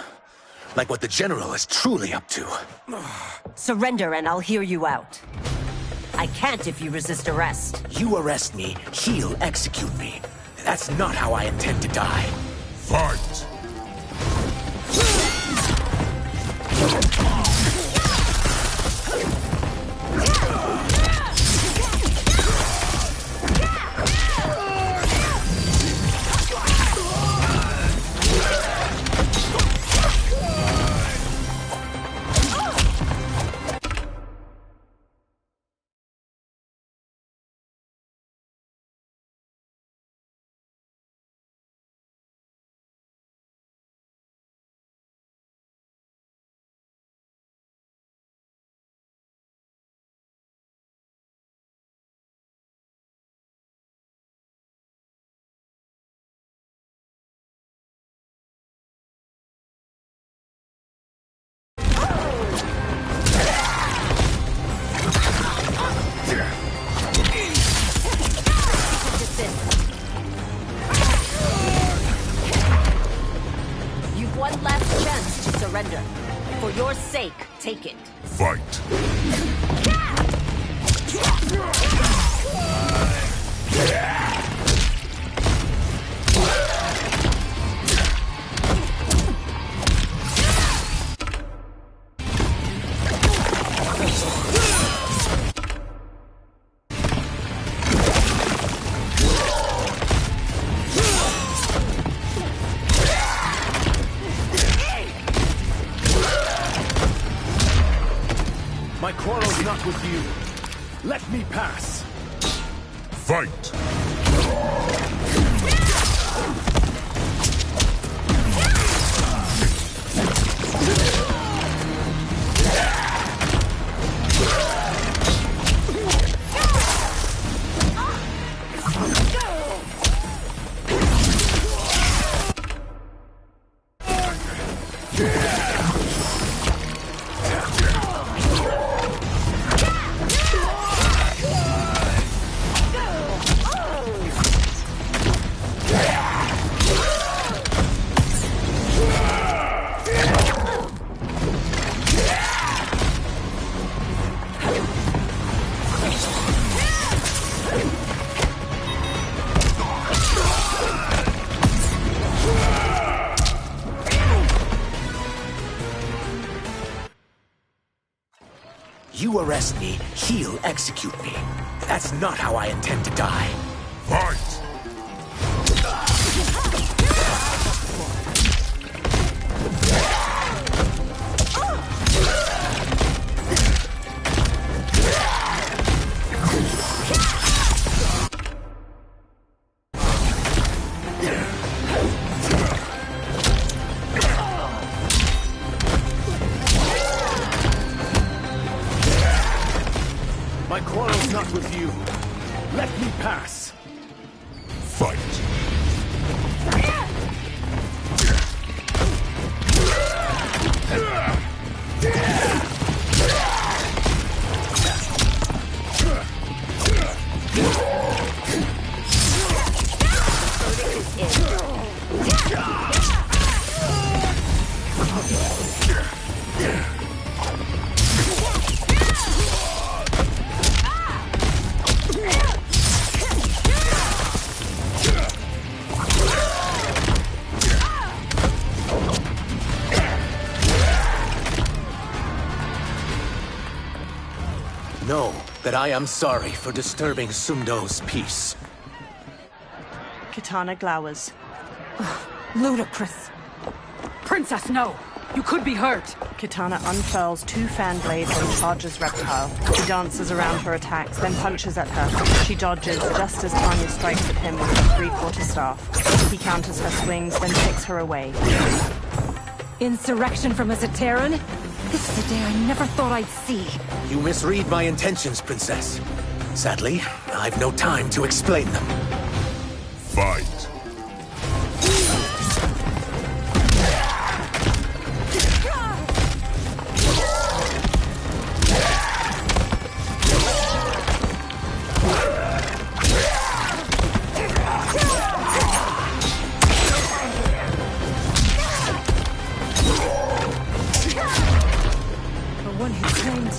Like what the General is truly up to. Surrender and I'll hear you out. I can't if you resist arrest. You arrest me, he'll execute me. That's not how I intend to die. Fight! You've one last chance to surrender. For your sake, take it. Fight! My quarrel's not with you. Let me pass. Fight! You arrest me, he'll execute me. That's not how I intend to die. Fight! Know that I am sorry for disturbing Sundo's peace. Kitana glowers. Ludicrous. Princess, no! You could be hurt! Kitana unfurls 2 fan blades and charges Reptile. He dances around her attacks, then punches at her. She dodges just as Tanya strikes at him with her 3/4 staff. He counters her swings, then takes her away. Insurrection from a Zaterran? This is a day I never thought I'd see. You misread my intentions, Princess. Sadly, I've no time to explain them. Fight.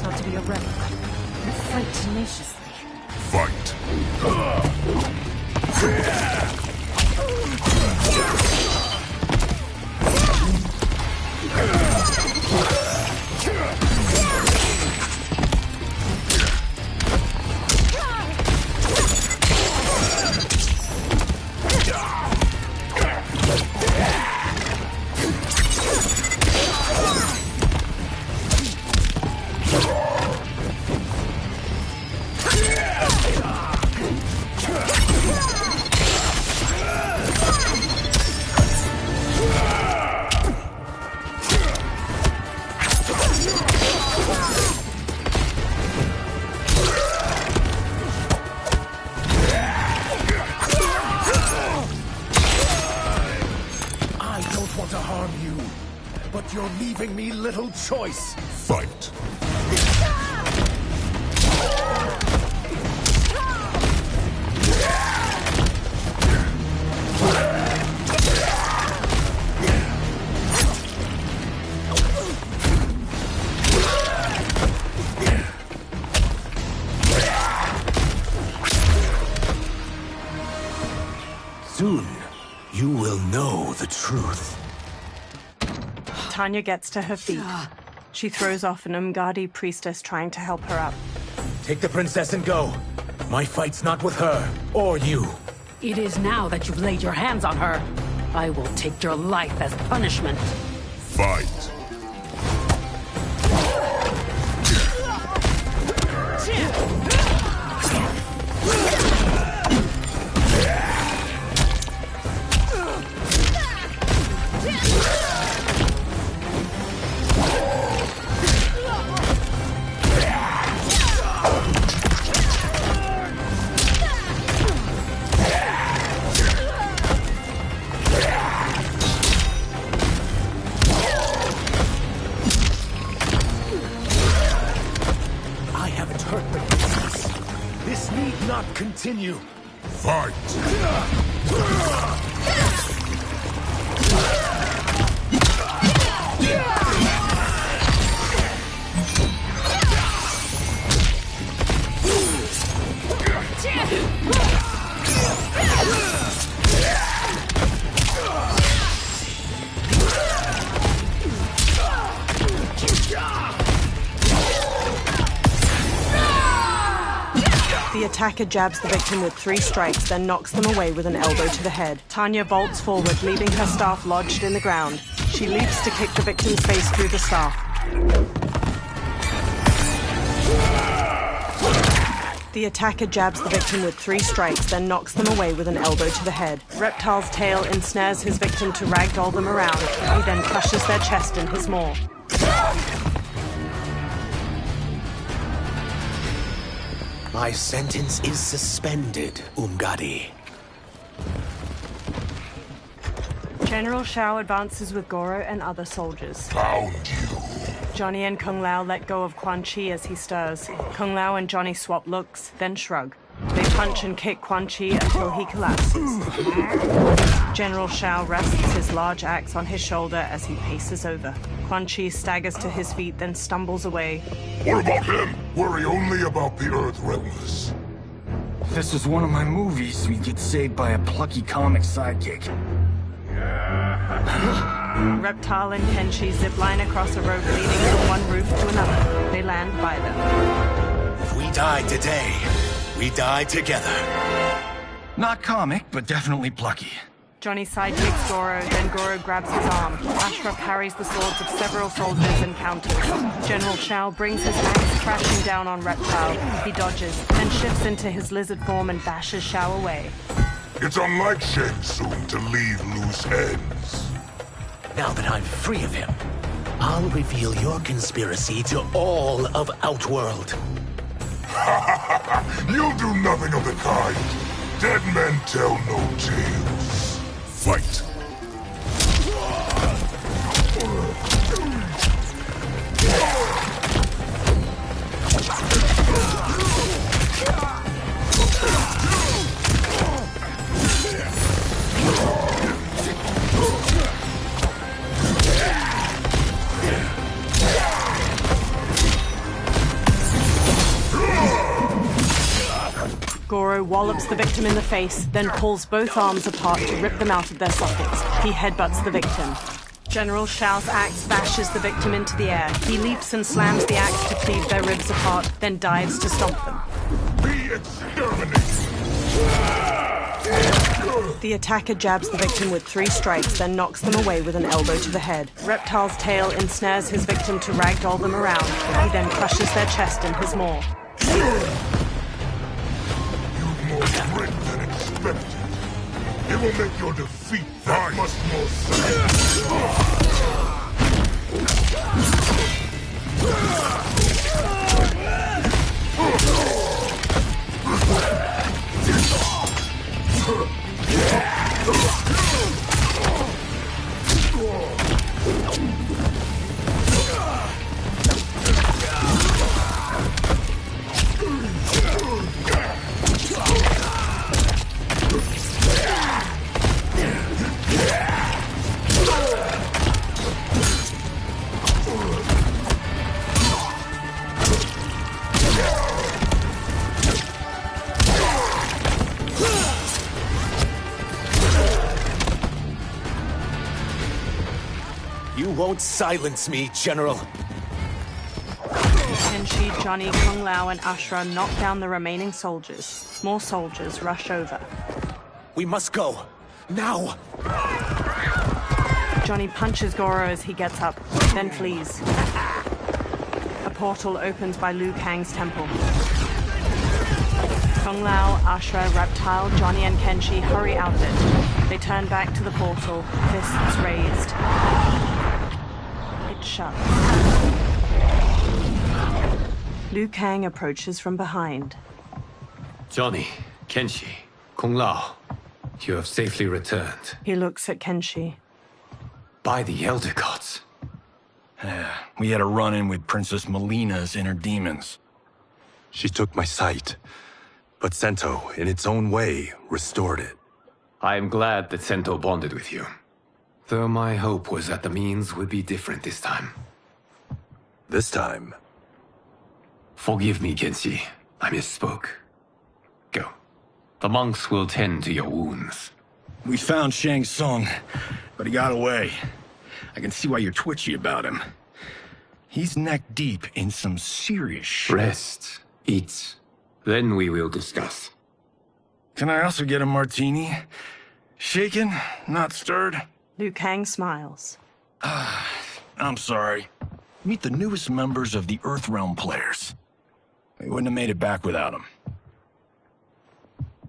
Not to be a rebel. You fight tenaciously. Fight. You're leaving me little choice. Fight. Soon, you will know the truth. Tanya gets to her feet. She throws off an Umgadi priestess trying to help her up. Take the princess and go. My fight's not with her, or you. It is now that you've laid your hands on her. I will take your life as punishment. Fight. Continue. Fight. The attacker jabs the victim with 3 strikes, then knocks them away with an elbow to the head. Tanya bolts forward, leaving her staff lodged in the ground. She leaps to kick the victim's face through the staff. The attacker jabs the victim with 3 strikes, then knocks them away with an elbow to the head. Reptile's tail ensnares his victim to ragdoll them around. He then crushes their chest in his maw. My sentence is suspended, Umgadi. General Shao advances with Goro and other soldiers. Found you. Johnny and Kung Lao let go of Quan Chi as he stirs. Kung Lao and Johnny swap looks, then shrug. They punch and kick Quan Chi until he collapses. General Shao rests his large axe on his shoulder as he paces over. Quan Chi staggers to his feet, then stumbles away. What about him? Worry only about the Earthrealmers. If this was one of my movies, we'd get saved by a plucky comic sidekick. Reptile and Kenshi zipline across a rope leading from one roof to another. They land by them. If we die today, we die together. Not comic, but definitely plucky. Johnny sidekicks Goro, then Goro grabs his arm. Ashra parries the swords of several soldiers and counters. General Shao brings his axe crashing down on Reptile. He dodges, then shifts into his lizard form and bashes Shao away. It's unlike Shang Tsung to leave loose ends. Now that I'm free of him, I'll reveal your conspiracy to all of Outworld. You'll do nothing of the kind. Dead men tell no tales. Fight. Goro wallops the victim in the face, then pulls both arms apart to rip them out of their sockets. He headbutts the victim. General Shao's axe bashes the victim into the air. He leaps and slams the axe to cleave their ribs apart, then dives to stomp them. Be exterminated! The attacker jabs the victim with 3 strikes, then knocks them away with an elbow to the head. Reptile's tail ensnares his victim to ragdoll them around. He then crushes their chest in his maw. Grit than expected. It will make your defeat that much more sad. You won't silence me, General. Kenshi, Johnny, Kung Lao, and Ashra knock down the remaining soldiers. More soldiers rush over. We must go. Now! Johnny punches Goro as he gets up, then flees. A portal opens by Liu Kang's temple. Kung Lao, Ashra, Reptile, Johnny, and Kenshi hurry out it. They turn back to the portal, fists raised. It shuts. Liu Kang approaches from behind. Johnny, Kenshi, Kung Lao, you have safely returned. He looks at Kenshi. By the Elder Gods. We had a run-in with Princess Melina's inner demons. She took my sight, but Sento, in its own way, restored it. I am glad that Sento bonded with you. Though my hope was that the means would be different this time. This time? Forgive me, Kenshi. I misspoke. Go. The monks will tend to your wounds. We found Shang Tsung, but he got away. I can see why you're twitchy about him. He's neck deep in some serious shit. Rest. Eat. Then we will discuss. Can I also get a martini? Shaken, not stirred? Liu Kang smiles. I'm sorry. Meet the newest members of the Earthrealm players. We wouldn't have made it back without them.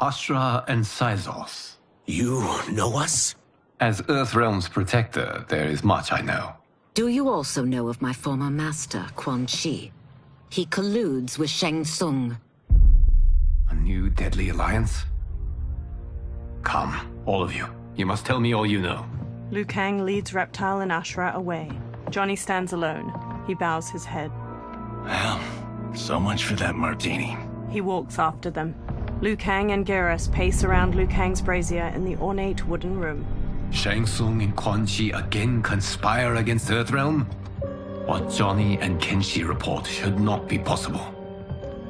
Astra and Syzoth. You know us? As Earthrealm's protector, there is much I know. Do you also know of my former master, Quan Chi? He colludes with Shang Tsung. A new deadly alliance? Come, all of you. You must tell me all you know. Liu Kang leads Reptile and Ashra away. Johnny stands alone. He bows his head. Well, so much for that martini. He walks after them. Liu Kang and Geras pace around Liu Kang's brazier in the ornate wooden room. Shang Tsung and Quan Chi again conspire against Earthrealm? What Johnny and Kenshi report should not be possible.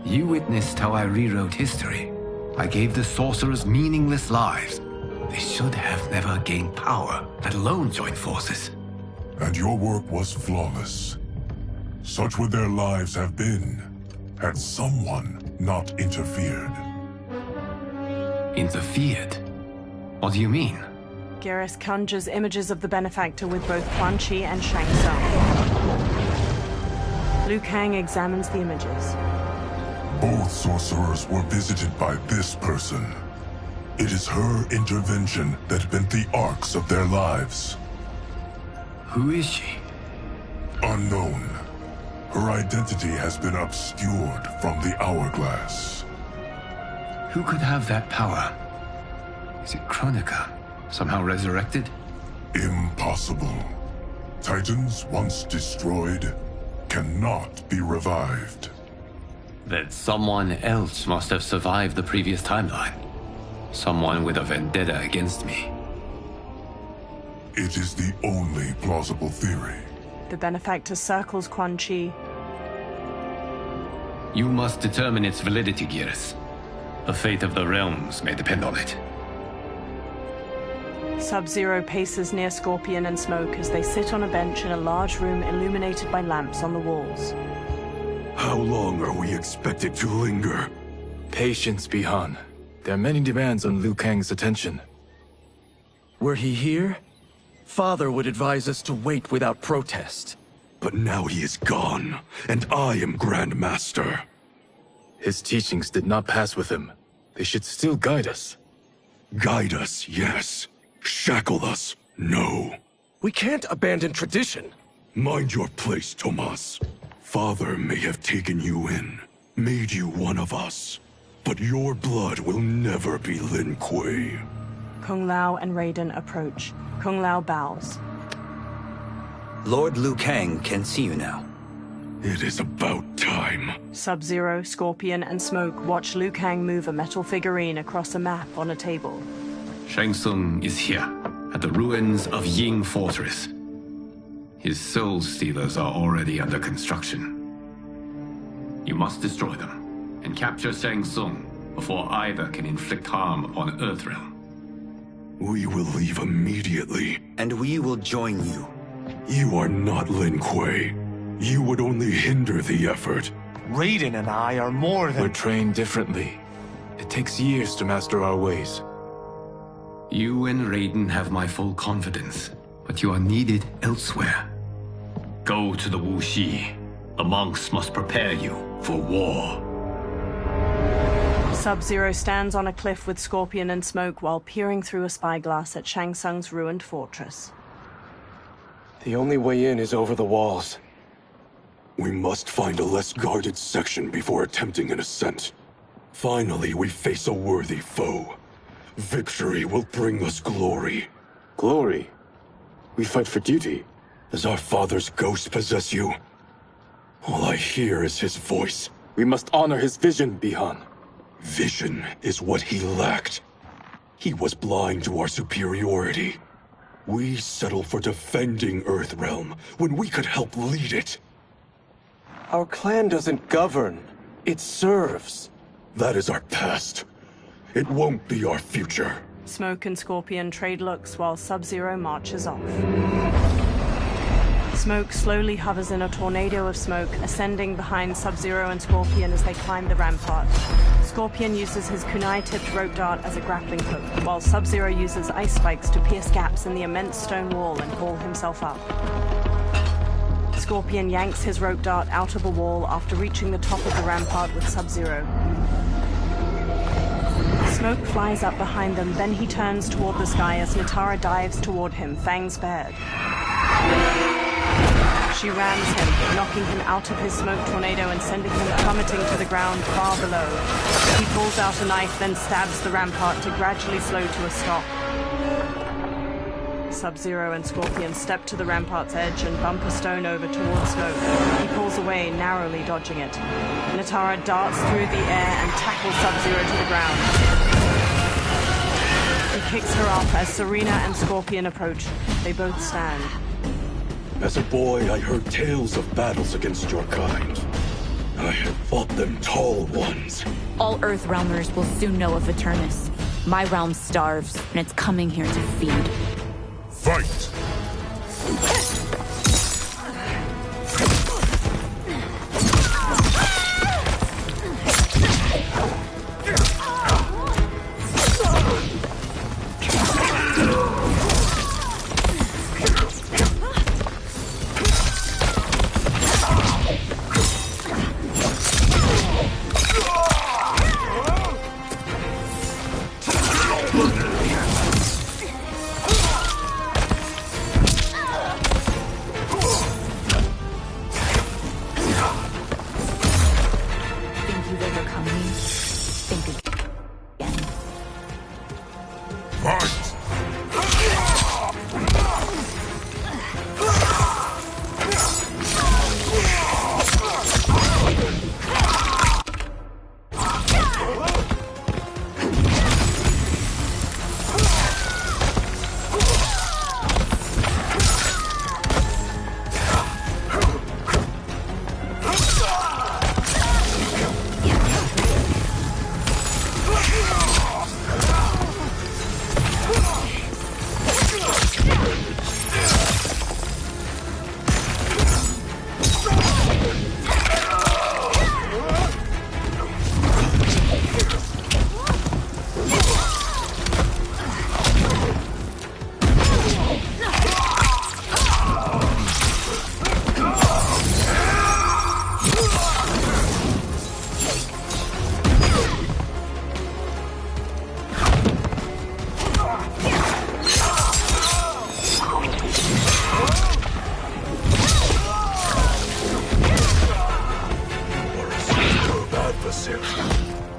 You witnessed how I rewrote history. I gave the sorcerers meaningless lives. They should have never gained power, let alone joined forces. And your work was flawless. Such would their lives have been, had someone not interfered. Interfered? What do you mean? Geras conjures images of the benefactor with both Quan Chi and Shang Tsung. Liu Kang examines the images. Both sorcerers were visited by this person. It is her intervention that bent the arcs of their lives. Who is she? Unknown. Her identity has been obscured from the hourglass. Who could have that power? Is it Kronika? Somehow resurrected? Impossible. Titans once destroyed cannot be revived. That someone else must have survived the previous timeline. Someone with a vendetta against me. It is the only plausible theory. The benefactor circles Quan Chi. You must determine its validity, Geras. The fate of the realms may depend on it. Sub-Zero paces near Scorpion and Smoke as they sit on a bench in a large room illuminated by lamps on the walls. How long are we expected to linger? Patience, Bi-Han. There are many demands on Liu Kang's attention. Were he here, Father would advise us to wait without protest. But now he is gone, and I am Grand Master. His teachings did not pass with him. They should still guide us. Guide us, yes. Shackle us, no. We can't abandon tradition. Mind your place, Tomas. Father may have taken you in, made you one of us. But your blood will never be Lin Kuei. Kung Lao and Raiden approach. Kung Lao bows. Lord Liu Kang can see you now. It is about time. Sub-Zero, Scorpion, and Smoke watch Liu Kang move a metal figurine across a map on a table. Shang Tsung is here, at the ruins of Ying Fortress. His Soul Stealers are already under construction. You must destroy them, and capture Shang Tsung before either can inflict harm upon Earthrealm. We will leave immediately. And we will join you. You are not Lin Kuei. You would only hinder the effort. Raiden and I are more than... We're trained differently. It takes years to master our ways. You and Raiden have my full confidence, but you are needed elsewhere. Go to the Wuxi. The monks must prepare you for war. Sub-Zero stands on a cliff with Scorpion and Smoke while peering through a spyglass at Shang Tsung's ruined fortress. The only way in is over the walls. We must find a less guarded section before attempting an ascent. Finally, we face a worthy foe. Victory will bring us glory. Glory? We fight for duty. Does our father's ghost possess you? All I hear is his voice. We must honor his vision, Bi-Han. Vision is what he lacked. He was blind to our superiority. We settle for defending Earthrealm when we could help lead it. Our clan doesn't govern. It serves. That is our past. It won't be our future. Smoke and Scorpion trade looks while Sub-Zero marches off. Smoke slowly hovers in a tornado of smoke, ascending behind Sub-Zero and Scorpion as they climb the rampart. Scorpion uses his kunai-tipped rope dart as a grappling hook, while Sub-Zero uses ice spikes to pierce gaps in the immense stone wall and haul himself up. Scorpion yanks his rope dart out of a wall after reaching the top of the rampart with Sub-Zero. Smoke flies up behind them, then he turns toward the sky as Nitara dives toward him, fangs bared. She rams him, knocking him out of his smoke tornado and sending him plummeting to the ground far below. He pulls out a knife, then stabs the rampart to gradually slow to a stop. Sub-Zero and Scorpion step to the rampart's edge and bump a stone over towards Smoke. He pulls away, narrowly dodging it. Nitara darts through the air and tackles Sub-Zero to the ground. He kicks her off as Serena and Scorpion approach. They both stand. As a boy, I heard tales of battles against your kind. I had fought them tall ones. All Earthrealmers will soon know of Eternus. My realm starves, and it's coming here to feed. Fight!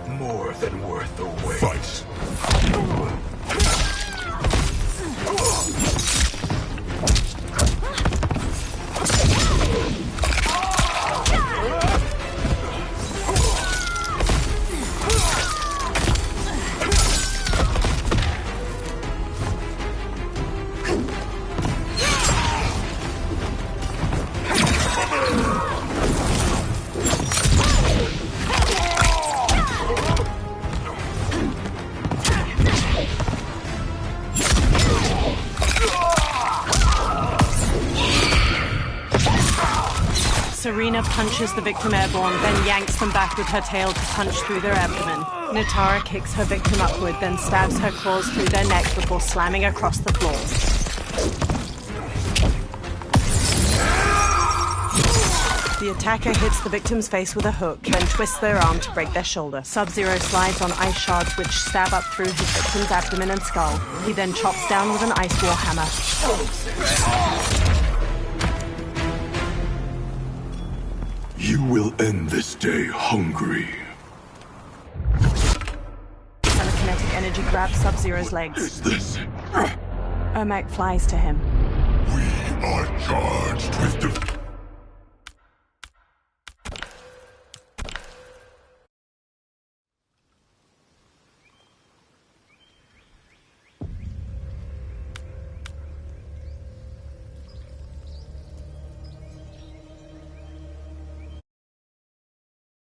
More than worth the wait. Fight! Serena punches the victim airborne, then yanks them back with her tail to punch through their abdomen. Nitara kicks her victim upward, then stabs her claws through their neck before slamming across the floor. The attacker hits the victim's face with a hook, then twists their arm to break their shoulder. Sub-Zero slides on ice shards which stab up through his victim's abdomen and skull. He then chops down with an ice war hammer. You will end this day hungry. Telekinetic energy grabs Sub-Zero's legs. Is this? Ermac flies to him. We are charged with